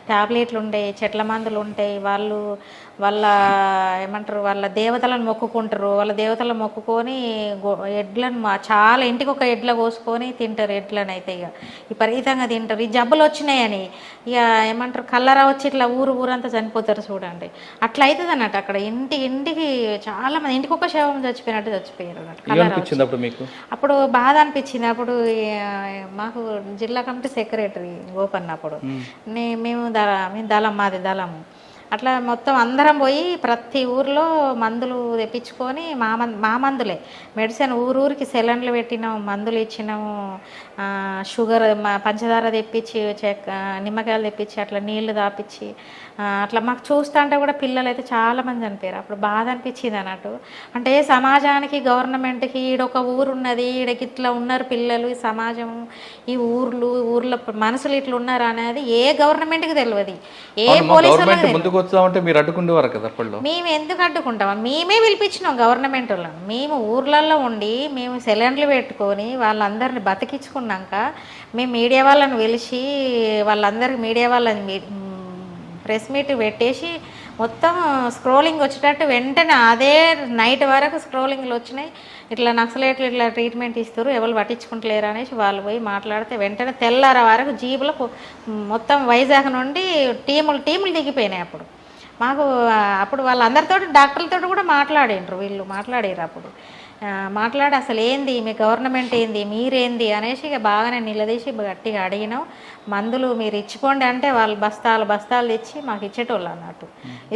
ట్యాబ్లెట్లు ఉంటాయి, చెట్ల మందులు ఉంటాయి. వాళ్ళు వాళ్ళ ఏమంటారు వాళ్ళ దేవతలను మొక్కుకుంటారు. వాళ్ళ దేవతలను మొక్కుకొని ఎడ్లను చాలా ఇంటికి ఒక ఎడ్ల కోసుకొని తింటారు. ఎడ్లను అయితే ఇక విపరీతంగా తింటారు. ఈ జబ్బులు వచ్చినాయని ఇక ఏమంటారు కలరా వచ్చి ఇట్లా ఊరంతా చనిపోతారు చూడండి. అట్లా అవుతుంది అన్నట్టు. అక్కడ ఇంటికి చాలా మంది, ఇంటికి ఒక శవం చచ్చిపోయినట్టు చచ్చిపోయారు అన్నట్టు. అప్పుడు బాధ అనిపించింది. అప్పుడు మాకు జిల్లా కమిటీ సెక్రటరీ గోపన్న, అప్పుడు మేము దళం, మాది దళము. అట్లా మొత్తం అందరం పోయి ప్రతి ఊర్లో మందులు తెప్పించుకొని మా మందులే మెడిసిన్ ఊరికి సెలన్లు పెట్టినాము, మందులు ఇచ్చినాము, షుగర్ పంచదార తెప్పించి నిమ్మకాయలు తెప్పించి అట్లా నీళ్లు తాపించి అట్లా మాకు చూస్తా అంటే కూడా పిల్లలు అయితే చాలామంది చనిపోయారు. అప్పుడు బాధ అనిపించింది అన్నట్టు. అంటే సమాజానికి గవర్నమెంట్కి ఈడొక ఊరు ఉన్నది, ఈడకి ఇట్లా ఉన్నారు పిల్లలు, ఈ సమాజం, ఈ ఊర్లో మనుషులు ఇట్లా ఉన్నారు అనేది ఏ గవర్నమెంట్కి తెలియదు, ఏ పోలీసులకు ముందుకు వస్తామంటే మీరు అడ్డుకుండేవారు కదా అప్పట్లో. మేము ఎందుకు అడ్డుకుంటాం? మేమే పిలిపించినాం గవర్నమెంట్ వాళ్ళని. మేము ఊర్లలో ఉండి మేము సిలిండర్లు పెట్టుకొని వాళ్ళందరిని బతికించుకున్నాక మేము మీడియా వాళ్ళని పిలిచి వాళ్ళందరికీ మీడియా వాళ్ళని ప్రెస్ మీట్ పెట్టేసి మొత్తం స్క్రోలింగ్ వచ్చేటట్టు వెంటనే అదే నైట్ వరకు స్క్రోలింగ్లు వచ్చినాయి. ఇట్లా నక్సలైట్లు ఇట్లా ట్రీట్మెంట్ ఇస్తారు, ఎవరు పట్టించుకుంటలేరు అనేసి వాళ్ళు పోయి మాట్లాడితే వెంటనే తెల్లార వరకు జీబులో మొత్తం వైజాగ్ నుండి టీములు దిగిపోయినాయి. అప్పుడు వాళ్ళందరితో డాక్టర్లతో కూడా మాట్లాడిండ్రు, వీళ్ళు మాట్లాడారు. అప్పుడు మాట్లాడి అసలు ఏంది మీ గవర్నమెంట్ ఏంది, మీరేంది అనేసి ఇక బాగానే నిలదీసి గట్టిగా అడిగినాం. మందులు మీరు ఇచ్చిపోండి అంటే వాళ్ళు బస్తాలు తెచ్చి మాకు ఇచ్చేటోళ్ళు అన్నట్టు.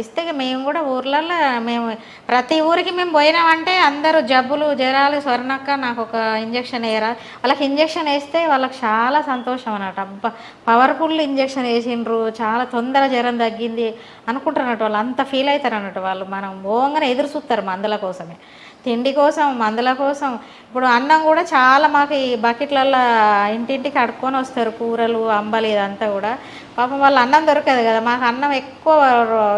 ఇస్తే మేము కూడా ఊర్లలో మేము ప్రతి ఊరికి మేము పోయినామంటే అందరూ జబ్బులు జ్వరాలు స్వర్ణక్క నాకు ఒక ఇంజక్షన్ వేయరా, వాళ్ళకి ఇంజక్షన్ వేస్తే వాళ్ళకి చాలా సంతోషం అన్నట్టు. అబ్బా పవర్ఫుల్ ఇంజక్షన్ వేసిండ్రు, చాలా తొందర జ్వరం తగ్గింది అనుకుంటారు అన్నట్టు. వాళ్ళు అంత ఫీల్ అవుతారు అన్నట్టు. వాళ్ళు మనం ఓంగానే ఎదురు చూస్తారు మందుల కోసమే, తిండి కోసం, మందుల కోసం. ఇప్పుడు అన్నం కూడా చాలా మాకు ఈ బకెట్లలో ఇంటింటికి అడుక్కొని వస్తారు, కూరలు, అంబలి ఇదంతా కూడా. పాపం వాళ్ళు అన్నం దొరకదు కదా, మాకు అన్నం ఎక్కువ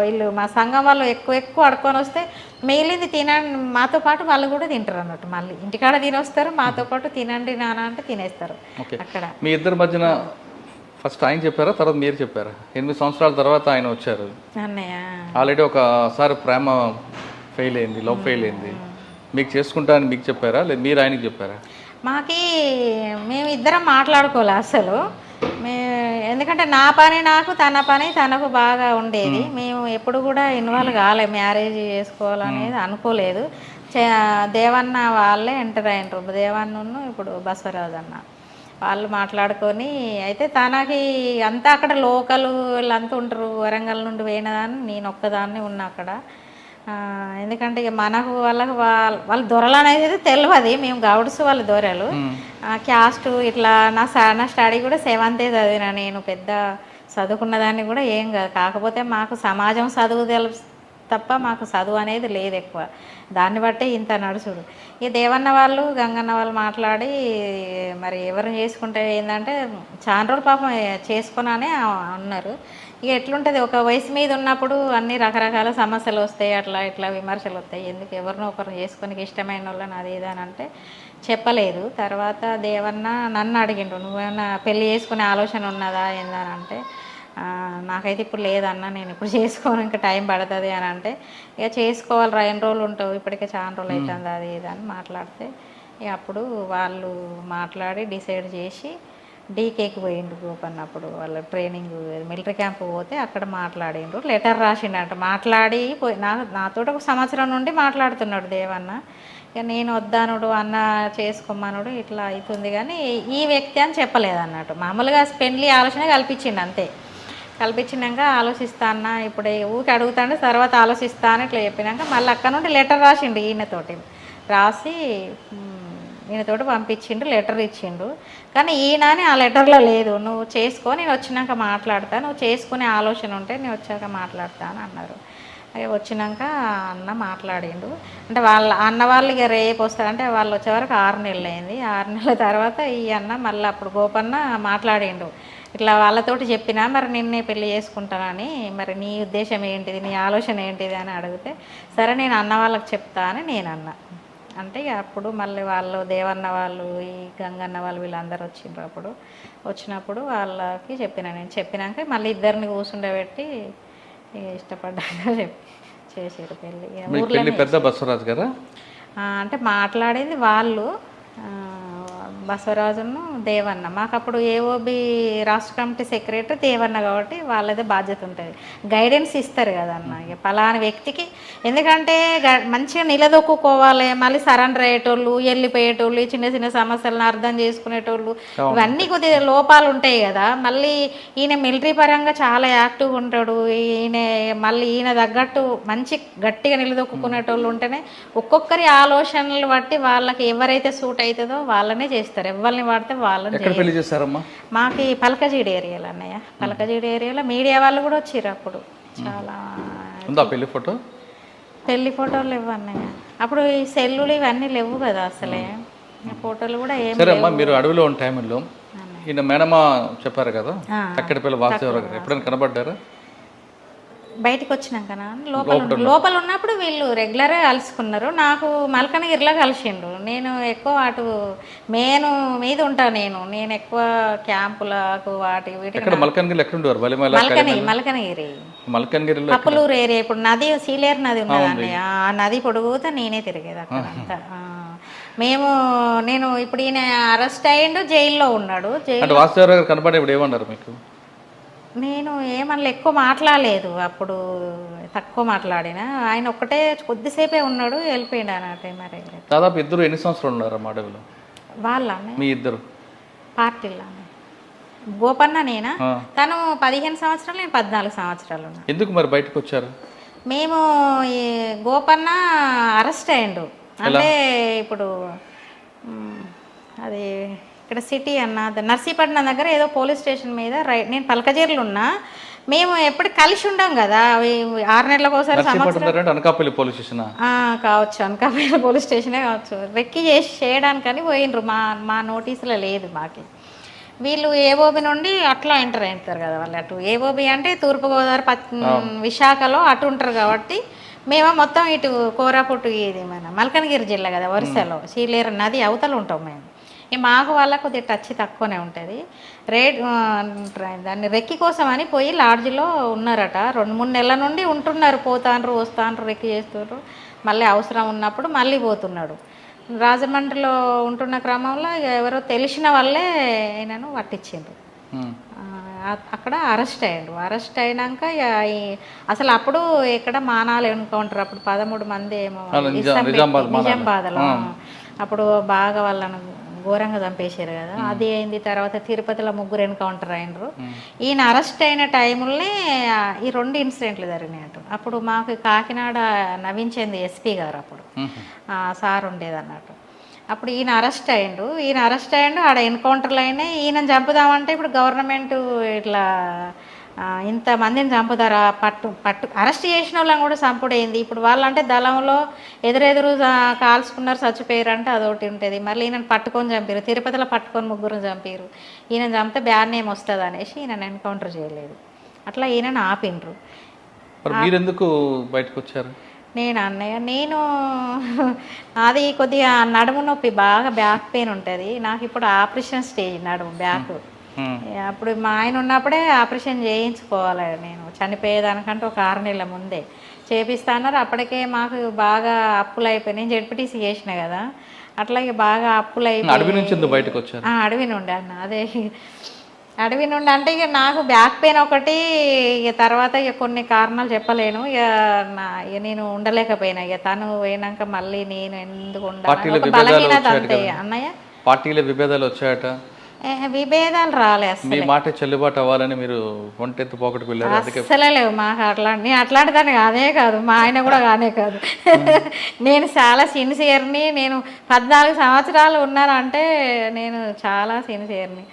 వీళ్ళు మా సంఘం వాళ్ళు ఎక్కువ అడుక్కొని వస్తే మిగిలింది తినండి మాతో పాటు వాళ్ళు కూడా తింటారు అన్నట్టు. మళ్ళీ ఇంటికాడ తినొస్తారు, మాతో పాటు తినండి నాన్న అంటే తినేస్తారు. అక్కడ మీ ఇద్దరి మధ్యన ఫస్ట్ ఆయన చెప్పారా, తర్వాత మీరు చెప్పారా? 8 సంవత్సరాల తర్వాత ఆయన వచ్చారు అన్నయ్య. ఆల్రెడీ ఒకసారి ప్రేమ ఫెయిల్ అయింది, లవ్ ఫెయిల్ అయింది. మీకు చేసుకుంటా అని మీకు చెప్పారా, లేదు మీరు ఆయనకి చెప్పారా? మేము ఇద్దరం మాట్లాడుకోలే అసలు. ఎందుకంటే నా పని నాకు, తన పని తనకు బాగా ఉండేది. మేము ఎప్పుడు కూడా ఇన్వాల్వ్ కాలే, మ్యారేజ్ చేసుకోవాలనేది అనుకోలేదు. దేవన్న వాళ్ళే ఎంటర్ అయినరు, దేవన్నను ఇప్పుడు బసవరాజు అన్న వాళ్ళు మాట్లాడుకొని. అయితే తనకి అంతా అక్కడ లోకల్ వీళ్ళంతా ఉంటారు, వరంగల్ నుండి పోయినదాన్ని నేను ఒక్కదాన్ని ఉన్నా అక్కడ. ఎందుకంటే ఇక మనకు వాళ్ళ దొరలు అనేది తెలియదు, మేము గౌడ్స్ వాళ్ళ దొరలు. క్యాస్ట్ ఇట్లా నా స్టడీ కూడా 7th చదివినా నేను, పెద్ద చదువుకున్న దాన్ని కూడా ఏం కాదు. కాకపోతే మాకు సమాజం చదువు తప్ప మాకు చదువు అనేది లేదు ఎక్కువ. దాన్ని బట్టే ఇంత నడుచుడు. ఈ దేవన్న వాళ్ళు గంగన్న వాళ్ళు మాట్లాడి మరి ఎవరిని చేసుకుంటే ఏంటంటే చాలా రోజులు పాపం చేసుకున్నానే అన్నారు. ఇక ఎట్లుంటుంది, ఒక వయసు మీద ఉన్నప్పుడు అన్ని రకరకాల సమస్యలు వస్తాయి, అట్లా ఇట్లా విమర్శలు వస్తాయి. ఎందుకు ఎవరినో ఒకరిని చేసుకొని ఇష్టమైన వాళ్ళని అది ఇది అని అంటే చెప్పలేదు. తర్వాత దేవన్న నన్ను అడిగిండు, నువ్వేమన్నా పెళ్ళి చేసుకునే ఆలోచన ఉన్నదా ఏందని అంటే నాకైతే ఇప్పుడు లేదన్నా, నేను ఇప్పుడు చేసుకోను, ఇంకా టైం పడుతుంది అని అంటే ఇక చేసుకోవాలి, ఎన్ని రోజులు ఉంటావు, ఇప్పటికే చాలా రోజులు అవుతుంది అది ఇది అని మాట్లాడితే ఇక అప్పుడు వాళ్ళు మాట్లాడి డిసైడ్ చేసి డీకేకి పోయిండు గోపన్నప్పుడు. వాళ్ళ ట్రైనింగ్ మిలిటరీ క్యాంప్ పోతే అక్కడ మాట్లాడిండ్రు, లెటర్ రాసిండంట. మాట్లాడి పోయి నాతో ఒక సంవత్సరం నుండి మాట్లాడుతున్నాడు దేవన్న. ఇక నేను వద్దానుడు అన్న చేసుకోమనుడు ఇట్లా అవుతుంది, కానీ ఈ వ్యక్తి అని చెప్పలేదు అన్నట్టు. మామూలుగా పెళ్ళి ఆలోచన కల్పించిండు అంతే. కల్పించినాక ఆలోచిస్తా అన్న, ఇప్పుడు ఊరికి అడుగుతాండు, తర్వాత ఆలోచిస్తా అని ఇట్లా చెప్పినాక మళ్ళీ అక్కడ నుండి లెటర్ రాసిండు ఈయనతోటి. రాసి ఈయనతోటి పంపించిండు, లెటర్ ఇచ్చిండు. కానీ ఈయనని ఆ లెటర్లో లేదు, నువ్వు చేసుకో, నేను వచ్చినాక మాట్లాడతా, నువ్వు చేసుకునే ఆలోచన ఉంటే నేను వచ్చాక మాట్లాడతా అని అన్నారు. అవి వచ్చినాక అన్న మాట్లాడిండు. అంటే వాళ్ళ అన్న వాళ్ళు ఇక రేపు వస్తారంటే వాళ్ళు వచ్చే వరకు 6 నెలలు అయింది. 6 నెలల తర్వాత ఈ అన్న మళ్ళీ అప్పుడు గోపన్న మాట్లాడిండు, ఇట్లా వాళ్ళతోటి చెప్పినా మరి నిన్నే పెళ్ళి చేసుకుంటానని, మరి నీ ఉద్దేశం ఏంటిది, నీ ఆలోచన ఏంటిది అని అడిగితే సరే నేను అన్న వాళ్ళకి చెప్తా అని నేను అన్నా. అంటే ఇక అప్పుడు మళ్ళీ వాళ్ళు దేవన్న వాళ్ళు ఈ గంగన్న వాళ్ళు వీళ్ళందరూ వచ్చిండ్రు. అప్పుడు వచ్చినప్పుడు వాళ్ళకి నేను చెప్పినాక మళ్ళీ ఇద్దరిని కూర్చుండబెట్టి ఇష్టపడ్డాక చేసారు పెళ్ళి. పెళ్ళి పెద్ద బసవరాజు గారా? అంటే మాట్లాడేది వాళ్ళు బసవరాజును దేవన్న. మాకు అప్పుడు ఏఓబి రాష్ట్ర కమిటీ సెక్రటరీ దేవన్న కాబట్టి వాళ్ళదే బాధ్యత ఉంటుంది, గైడెన్స్ ఇస్తారు కదన్న. ఇక పలానా వ్యక్తికి ఎందుకంటే మంచిగా నిలదొక్కుకోవాలి, మళ్ళీ సరెండర్ అయ్యేటోళ్ళు, వెళ్ళిపోయేటోళ్ళు, చిన్న చిన్న సమస్యలను అర్థం చేసుకునేటోళ్ళు, ఇవన్నీ కొద్దిగా లోపాలు ఉంటాయి కదా. మళ్ళీ ఈయన మిలిటరీ పరంగా చాలా యాక్టివ్గా ఉంటాడు. మళ్ళీ ఈయన తగ్గట్టు మంచి గట్టిగా నిలదొక్కునేటోళ్ళు ఉంటేనే ఒక్కొక్కరి ఆలోచనలు బట్టి వాళ్ళకి ఎవరైతే సూట్ అవుతుందో వాళ్ళనే చేస్తారు, ఎవరిని వాడితే వాళ్ళని. పెళ్లి చేస్తారమ్మా? మాకు పలకజీడి ఏరియాలో అన్నయ్య, పలకజీడి ఏరియాలో మీడియా వాళ్ళు కూడా వచ్చారు అప్పుడు. చాలా పెళ్లి ఫోటో, పెళ్లి ఫోటోలు ఇవ్వన్నయ్య. అప్పుడు ఈ సెల్లులు ఇవన్నీ లేవు కదా అసలే, ఫోటోలు కూడా ఏం. సరే అమ్మా, మీరు అడవిలో ఉన్న టైంలో ఈయన మేనమా చెప్పారు కదా, అక్కడ పిల్ల వాసుదేవరావు గారు ఎప్పుడైనా కనబడ్డారా? బయటకు వచ్చినాకనా? లోపల ఉన్నప్పుడు వీళ్ళు రెగ్యులర్గా కలుసుకున్నారు. నాకు మల్కనగిరిలో కలిసిండు. నేను ఎక్కువ అటు మేను మీద ఉంటాను, నేను ఎక్కువ క్యాంపులకు వాటి వీటి. మల్కనగిరి కప్పులూరు ఏరియా. ఇప్పుడు నది సీలేరు నది ఉన్నదండి, ఆ నది పొడుగుతా నేనే తిరిగేది అక్కడ అంతా. నేను ఇప్పుడు ఈయన అరెస్ట్ అయ్యిండు, జైల్లో ఉన్నాడు. ఏమన్నారు మీకు? నేను ఏమన్నా ఎక్కువ మాట్లాడలేదు, అప్పుడు తక్కువ మాట్లాడిన. ఆయన ఒక్కటే కొద్దిసేపే ఉన్నాడు, వెళ్ళిపోయాడు అన్నట్టు. మరి దాదాపు ఇద్దరు ఎన్ని సంవత్సరాలు ఉన్నారు అడవిలో? వాళ్ళ మీ ఇద్దరు పార్టీలో గోపన్న నేనా, తను 15 సంవత్సరాలు, నేను 14 సంవత్సరాలు ఉన్నా. ఎందుకు మరి బయటకు వచ్చారు? మేము గోపన్న అరెస్ట్ అయ్యిండు అంటే ఇప్పుడు అది ఇక్కడ సిటీ అన్న నర్సీపట్నం దగ్గర ఏదో పోలీస్ స్టేషన్ మీద నేను పలకజీర్లు ఉన్నా. మేము ఎప్పుడు కలిసి ఉండం కదా, 6 నెలలకు ఒకసారి అనకాపల్లి పోలీస్ స్టేషన్ కావచ్చు, అనకాపల్లి పోలీస్ స్టేషనే కావచ్చు. రెక్కి చేయడానికని పోయినరు. మా నోటీసులో లేదు మాకి. వీళ్ళు ఏఓబి నుండి అట్లా ఎంటర్ అవుతారు కదా వాళ్ళు. అటు ఏఓబి అంటే తూర్పుగోదావరి విశాఖలో అటు ఉంటారు కాబట్టి మేము మొత్తం ఇటు కోరాపుట్టు, ఇది మన మల్కనగిరి జిల్లా కదా, వరుసలో సీలేరు నది అవతల ఉంటాం మేము. మాకు వాళ్ళకు కొద్దిగా టచ్ తక్కువనే ఉంటుంది. దాన్ని రెక్కి కోసం అని పోయి లాడ్జ్లో ఉన్నారట. 2-3 నెలల నుండి ఉంటున్నారు, పోతాండ్రు వస్తాండ్రు, రెక్కి చేస్తున్నారు. మళ్ళీ అవసరం ఉన్నప్పుడు మళ్ళీ పోతున్నాడు. రాజమండ్రిలో ఉంటున్న క్రమంలో ఎవరో తెలిసిన వాళ్ళే ఆయనను పట్టించిండ్రు. అక్కడ అరెస్ట్ అయ్యాడు. అరెస్ట్ అయినాక అసలు అప్పుడు ఎక్కడ మానాలు ఎన్కౌంటర్, అప్పుడు 13 మంది ఏమో నిజామాబాద్లో, అప్పుడు బాగా వాళ్ళను ఘోరంగా చంపేశారు కదా, అది అయింది. తర్వాత తిరుపతిలో 3 ఎన్కౌంటర్ అయినరు. ఈయన అరెస్ట్ అయిన టైంలోనే ఈ 2 ఇన్సిడెంట్లు జరిగినాయట. అప్పుడు మాకు కాకినాడ నవ్వించింది ఎస్పీ గారు, అప్పుడు సార్ ఉండేది అన్నట్టు. అప్పుడు ఈయన అరెస్ట్ అయ్యిండు. ఆడ ఎన్కౌంటర్లు అయినాయి. ఈయన చంపుదామంటే ఇప్పుడు గవర్నమెంట్ ఇట్లా ఇంతమందిని చంపుతారా, పట్టు అరెస్ట్ చేసిన వాళ్ళని కూడా చంపుడైంది. ఇప్పుడు వాళ్ళంటే దళంలో ఎదురెదురు కాల్చుకున్నారు, చచ్చిపోయారు అంటే అదొకటి ఉంటుంది. మళ్ళీ ఈయనను పట్టుకొని చంపారు, తిరుపతిలో పట్టుకొని ముగ్గురు చంపారు. ఈయన చంపితే బ్యాడ్ నేమ్ వస్తుంది అనేసి ఈయనను ఎన్కౌంటర్ చేయలేదు, అట్లా ఈయనను ఆపిండ్రు. మరి మీరెందుకు బయటకు వచ్చారు? నేను అన్నయ్య, నేను అది కొద్దిగా నడుము నొప్పి, బాగా బ్యాక్ పెయిన్ ఉంటుంది నాకు. ఇప్పుడు ఆపరేషన్ స్టేజ్ నడుము బ్యాక్. అప్పుడు మా ఆయన ఉన్నప్పుడే ఆపరేషన్ చేయించుకోవాలి, నేను చనిపోయేదానికంటే ఒక 6 నెలల ముందే చేపిస్తాన్నారు. అప్పటికే మాకు బాగా అప్పులు అయిపోయి, నేను జెడ్పీటీసీ చేసిన కదా, అట్లాగే బాగా అప్పులు అయిపోయి అడవి నుంచి బయటకు వచ్చారు. అడవి నుండి అన్న, అదే అడవి నుండి అంటే ఇక నాకు బ్యాక్ పెయిన్ ఒకటి, ఇక తర్వాత ఇక కొన్ని కారణాలు చెప్పలేను, ఇక నేను ఉండలేకపోయినా. ఇక తను పోయినాక మళ్ళీ నేను ఎందుకు ఉండాలి, బలహీనత అంతే అన్నయ్య. పార్టీల విభేదాలు వచ్చాయట, విభేదాలు రాలే అసలు. మీ మాట చెల్లుబాటు అవ్వాలని మీరు ఒంటెత్తు పోకటికి వెళ్ళారు. అసలే లేవు మాకు నేను అట్లాంటిదాన్ని కాదే కాదు, మా ఆయన కూడా కానే కాదు. నేను చాలా సిన్సియర్ని. నేను 14 సంవత్సరాలు ఉన్నానంటే నేను చాలా సిన్సియర్ని.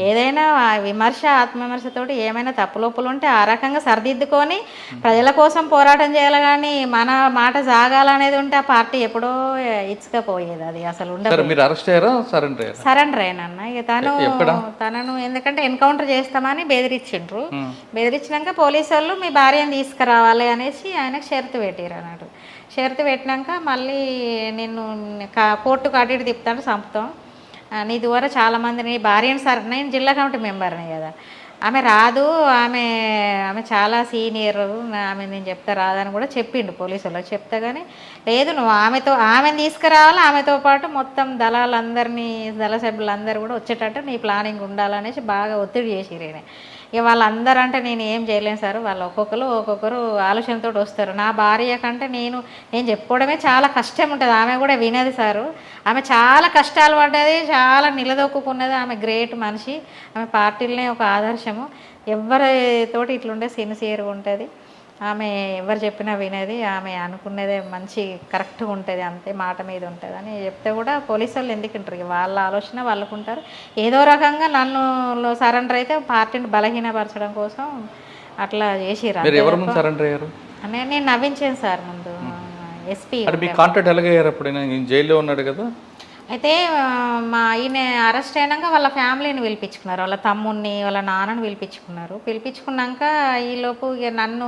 ఏదైనా విమర్శ, ఆత్మవిమర్శతోటి ఏమైనా తప్పులోపులు ఉంటే ఆ రకంగా సరిదిద్దుకొని ప్రజల కోసం పోరాటం చేయాలి. కానీ మన మాట జాగాలనేది ఉంటే ఆ పార్టీ ఎప్పుడో ఇచ్చుకపోయేది, అది అసలు ఉండదు. మీరు అరెస్ట్ అయ్యారా, సరెండర్ అయినా. ఇక తనను ఎందుకంటే ఎన్కౌంటర్ చేస్తామని బెదిరించిండ్రు. బెదిరించినాక పోలీసు వాళ్ళు మీ భార్యను తీసుకురావాలి అనేసి ఆయనకు షరతు పెట్టారు అన్నట్టు. షరతు పెట్టినాక మళ్ళీ నిన్ను కోర్టుకు అటు ఇటు తిప్పుతాను, చంపుతాం, నీ ద్వారా చాలామంది, నీ భార్యను నేను జిల్లా కమిటీ మెంబర్ని కదా, ఆమె రాదు, ఆమె చాలా సీనియర్, ఆమె నేను చెప్తా రాదని కూడా చెప్పిండు పోలీసు వాళ్ళకి. చెప్తా కానీ లేదు, నువ్వు ఆమెను తీసుకురావాలి, ఆమెతో పాటు మొత్తం దళాలందరినీ, దళ సభ్యులందరూ కూడా వచ్చేటట్టు నీ ప్లానింగ్ ఉండాలనేసి బాగా ఒత్తిడి చేసిరేనే. ఇక వాళ్ళందరూ అంటే నేను ఏం చేయలేను సార్, వాళ్ళు ఒక్కొక్కరు ఆలోచనతో వస్తారు. నా భార్య కంటే నేను చెప్పుకోవడమే చాలా కష్టం ఉంటుంది, ఆమె కూడా వినది సారు. ఆమె చాలా కష్టాలు పడ్డది, చాలా నిలదొక్కున్నది. ఆమె గ్రేట్ మనిషి, ఆమె పార్టీలనే ఒక ఆదర్శము. ఎవరితోటి ఇట్లుండే సిన్సియర్గా ఉంటుంది ఆమె, ఎవరు చెప్పినా వినేది. ఆమె అనుకునేదే మంచి కరెక్ట్గా ఉంటుంది, అంతే మాట మీద ఉంటుంది అని చెప్తే కూడా పోలీసు వాళ్ళు ఎందుకు ఉంటారు, వాళ్ళ ఆలోచన వాళ్ళకు ఉంటారు. ఏదో రకంగా నన్ను సరెండర్ అయితే పార్టీని బలహీనపరచడం కోసం అట్లా చేసిరు. నేను నవ్వించాను సార్ ముందు ఎస్పీ. కాంటాక్ట్ ఎలాగయ్యారు అప్పుడు? జైల్లో ఉన్నాడు కదా. అయితే మా ఈయన అరెస్ట్ అయినాక వాళ్ళ ఫ్యామిలీని పిలిపించుకున్నారు, వాళ్ళ తమ్ముడిని, వాళ్ళ నాన్నని పిలిపించుకున్నారు. పిలిపించుకున్నాక ఈలోపు ఇక నన్ను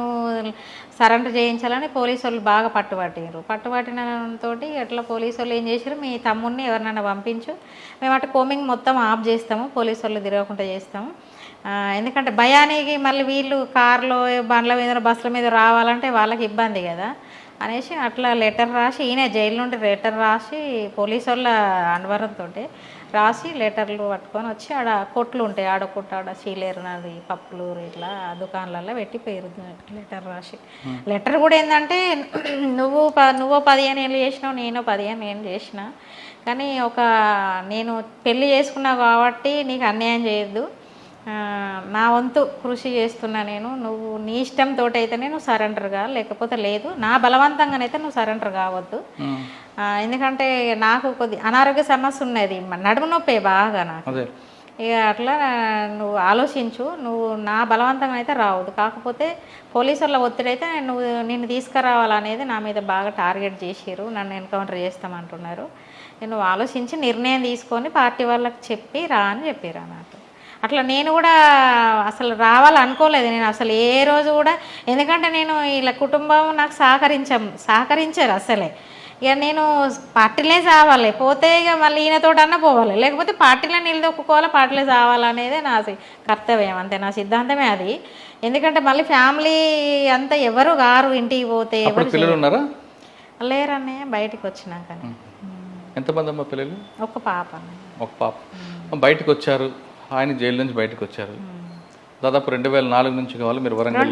సరెండర్ చేయించాలని పోలీసు వాళ్ళు బాగా పట్టుబట్టినతో ఎట్లా పోలీసు వాళ్ళు ఏం చేశారు, మీ తమ్ముడిని ఎవరినైనా పంపించు, మేము అటు కోమింగ్ మొత్తం ఆఫ్ చేస్తాము, పోలీసు వాళ్ళు తిరగకుండా చేస్తాము. ఎందుకంటే భయానికి మళ్ళీ వీళ్ళు కార్లో, బండ్ల మీద, బస్సుల మీద రావాలంటే వాళ్ళకి ఇబ్బంది కదా అనేసి అట్లా లెటర్ రాసి, ఈయన జైలు నుండి లెటర్ రాసి పోలీసు వాళ్ళ అనువరంతో రాసి లెటర్లు పట్టుకొని వచ్చి ఆడ కొట్లు ఉంటాయి, ఆడ చీలేరు, నాది పప్పులు ఇట్లా దుకాణాలలో పెట్టి పేరు లెటర్ రాసి. లెటర్ కూడా ఏంటంటే నువ్వు 15 ఏళ్ళు చేసినావు, నేను 15 ఏళ్ళు చేసిన, కానీ నేను పెళ్ళి చేసుకున్నావు కాబట్టి నీకు అన్యాయం చేయొద్దు, నా వంతు కృషి చేస్తున్నా నేను, నువ్వు నీ ఇష్టంతో అయితేనే నువ్వు సరెండర్గా, లేకపోతే లేదు, నా బలవంతంగానైతే నువ్వు సరెండర్ కావద్దు. ఎందుకంటే నాకు కొద్ది అనారోగ్య సమస్య ఉన్నది, నడుము నొప్పి బాగా నాకు. ఇక అట్లా నువ్వు ఆలోచించు, నువ్వు నా బలవంతంగా అయితే రావద్దు, కాకపోతే పోలీసు వాళ్ళ ఒత్తిడి అయితే నిన్ను తీసుకురావాలనేది నా మీద బాగా టార్గెట్ చేసిర్రు, నన్ను ఎన్కౌంటర్ చేస్తామంటున్నారు. నువ్వు ఆలోచించి నిర్ణయం తీసుకొని పార్టీ వాళ్ళకి చెప్పి రా అని చెప్పారు అన్నట్టు. అట్లా నేను కూడా అసలు రావాలనుకోలేదు, నేను అసలు ఏ రోజు కూడా. ఎందుకంటే నేను ఇలా కుటుంబం నాకు సహకరించారు అసలే. ఇక నేను పార్టీలే చావాలి, పోతే ఇక మళ్ళీ ఈయనతోటన్నా పోవాలి, లేకపోతే పార్టీలో నిలదొక్కుకోవాలి, పార్టీలే చావాలనేదే నా కర్తవ్యం, అంతే, నా సిద్ధాంతమే అది. ఎందుకంటే మళ్ళీ ఫ్యామిలీ అంతా ఎవరు గారు, ఇంటికి పోతే లేరనే బయటకు వచ్చినాక. ఎంతమంది అమ్మ పిల్లలు? ఒక పాప. బయటకు వచ్చారు, ఆయన జైలు నుంచి బయటకు వచ్చారు. దాదాపు 2004 నుంచి కావాలి మీరు వరంగల్,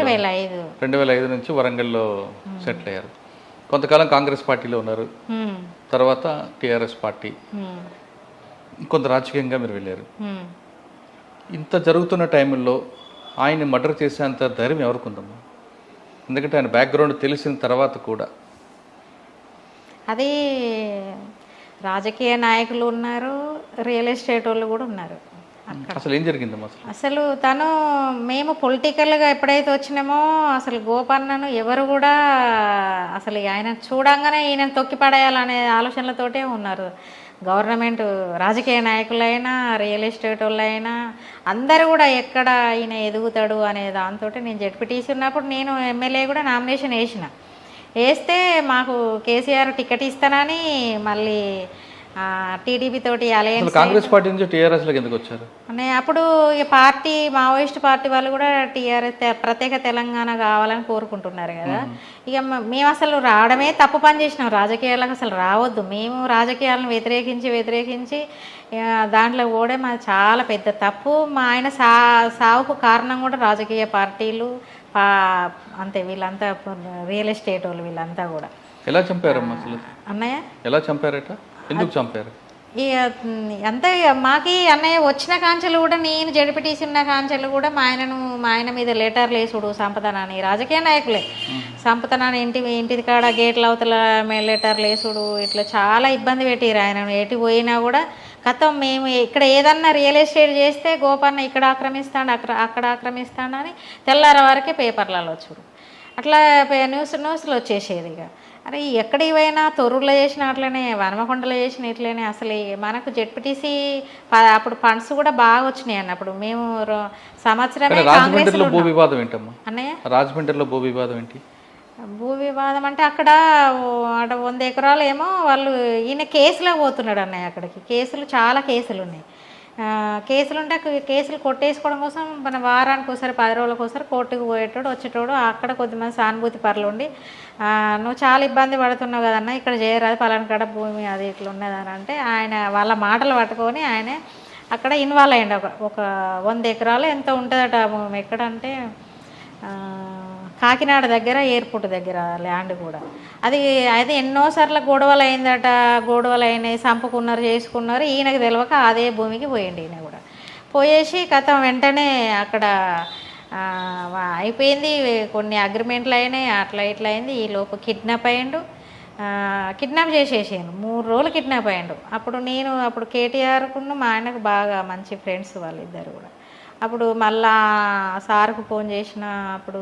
2005 నుంచి వరంగల్లో సెటిల్ అయ్యారు. కొంతకాలం కాంగ్రెస్ పార్టీలో ఉన్నారు, తర్వాత టీఆర్ఎస్ పార్టీ, కొంత రాజకీయంగా మీరు వెళ్ళారు. ఇంత జరుగుతున్న టైంలో ఆయన్ని మర్డర్ చేసేంత ధైర్యం ఎవరికి ఉందమ్మా? ఎందుకంటే ఆయన బ్యాక్గ్రౌండ్ తెలిసిన తర్వాత కూడా. అది రాజకీయ నాయకులు ఉన్నారు, రియల్ ఎస్టేట్ వాళ్ళు కూడా ఉన్నారు. అసలు ఏం జరిగిందమ్మా అసలు? అసలు తను మేము పొలిటికల్గా ఎప్పుడైతే వచ్చినామో అసలు గోపన్నను ఎవరు కూడా అసలు ఆయన చూడంగానే ఈయన తొక్కి పడేయాలనే ఆలోచనలతోటే ఉన్నారు. గవర్నమెంట్ రాజకీయ నాయకులైనా రియల్ ఎస్టేట్ వాళ్ళైనా అందరూ కూడా ఎక్కడ ఈయన ఎదుగుతాడు అనే దాంతో నేను జెడ్పీటీసీ ఉన్నప్పుడు నేను ఎమ్మెల్యే కూడా నామినేషన్ వేస్తే మాకు కేసీఆర్ టికెట్ ఇస్తానని మళ్ళీ టీడీపీ తోటి అలయన్స్ కాంగ్రెస్ పార్టీ నుంచి టీఆర్ఎస్లోకి ఎందుకు వచ్చారు? అప్పుడు ఇక పార్టీ మావోయిస్ట్ పార్టీ వాళ్ళు కూడా టీఆర్ఎస్ ప్రత్యేక తెలంగాణ కావాలని కోరుకుంటున్నారు కదా. ఇక మేము అసలు రావడమే తప్పు పని చేసినాం, రాజకీయాలకు అసలు రావద్దు. మేము రాజకీయాలను వ్యతిరేకించి దాంట్లో కూడా మాది చాలా పెద్ద తప్పు. మా ఆయన సావుకు కారణం కూడా రాజకీయ పార్టీలు అంతే, వీళ్ళంతా రియల్ ఎస్టేట్ వాళ్ళు వీళ్ళంతా కూడా. ఎలా చంపారమ్మా అసలు? అన్నయ్య ఎలా చంపారట? ఎందుకు చంపారు? ఇక అంతే, మాకి అన్నయ్య వచ్చిన కాంచెలు కూడా నేను జడిపిటీసి ఉన్న కాంచెలు కూడా మా ఆయన మీద లెటర్లు వేసుడు సంపదనాన్ని, రాజకీయ నాయకులే సంపదనాన్ని ఇంటి కాడ గేట్ల అవతల లెటర్లు వేసుడు, ఇట్లా చాలా ఇబ్బంది పెట్టిరు ఆయన. ఎటు పోయినా కూడా కథం మేము ఇక్కడ ఏదన్నా రియల్ ఎస్టేట్ చేస్తే గోపన్న ఇక్కడ ఆక్రమిస్తాడు అక్కడ ఆక్రమిస్తాడు అని తెల్లార వరకే పేపర్లలో వచ్చుడు. అట్లా న్యూస్లో వచ్చేసేది. ఇక అరే ఎక్కడికి పోయినా తొర్రూరులో చేసిన అట్లనే, వనమకొండలో చేసిన ఇట్లనే. అసలు మనకు జెడ్పీటీసీ అప్పుడు ఫండ్స్ కూడా బాగా వచ్చినాయి అన్నప్పుడు. మేము సంవత్సరమే రాజమండ్రిలో భూ వివాదం ఏంటమ్మా? అన్నయ్య రాజమండ్రిలో భూ వివాదం ఏంటి? భూ వివాదం అంటే అక్కడ 100 ఎకరాలు ఏమో వాళ్ళు ఈయన కేసులో పోతున్నాడు అన్నయ్య. అక్కడికి చాలా కేసులు ఉన్నాయి. కేసులు ఉంటే కేసులు కొట్టేసుకోవడం కోసం మన వారానికి ఒకసారి 10 రోజులకు ఒకసారి కోర్టుకు పోయేటోడు వచ్చేటోడు. అక్కడ కొద్దిమంది సానుభూతి పరులు ఉండి నువ్వు చాలా ఇబ్బంది పడుతున్నావు కదన్నా, ఇక్కడ చేయరాదు, పలానా కాడ భూమి అది ఇట్లా ఉన్నదని అంటే ఆయన వాళ్ళ మాటలు పట్టుకొని ఆయన అక్కడ ఇన్వాల్వ్ అయ్యండి. ఒక 100 ఎకరాలు ఎంత ఉంటుందట భూమి. ఎక్కడంటే కాకినాడ దగ్గర, ఎయిర్పోర్ట్ దగ్గర ల్యాండ్ కూడా. అది ఎన్నోసార్లు గొడవలు అయిందట, గొడవలు అయినాయి, చంపుకున్నారు, చేసుకున్నారు. ఈయనకు తెలియక అదే భూమికి పోయిండు. ఈయన కూడా పోయేసి కథం వెంటనే అక్కడ అయిపోయింది. కొన్ని అగ్రిమెంట్లు అయినాయి, అట్లా ఇట్లా అయింది. ఈ లోపు కిడ్నాప్ అయ్యిండు, కిడ్నాప్ చేసేసాను. 3 రోజులు కిడ్నాప్ అయ్యిండు. అప్పుడు కేటీఆర్కును మా ఆయనకు బాగా మంచి ఫ్రెండ్స్ వాళ్ళిద్దరు కూడా. అప్పుడు మళ్ళా సార్కు ఫోన్ చేసిన, అప్పుడు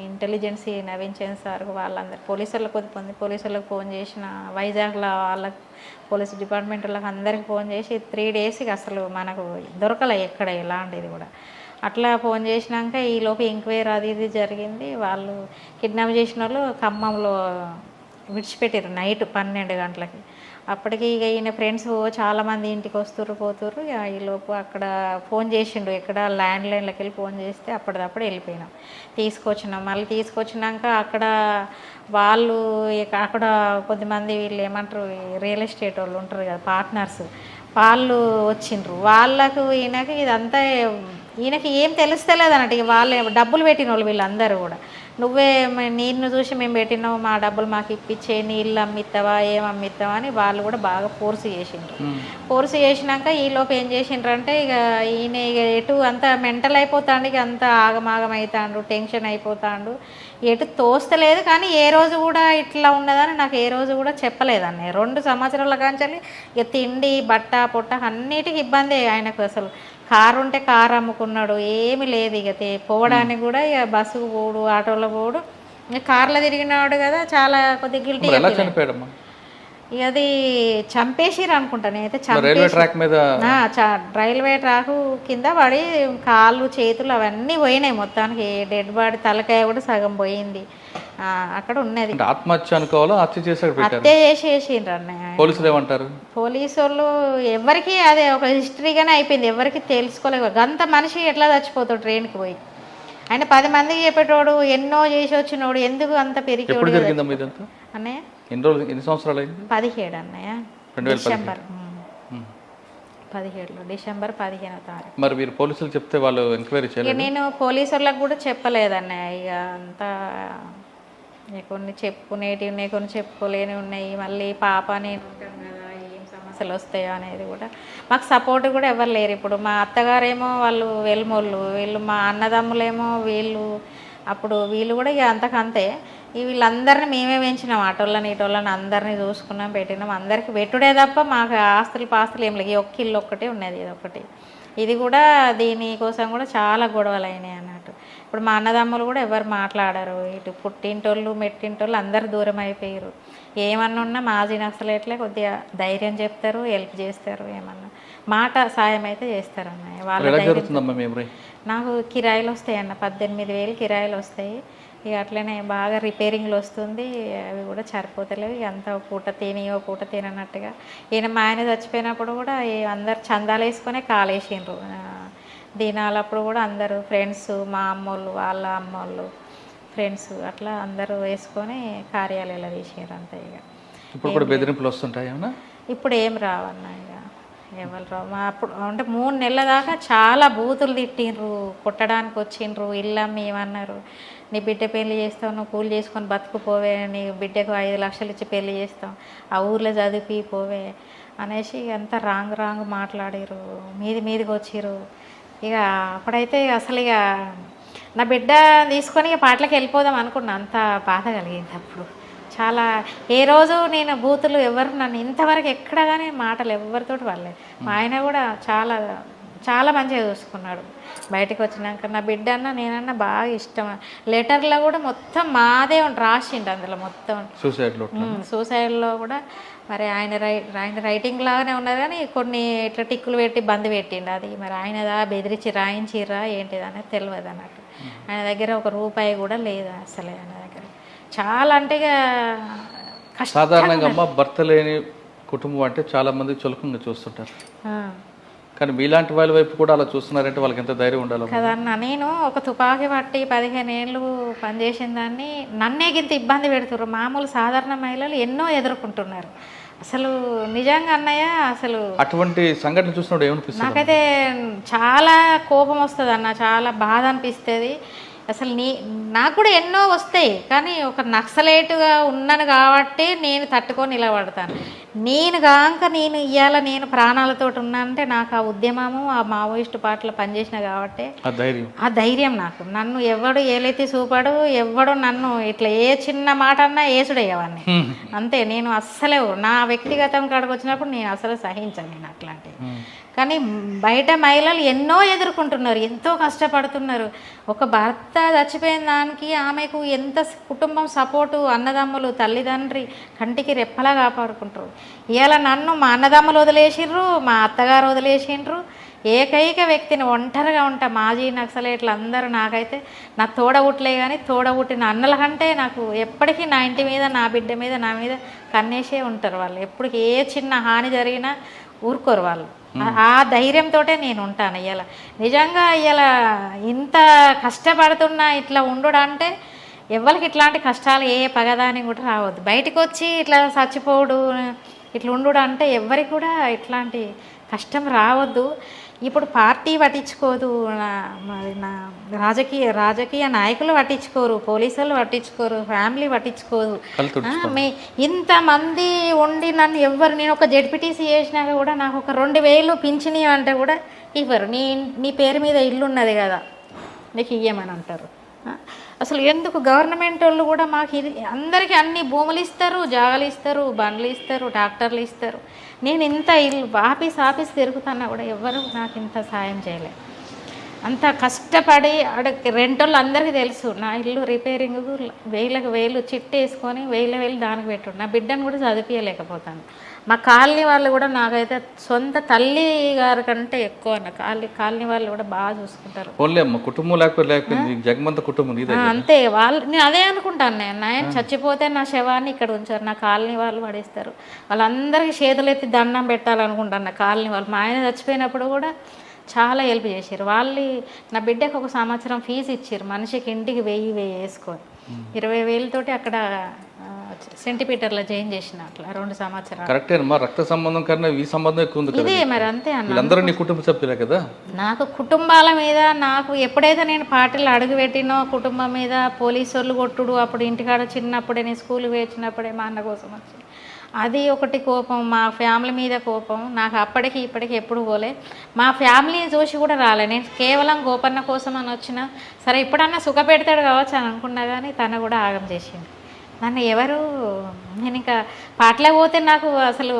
ఇంటెలిజెన్సీ నవీన్ చంద్ సార్కు వాళ్ళందరూ పోలీసులకు ఫోన్ చేసిన, వైజాగ్లో వాళ్ళకి పోలీస్ డిపార్ట్మెంట్ వాళ్ళకి అందరికి ఫోన్ చేసి 3 డేస్కి అసలు మనకు దొరకలే ఎక్కడ ఎలాంటిది కూడా. అట్లా ఫోన్ చేసినాక ఈలోపు ఎంక్వైరీ అది ఇది జరిగింది. వాళ్ళు కిడ్నాప్ చేసిన వాళ్ళు ఖమ్మంలో విడిచిపెట్టారు నైట్ 12 గంటలకి. అప్పటికి ఇక ఈయన ఫ్రెండ్స్ చాలామంది ఇంటికి పోతుర్రు. ఈలోపు అక్కడ ఫోన్ చేసిండు, ఎక్కడ ల్యాండ్లైన్లోకి వెళ్ళి ఫోన్ చేస్తే అప్పటిదప్పుడు వెళ్ళిపోయినాం, మళ్ళీ తీసుకొచ్చినాక అక్కడ వాళ్ళు అక్కడ కొద్దిమంది వీళ్ళు ఏమంటారు రియల్ ఎస్టేట్ వాళ్ళు ఉంటారు కదా పార్ట్నర్స్, వాళ్ళు వచ్చిండ్రు. వాళ్ళకు ఈయనకి ఏం తెలుస్తలేదు అన్నట్టు. ఇక వాళ్ళు డబ్బులు పెట్టిన వాళ్ళు వీళ్ళందరూ కూడా, నువ్వే నీళ్ళు చూసి మేము పెట్టినావు, మా డబ్బులు మాకు ఇప్పించే, నీళ్ళు అమ్మిస్తావా ఏం అమ్మిస్తావా అని వాళ్ళు కూడా బాగా ఫోర్స్ చేసినాక ఈలోపు ఏం చేసిండ్రంటే ఇక ఈయన ఇక ఎటు అంత మెంటల్ అయిపోతాడు, ఇక అంత ఆగమాగం అవుతాడు, టెన్షన్ అయిపోతాడు, ఎటు తోస్తలేదు. కానీ ఏ రోజు కూడా ఇట్లా ఉన్నదని నాకు ఏ రోజు కూడా చెప్పలేదండి. 2 సంవత్సరాల కాంచాలి ఇక తిండి బట్ట పొట్ట అన్నిటికీ ఇబ్బంది ఆయనకు. అసలు కారు ఉంటే కారు అమ్ముకున్నాడు, ఏమి లేదు. ఇక పోవడానికి కూడా ఇక బస్సుకు పోడు, ఆటోలో పోడు, ఇక కార్లో తిరిగినాడు కదా, చాలా కొద్దిగా గిల్టీ. ఇక అది చంపేసిరు అనుకుంటా నేనైతే. రైల్వే ట్రాక్ కింద పడి కాళ్ళు చేతులు అవన్నీ పోయినాయి మొత్తానికి. డెడ్ బాడీ తలకాయ కూడా సగం పోయింది. అక్కడ ఉన్నది. ఆత్మహత్య అనుకోవాలో హత్య చేసేసిండ్రు అన్నయ్య. పోలీసులు ఏమంటారు? పోలీసు వాళ్ళు ఎవరికి అదే ఒక హిస్టరీగానే అయిపోయింది, ఎవరికి తెలుసుకోలేదు. గంత మనిషి ఎట్లా చచ్చిపోతాడు ట్రైన్కి పోయి. ఆయన 10 మందికి చెప్పేటోడు, ఎన్నో చేసి వచ్చినోడు, ఎందుకు అంత పెరిగి అన్నయ్య? ఎన్ని సంవత్సరాలు అయింది? 17 అన్నయ్య, డిసెంబర్ 17లో, డిసెంబర్ 15వ తారీఖు. మరి మీరు పోలీసులు చెప్తే వాళ్ళు ఎంక్వైరీ చేయలేదు? నేను పోలీసు వాళ్ళకి కూడా చెప్పలేదన్నయ్య. ఇక అంతా కొన్ని చెప్పుకునేటివి ఉన్నాయి, కొన్ని చెప్పుకోలేని ఉన్నాయి. మళ్ళీ పాప నేను ఉంటాను కదా, ఏం సమస్యలు వస్తాయో అనేది కూడా మాకు సపోర్ట్ కూడా ఎవరు లేరు. ఇప్పుడు మా అత్తగారేమో వాళ్ళు వెల్మోళ్ళు, వీళ్ళు మా అన్నదమ్ములేమో వీళ్ళు కూడా ఇక అంతకంతే. వీళ్ళందరినీ మేమే పెంచినాం, ఆటోళ్ళని ఇటోళ్ళని అందరినీ చూసుకున్నాం, పెట్టినాం. అందరికి పెట్టుడే తప్ప మాకు ఆస్తులు పాస్తులు ఏం లేదు. ఒక్క ఇల్లు ఒక్కటే ఉన్నది, ఇది ఒకటి. ఇది కూడా దీనికోసం కూడా చాలా గొడవలు అయినాయి అన్నట్టు. ఇప్పుడు మా అన్నదమ్ములు కూడా ఎవరు మాట్లాడరు, ఇటు పుట్టింటోళ్ళు మెట్టింటోళ్ళు అందరు దూరం అయిపోయారు. ఏమన్నా ఉన్నా మాజీ నక్సలైట్లే కొద్దిగా ధైర్యం చెప్తారు, హెల్ప్ చేస్తారు, ఏమన్నా మాట సాయం అయితే చేస్తారు అన్నయ్య. వాళ్ళ నాకు కిరాయిలు వస్తాయి అన్న, 18,000 కిరాయిలు వస్తాయి. ఇక అట్లనే బాగా రిపేరింగ్లు వస్తుంది, అవి కూడా సరిపోతలేవు. ఇక అంతా పూట తినియో పూట తిననట్టుగా. ఈయన మా ఆయన చచ్చిపోయినప్పుడు కూడా అందరు చందాలు వేసుకొనే కాలేసిండ్రు. దినాలప్పుడు కూడా అందరూ ఫ్రెండ్స్, మా అమ్మోళ్ళు వాళ్ళ అమ్మోళ్ళు ఫ్రెండ్స్ అట్లా అందరూ వేసుకొని కార్యాలయాలు తీసారు అంతే. ఇక ఇప్పుడు బెదిరింపులు వస్తుంటాయి ఏమన్నా? ఇప్పుడు ఏం రావన్నా, ఇక ఎవరు రావు. మా అప్పుడు అంటే 3 నెలల దాకా చాలా బూతులు తిట్టిండ్రు, కొట్టడానికి వచ్చిండ్రు, ఇల్లమ్మి ఏమన్నారు, నీ బిడ్డ పెళ్లి చేస్తావు, నువ్వు కూలి చేసుకొని బతుకుపోవే, నీ బిడ్డకు 5 లక్షలు ఇచ్చి పెళ్లి చేస్తాం, ఆ ఊర్లో చదివి పోవే అనేసి అంతా రాంగ్ మాట్లాడారు, మీదికి వచ్చిర్రు. ఇక అప్పుడైతే అసలు ఇక నా బిడ్డ తీసుకొని ఇక పాటలకు వెళ్ళిపోదాం అనుకున్నా, అంత బాధ కలిగింది అప్పుడు చాలా. ఏ రోజు నేను బూతులు ఎవరు నన్ను ఇంతవరకు ఎక్కడ కానీ మాటలు ఎవరితోటి వాళ్ళే. మా ఆయన కూడా చాలా మంచిగా చూసుకున్నాడు. బయటకు వచ్చినాక నా బిడ్డ అన్న నేనన్నా బాగా ఇష్టం. లెటర్లో కూడా మొత్తం మాదే రాసిండు, అందులో మొత్తం సూసైడ్లో కూడా మరి ఆయన రైటింగ్ లాగానే ఉన్నది, కానీ కొన్ని ఇట్లా టిక్కులు పెట్టి బంద్ పెట్టిండు. అది మరి ఆయనదా బెదిరించి రాయించిర్రా ఏంటిది అనేది తెలియదు అన్నట్టు. ఆయన దగ్గర ₹1 కూడా లేదు అసలే ఆయన దగ్గర. చాలా అంటే సాధారణంగా అమ్మ భర్త లేని కుటుంబం అంటే చాలా మంది చులకంగా చూస్తుంటారు, కానీ మీలాంటి వాళ్ళ వైపు కూడా అలా చూస్తున్నారంటే వాళ్ళకి ఎంత ధైర్యం ఉండాలి కదన్న. నేను ఒక తుపాకీ పట్టి 15 ఏళ్ళు పనిచేసిన దాన్ని నన్నే గింత ఇబ్బంది పెడుతున్నారు. మామూలు సాధారణ మహిళలు ఎన్నో ఎదుర్కొంటున్నారు. అసలు నిజంగా అన్నయ్య, అసలు అటువంటి సంఘటన చూసినప్పుడు ఏమనిపిస్తుంది? నాకైతే చాలా కోపం వస్తుంది అన్న, చాలా బాధ అనిపిస్తుంది. అసలు నాకు కూడా ఎన్నో వస్తాయి, కానీ ఒక నక్సలైట్గా ఉన్నాను కాబట్టి నేను తట్టుకొని నిలబడతాను. నేను ఇవాళ నేను ప్రాణాలతో ఉన్నానంటే నాకు ఆ ఉద్యమము, ఆ మావోయిస్టు పార్టీలో పనిచేసిన కాబట్టి ఆ ధైర్యం నాకు. నన్ను ఎవడు ఏలైతే చూపాడు, ఎవడు నన్ను ఇట్లా ఏ చిన్న మాట అన్నా ఏసుడయ్యేవాడిని అంతే. నేను అస్సలే నా వ్యక్తిగతం కాడికి వచ్చినప్పుడు నేను అసలు సహించాను నేను అట్లాంటివి. కానీ బయట మహిళలు ఎన్నో ఎదుర్కొంటున్నారు, ఎంతో కష్టపడుతున్నారు. ఒక భర్త చచ్చిపోయిన దానికి ఆమెకు ఎంత కుటుంబం సపోర్టు, అన్నదమ్ములు తల్లిదండ్రి కంటికి రెప్పలా కాపాడుకుంటారు. ఇవాళ నన్ను మా అన్నదమ్ములు వదిలేసిండ్రు, మా అత్తగారు వదిలేసిండ్రు. ఏకైక వ్యక్తిని ఒంటరిగా ఉంటా. మాజీ నక్సలైట్లు అందరూ నాకైతే నా తోడబుట్లే, కానీ తోడబుట్టిన అన్నల కంటే నాకు ఎప్పటికీ నా ఇంటి మీద, నా బిడ్డ మీద, నా మీద కన్నేసే ఉంటారు వాళ్ళు. ఎప్పటికీ ఏ చిన్న హాని జరిగినా ఊరుకోరు వాళ్ళు. ఆ ధైర్యంతో నేను ఉంటాను. ఇలా నిజంగా ఇలా ఇంత కష్టపడుతున్నా ఇట్లా ఉండు అంటే ఎవరికి ఇట్లాంటి కష్టాలు ఏ పగదాని కూడా రావద్దు. బయటకు వచ్చి ఇట్లా చచ్చిపోడు ఇట్లా ఉండు అంటే ఎవరికి కూడా ఇట్లాంటి కష్టం రావద్దు. ఇప్పుడు పార్టీ పట్టించుకోదు, నా రాజకీయ నాయకులు పట్టించుకోరు, పోలీసులు పట్టించుకోరు, ఫ్యామిలీ పట్టించుకోదు. ఇంతమంది ఉండి నన్ను ఎవ్వరు, నేను ఒక జెడ్పీటీసీ చేసినాక కూడా నాకు ఒక 2,000 పింఛని అంటే కూడా ఇవ్వరు. నీ పేరు మీద ఇల్లు ఉన్నది కదా నీకు ఇయ్యమని అంటారు. అసలు ఎందుకు గవర్నమెంట్ వాళ్ళు కూడా మాకు అందరికీ అన్ని భూములు ఇస్తారు, జాగాలు ఇస్తారు, బండ్లు ఇస్తారు, ట్రాక్టర్లు ఇస్తారు. నేను ఇంత ఇల్లు ఆఫీస్ తిరుగుతున్నా కూడా ఎవరు నాకు ఇంత సాయం చేయలేదు. అంత కష్టపడి రెంటోళ్ళు అందరికీ తెలుసు. నా ఇల్లు రిపేరింగ్ 1,000 చిట్టు వేసుకొని 1,000 దానికి పెట్టుడు. నా బిడ్డను కూడా చదివించలేకపోతాను. మా కాలనీ వాళ్ళు కూడా నాకైతే సొంత తల్లి గారి కంటే ఎక్కువ అన్న. కాలనీ వాళ్ళు కూడా బాగా చూసుకుంటారు. కుటుంబం జగమంత కుటుంబం అంతే. నేను అదే అనుకుంటాను. నేను చచ్చిపోతే నా శవాన్ని ఇక్కడ ఉంచారు, నా కాలనీ వాళ్ళు పడేస్తారు. వాళ్ళందరికీ చేతులెత్తి దండం పెట్టాలనుకుంటాను నా కాలనీ వాళ్ళు. మా ఆయన చచ్చిపోయినప్పుడు కూడా చాలా హెల్ప్ చేశారు వాళ్ళు. నా బిడ్డకు 1 సంవత్సరం ఫీజు ఇచ్చారు, మనిషికి ఇంటికి 1,000 వేసుకొని 20,000 తోటి అక్కడ సెంటిమీటర్లో జాయిన్ చేసిన అట్లా 2 సంవత్సరాలు. కరెక్టే అమ్మా, రక్త సంబంధం కన్నా ఈ సంబంధం ఎక్కువ ఉంది. ఇదే మరి అంతే అన్న. అందరూ నీ కుటుంబ సభ్యులే కదా. నాకు కుటుంబాల మీద నాకు ఎప్పుడైతే నేను పార్టీలో అడుగుపెట్టినో కుటుంబం మీద పోలీసు వాళ్ళు కొట్టుడు, అప్పుడు ఇంటికాడ చిన్నప్పుడే నేను స్కూల్ వేసినప్పుడే మా అన్న కోసం వచ్చి అది ఒకటి కోపం, మా ఫ్యామిలీ మీద కోపం. నాకు అప్పటికి ఇప్పటికి ఎప్పుడు పోలే. మా ఫ్యామిలీని చూసి కూడా రాలే. నేను కేవలం గోపన్న కోసం అని వచ్చిన, సరే ఇప్పుడన్నా సుఖ పెడతాడు కావచ్చు అని అనుకున్నా, కానీ తను కూడా ఆగం చేసింది నన్ను. ఎవరు నేను ఇంకా పాటలకు పోతే నాకు అసలు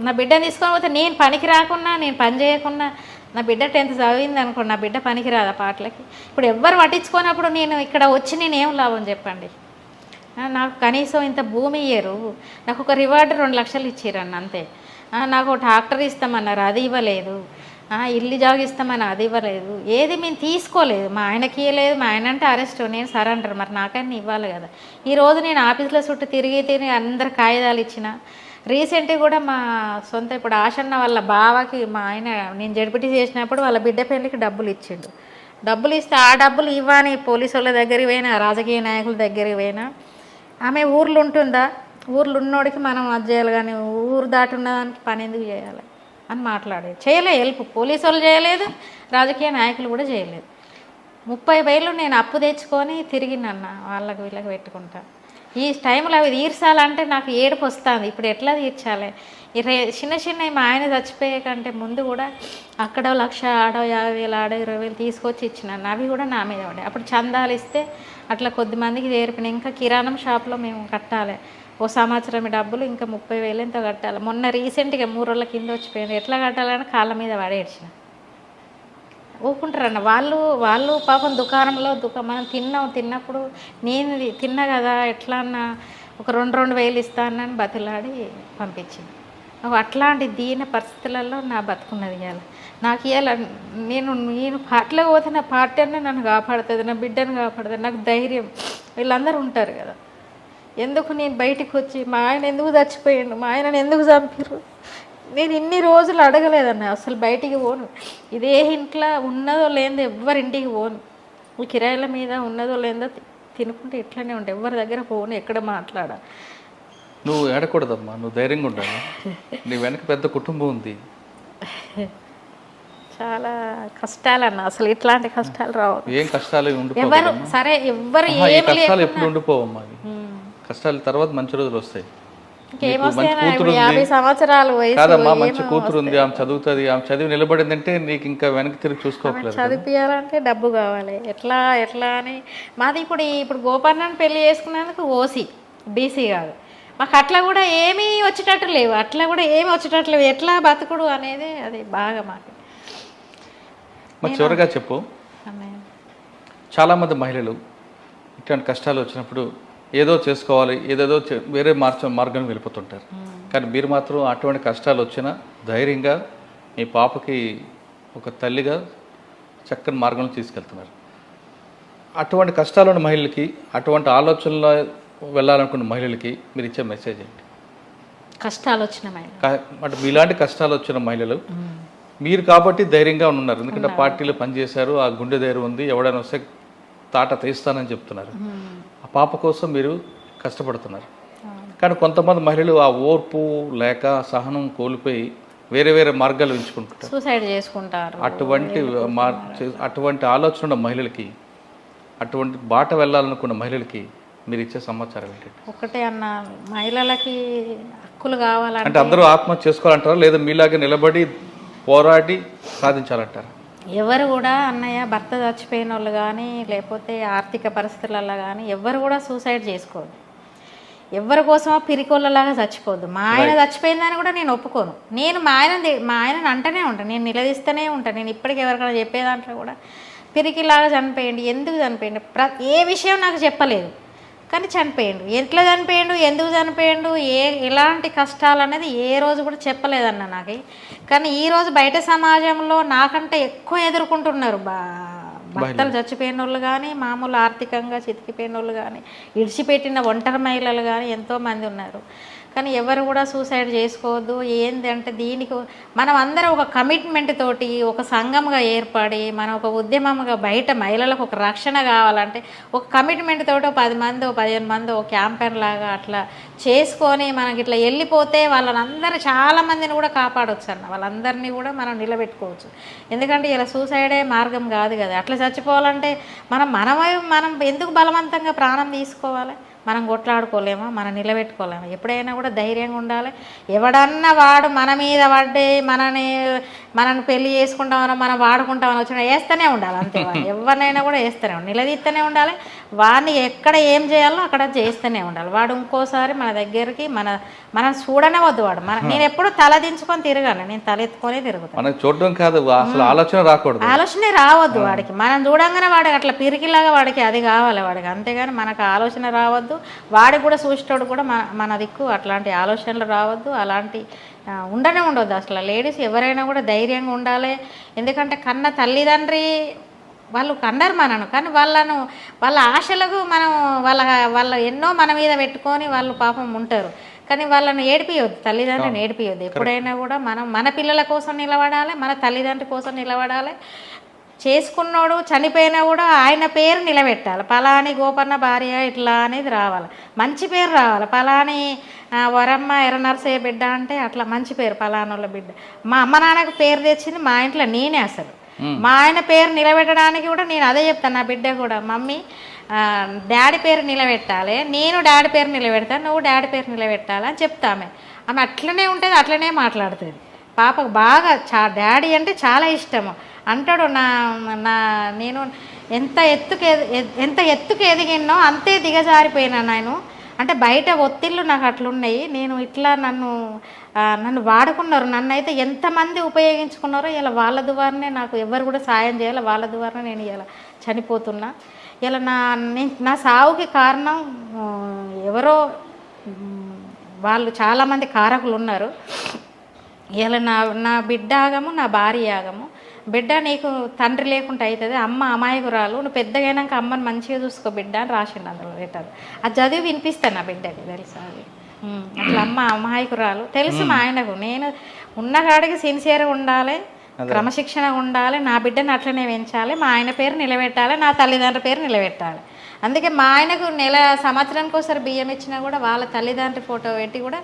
నా బిడ్డను తీసుకొని పోతే నేను పనికి రాకున్నా, నేను పని చేయకున్నా నా బిడ్డ 10th చదివింది అనుకోండి, నా బిడ్డ పనికిరాదు ఆ పాటలకి. ఇప్పుడు ఎవ్వరు పట్టించుకోనప్పుడు నేను ఇక్కడ వచ్చి నేను ఏం లాభం చెప్పండి. నాకు కనీసం ఇంత భూమి ఇయ్యరు, నాకు ఒక రివార్డు 2 లక్షలు ఇచ్చిరన్న అంతే. నాకు ఒక ట్రాక్టర్ ఇస్తామన్నారు, అది ఇవ్వలేదు. ఇల్లు జాగా ఇస్తామని అది ఇవ్వలేదు. ఏది మేము తీసుకోలేదు. మా ఆయనకి ఇవ్వలేదు. మా ఆయన అంటే అరెస్ట్, నేను సరెండర్. మరి నాకైనా ఇవ్వాలి కదా. ఈరోజు నేను ఆఫీసులో చుట్టూ తిరిగి అందరు కాగితాలు ఇచ్చిన. రీసెంట్గా కూడా మా సొంత ఇప్పుడు ఆశన్న వాళ్ళ బావకి మా ఆయన నేను జడిపిటి చేసినప్పుడు వాళ్ళ బిడ్డ పెళ్ళికి డబ్బులు ఇచ్చిండు. డబ్బులు ఇస్తే ఆ డబ్బులు ఇవ్వని పోలీసు వాళ్ళ దగ్గరికి పోయినా, రాజకీయ నాయకుల దగ్గరికి పోయినా, ఆమె ఊర్లో ఉంటుందా, ఊర్లో ఉన్నోడికి మనం అది చేయాలి కానీ ఊరు దాటి ఉన్నదానికి పని ఎందుకు చేయాలి అని మాట్లాడేది. చేయలేదు హెల్ప్, పోలీసు వాళ్ళు చేయలేదు, రాజకీయ నాయకులు కూడా చేయలేదు. 30,000 నేను అప్పు తెచ్చుకొని తిరిగినన్న వాళ్ళకి వీళ్ళకి పెట్టుకుంటా. ఈ టైంలో అవి తీర్చాలంటే నాకు ఏడుపు వస్తుంది. ఇప్పుడు ఎట్లా తీర్చాలి? చిన్న మా ఆయన చచ్చిపోయే కంటే ముందు కూడా అక్కడ 1,00,000, ఆడో 50,000, ఆడో 20,000 తీసుకొచ్చి ఇచ్చినాను. అవి కూడా నా మీద పడే. అప్పుడు చందాలు ఇస్తే అట్లా కొద్దిమందికి చేరిపిన. ఇంకా కిరాణం షాప్లో మేము కట్టాలి, ఓ సంవత్సరం డబ్బులు ఇంకా 30,000 ఎంతో కట్టాలి. మొన్న రీసెంట్గా 3 రోజుల కింద వచ్చిపోయింది. ఎట్లా కట్టాలని కాళ్ళ మీద పడేడ్చిన. ఊరుకుంటారన్న వాళ్ళు పాపం దుకాణంలో మనం తిన్నప్పుడు నేను తిన్నా కదా, ఎట్లా అన్న ఒక 2,000 ఇస్తానని బతిలాడి పంపించింది. అట్లాంటి దీన పరిస్థితులలో నా బతుకున్నది. ఇవ్వాలి నాకు ఇవ్వాలి. నేను పాటలో పోతే నా పార్టీ అన్నీ నన్ను కాపాడుతుంది, నా బిడ్డను కాపాడుతుంది, నాకు ధైర్యం. వీళ్ళందరూ ఉంటారు కదా. ఎందుకు నేను బయటికి వచ్చి మా ఆయన ఎందుకు చచ్చిపోయిండు, మా ఆయనను ఎందుకు చంపారు, నేను ఇన్ని రోజులు అడగలేదన్న. అసలు బయటికి పోను. ఇదే ఇంట్లో ఉన్నదో లేదో ఎవ్వరింటికి పోను. ఈ కిరాయిల మీద ఉన్నదో లేదో తినుకుంటే ఇట్లనే ఉంటాయి. ఎవరి దగ్గర పోను, ఎక్కడ మాట్లాడా. నువ్వు ఏడకూడదమ్మా, నువ్వు ధైర్యంగా ఉండాలి. నీ వెనక పెద్ద కుటుంబం ఉంది. చాలా కష్టాలన్న, అసలు ఇట్లాంటి కష్టాలు రావు. ఏం కష్టాలు ఎవరు సరే ఎవ్వరు ఏం కష్టాలు ఎప్పుడు ఉండిపోవమ్మా. కష్టాల తర్వాత మంచి రోజులు వస్తాయి. 50 సంవత్సరాలు వయసు కాదమ్మా, మంచి కూతురు ఉంది, ఆమె చదువుతుంది, ఆమె చదివి నిలబడిందంటే నీకు ఇంకా వెనక్కి తిరిగి చూసుకోవట్లేదు. చదివియాలంటే డబ్బు కావాలి. ఎట్లా అని మాది ఇప్పుడు గోపన్నని పెళ్లి చేసుకున్నందుకు ఓసీ, బీసీ కాదు. మాకు అట్లా కూడా ఏమీ వచ్చేటట్టు లేవు, ఎట్లా బతుకుడు అనేది అది బాగా మాకు. మరి చివరిగా చెప్పు, చాలామంది మహిళలు ఇట్లాంటి కష్టాలు వచ్చినప్పుడు ఏదో చేసుకోవాలి, ఏదేదో వేరే మార్గం వెళ్ళిపోతుంటారు. కానీ మీరు మాత్రం అటువంటి కష్టాలు వచ్చినా ధైర్యంగా మీ పాపకి ఒక తల్లిగా చక్కని మార్గంలో తీసుకెళ్తున్నారు. అటువంటి కష్టాలున్న మహిళలకి, అటువంటి ఆలోచనలో వెళ్ళాలనుకున్న మహిళలకి మీరు ఇచ్చే మెసేజ్ ఏంటి? కష్టాలు వచ్చిన అంటే మీలాంటి కష్టాలు వచ్చిన మహిళలు మీరు కాబట్టి ధైర్యంగా ఉన్నారు. ఎందుకంటే పార్టీలో పనిచేశారు, ఆ గుండె ధైర్యం ఉంది, ఎవడైనా వస్తే తాట తీస్తానని చెప్తున్నారు. ఆ పాప కోసం మీరు కష్టపడుతున్నారు. కానీ కొంతమంది మహిళలు ఆ ఓర్పు లేక సహనం కోల్పోయి వేరే వేరే మార్గాలు ఎంచుకుంటారు, సూసైడ్ చేసుకుంటారు. అటువంటి ఆలోచన ఉన్న మహిళలకి, అటువంటి బాట వెళ్ళాలనుకున్న మహిళలకి మీరు ఇచ్చే సమాచారం ఏంటంటే? ఒకటే అన్న, మహిళలకి హక్కులు కావాలంటే అంటే అందరూ ఆత్మహత్య చేసుకోవాలంటారా, లేదా మీలాగే నిలబడి పోరాడి సాధించాలంటారా? ఎవరు కూడా అన్నయ్య భర్త చచ్చిపోయిన వాళ్ళు కానీ లేకపోతే ఆర్థిక పరిస్థితులలో కానీ ఎవరు కూడా సూసైడ్ చేసుకోవద్దు. ఎవరి కోసమో పిరికోళ్ళలాగా చచ్చిపోద్దు. మా ఆయన చచ్చిపోయిందని కూడా నేను ఒప్పుకోను. నేను మా ఆయనని అంటూనే ఉంటాను, నేను నిలదీస్తూనే ఉంటాను. నేను ఇప్పటికీ ఎవరికైనా చెప్పే దాంట్లో కూడా పిరికిలాగా చనిపోయింది, ఎందుకు చనిపోయింది, ఏ విషయం నాకు చెప్పలేదు. కానీ చనిపోయిండు, ఎట్లా చనిపోయిండు, ఎందుకు చనిపోయిండు, ఎలాంటి కష్టాలు అనేది ఏ రోజు కూడా చెప్పలేదన్న నాకు. కానీ ఈరోజు బయట సమాజంలో నాకంటే ఎక్కువ ఎదుర్కొంటున్నారు భర్తలు చచ్చిపోయిన వాళ్ళు కానీ, మామూలు ఆర్థికంగా చితికిపోయిన వాళ్ళు కానీ, ఇడిచిపెట్టిన ఒంటరి మహిళలు కానీ ఎంతోమంది ఉన్నారు. కానీ ఎవరు కూడా సూసైడ్ చేసుకోవద్దు. ఏంటంటే దీనికి మనం అందరం ఒక కమిట్మెంట్ తోటి ఒక సంఘంగా ఏర్పడి మనం ఒక ఉద్యమంగా బయట మహిళలకు ఒక రక్షణ కావాలంటే ఒక కమిట్మెంట్ తోటి 10 మంది 15 మంది ఒక క్యాంపెయిన్ లాగా అట్లా చేసుకొని మనకి ఇట్లా వెళ్ళిపోతే వాళ్ళందరూ చాలామందిని కూడా కాపాడవచ్చు అన్న. వాళ్ళందరినీ కూడా మనం నిలబెట్టుకోవచ్చు. ఎందుకంటే ఇలా సూసైడే మార్గం కాదు కదా. అట్లా చచ్చిపోవాలంటే మనం ఎందుకు బలవంతంగా ప్రాణం తీసుకోవాలి? మనం కొట్లాడుకోలేమా, మనం నిలబెట్టుకోలేమా? ఎప్పుడైనా కూడా ధైర్యంగా ఉండాలి. ఎవడన్నా వాడు మన మీద పడ్డే మనని పెళ్లి చేసుకుంటామనో మనం వాడుకుంటామని వచ్చినా వేస్తూనే ఉండాలి అంతే. ఎవరినైనా కూడా వేస్తూనే ఉండాలి, నిలదీస్తూనే ఉండాలి. వాడిని ఎక్కడ ఏం చేయాలో అక్కడ చేస్తూనే ఉండాలి. వాడు ఇంకోసారి మన దగ్గరికి మనం చూడనే వద్దు. వాడు నేను ఎప్పుడు తల దించుకొని తిరగాను, నేను తల ఎత్తుకొనే తిరుగుతాను. మనం చూడడం కాదు, అసలు ఆలోచన రాకూడదు, ఆలోచనే రావద్దు వాడికి. మనం చూడంగానే వాడికి అట్లా పిరికిలాగా వాడికి అది కావాలి వాడికి, అంతేగాని మనకు ఆలోచన రావద్దు. వాడికి కూడా చూసేటోడు కూడా మన దిక్కు అట్లాంటి ఆలోచనలు రావద్దు, అలాంటి ఉండనే ఉండొద్దు. అసలు లేడీస్ ఎవరైనా కూడా ధైర్యంగా ఉండాలి. ఎందుకంటే కన్న తల్లిదండ్రి వాళ్ళు కన్నారు మనను, కానీ వాళ్ళ ఆశలకు మనం వాళ్ళ ఎన్నో మన మీద పెట్టుకొని వాళ్ళు పాపం ఉంటారు. కానీ వాళ్ళని ఏడిపియొద్దు, తల్లిదండ్రిని ఏడిపియొద్దు. ఎప్పుడైనా కూడా మనం మన పిల్లల కోసం నిలబడాలి, మన తల్లిదండ్రి కోసం నిలబడాలి. చేసుకున్నోడు చనిపోయినా కూడా ఆయన పేరు నిలబెట్టాలి. పలాని గోపన్న భార్య ఇట్లా అనేది రావాలి, మంచి పేరు రావాలి. పలాని వరమ్మ ఎర్రనరసయ్య బిడ్డ అంటే అట్లా మంచి పేరు, పలానోళ్ళ బిడ్డ. మా అమ్మ నాన్నకు పేరు తెచ్చింది మా ఇంట్లో నేనే. అసలు మా ఆయన పేరు నిలబెట్టడానికి కూడా నేను అదే చెప్తాను నా బిడ్డ కూడా, మమ్మీ డాడీ పేరు నిలబెట్టాలి, నేను డాడీ పేరు నిలబెడతాను, నువ్వు డాడీ పేరు నిలబెట్టాలి అని చెప్తామే. ఆమె అట్లనే ఉంటుంది, అట్లనే మాట్లాడుతుంది. పాపకు బాగా డాడీ అంటే చాలా ఇష్టము. అంటాడు నేను ఎంత ఎత్తుకు ఎదిగినో అంతే దిగజారిపోయినా నేను. అంటే బయట ఒత్తిళ్ళు నాకు అట్లున్నాయి, నేను ఇట్లా నన్ను వాడుకున్నారు, నన్ను అయితే ఎంతమంది ఉపయోగించుకున్నారో ఇలా వాళ్ళ ద్వారానే నాకు ఎవరు కూడా సాయం చేయాలి, వాళ్ళ ద్వారానే నేను ఇలా చనిపోతున్నా. ఇలా నా సావుకి కారణం ఎవరో వాళ్ళు చాలామంది కారకులు ఉన్నారు. ఇలా నా బిడ్డ ఆగము, నా భార్య ఆగము. బిడ్డ నీకు తండ్రి లేకుండా అవుతుంది, అమ్మ అమాయకురాలు, నువ్వు పెద్దగా అయినాక అమ్మని మంచిగా చూసుకో బిడ్డ అని రాసిండు అందులో లెటర్. అది చదివి వినిపిస్తాను నా బిడ్డకి, తెలుసా అది అట్లా అమ్మ అమాయకురాలు తెలుసు మా ఆయనకు. నేను ఉన్న కాడికి సిన్సియర్గా ఉండాలి, క్రమశిక్షణ ఉండాలి, నా బిడ్డను అట్లనే పెంచాలి, మా ఆయన పేరు నిలబెట్టాలి, నా తల్లిదండ్రుల పేరు నిలబెట్టాలి. అందుకే మా ఆయనకు సంవత్సరానికి ఒకసారి బియ్యం ఇచ్చినా కూడా వాళ్ళ తల్లిదండ్రి ఫోటో పెట్టి కూడా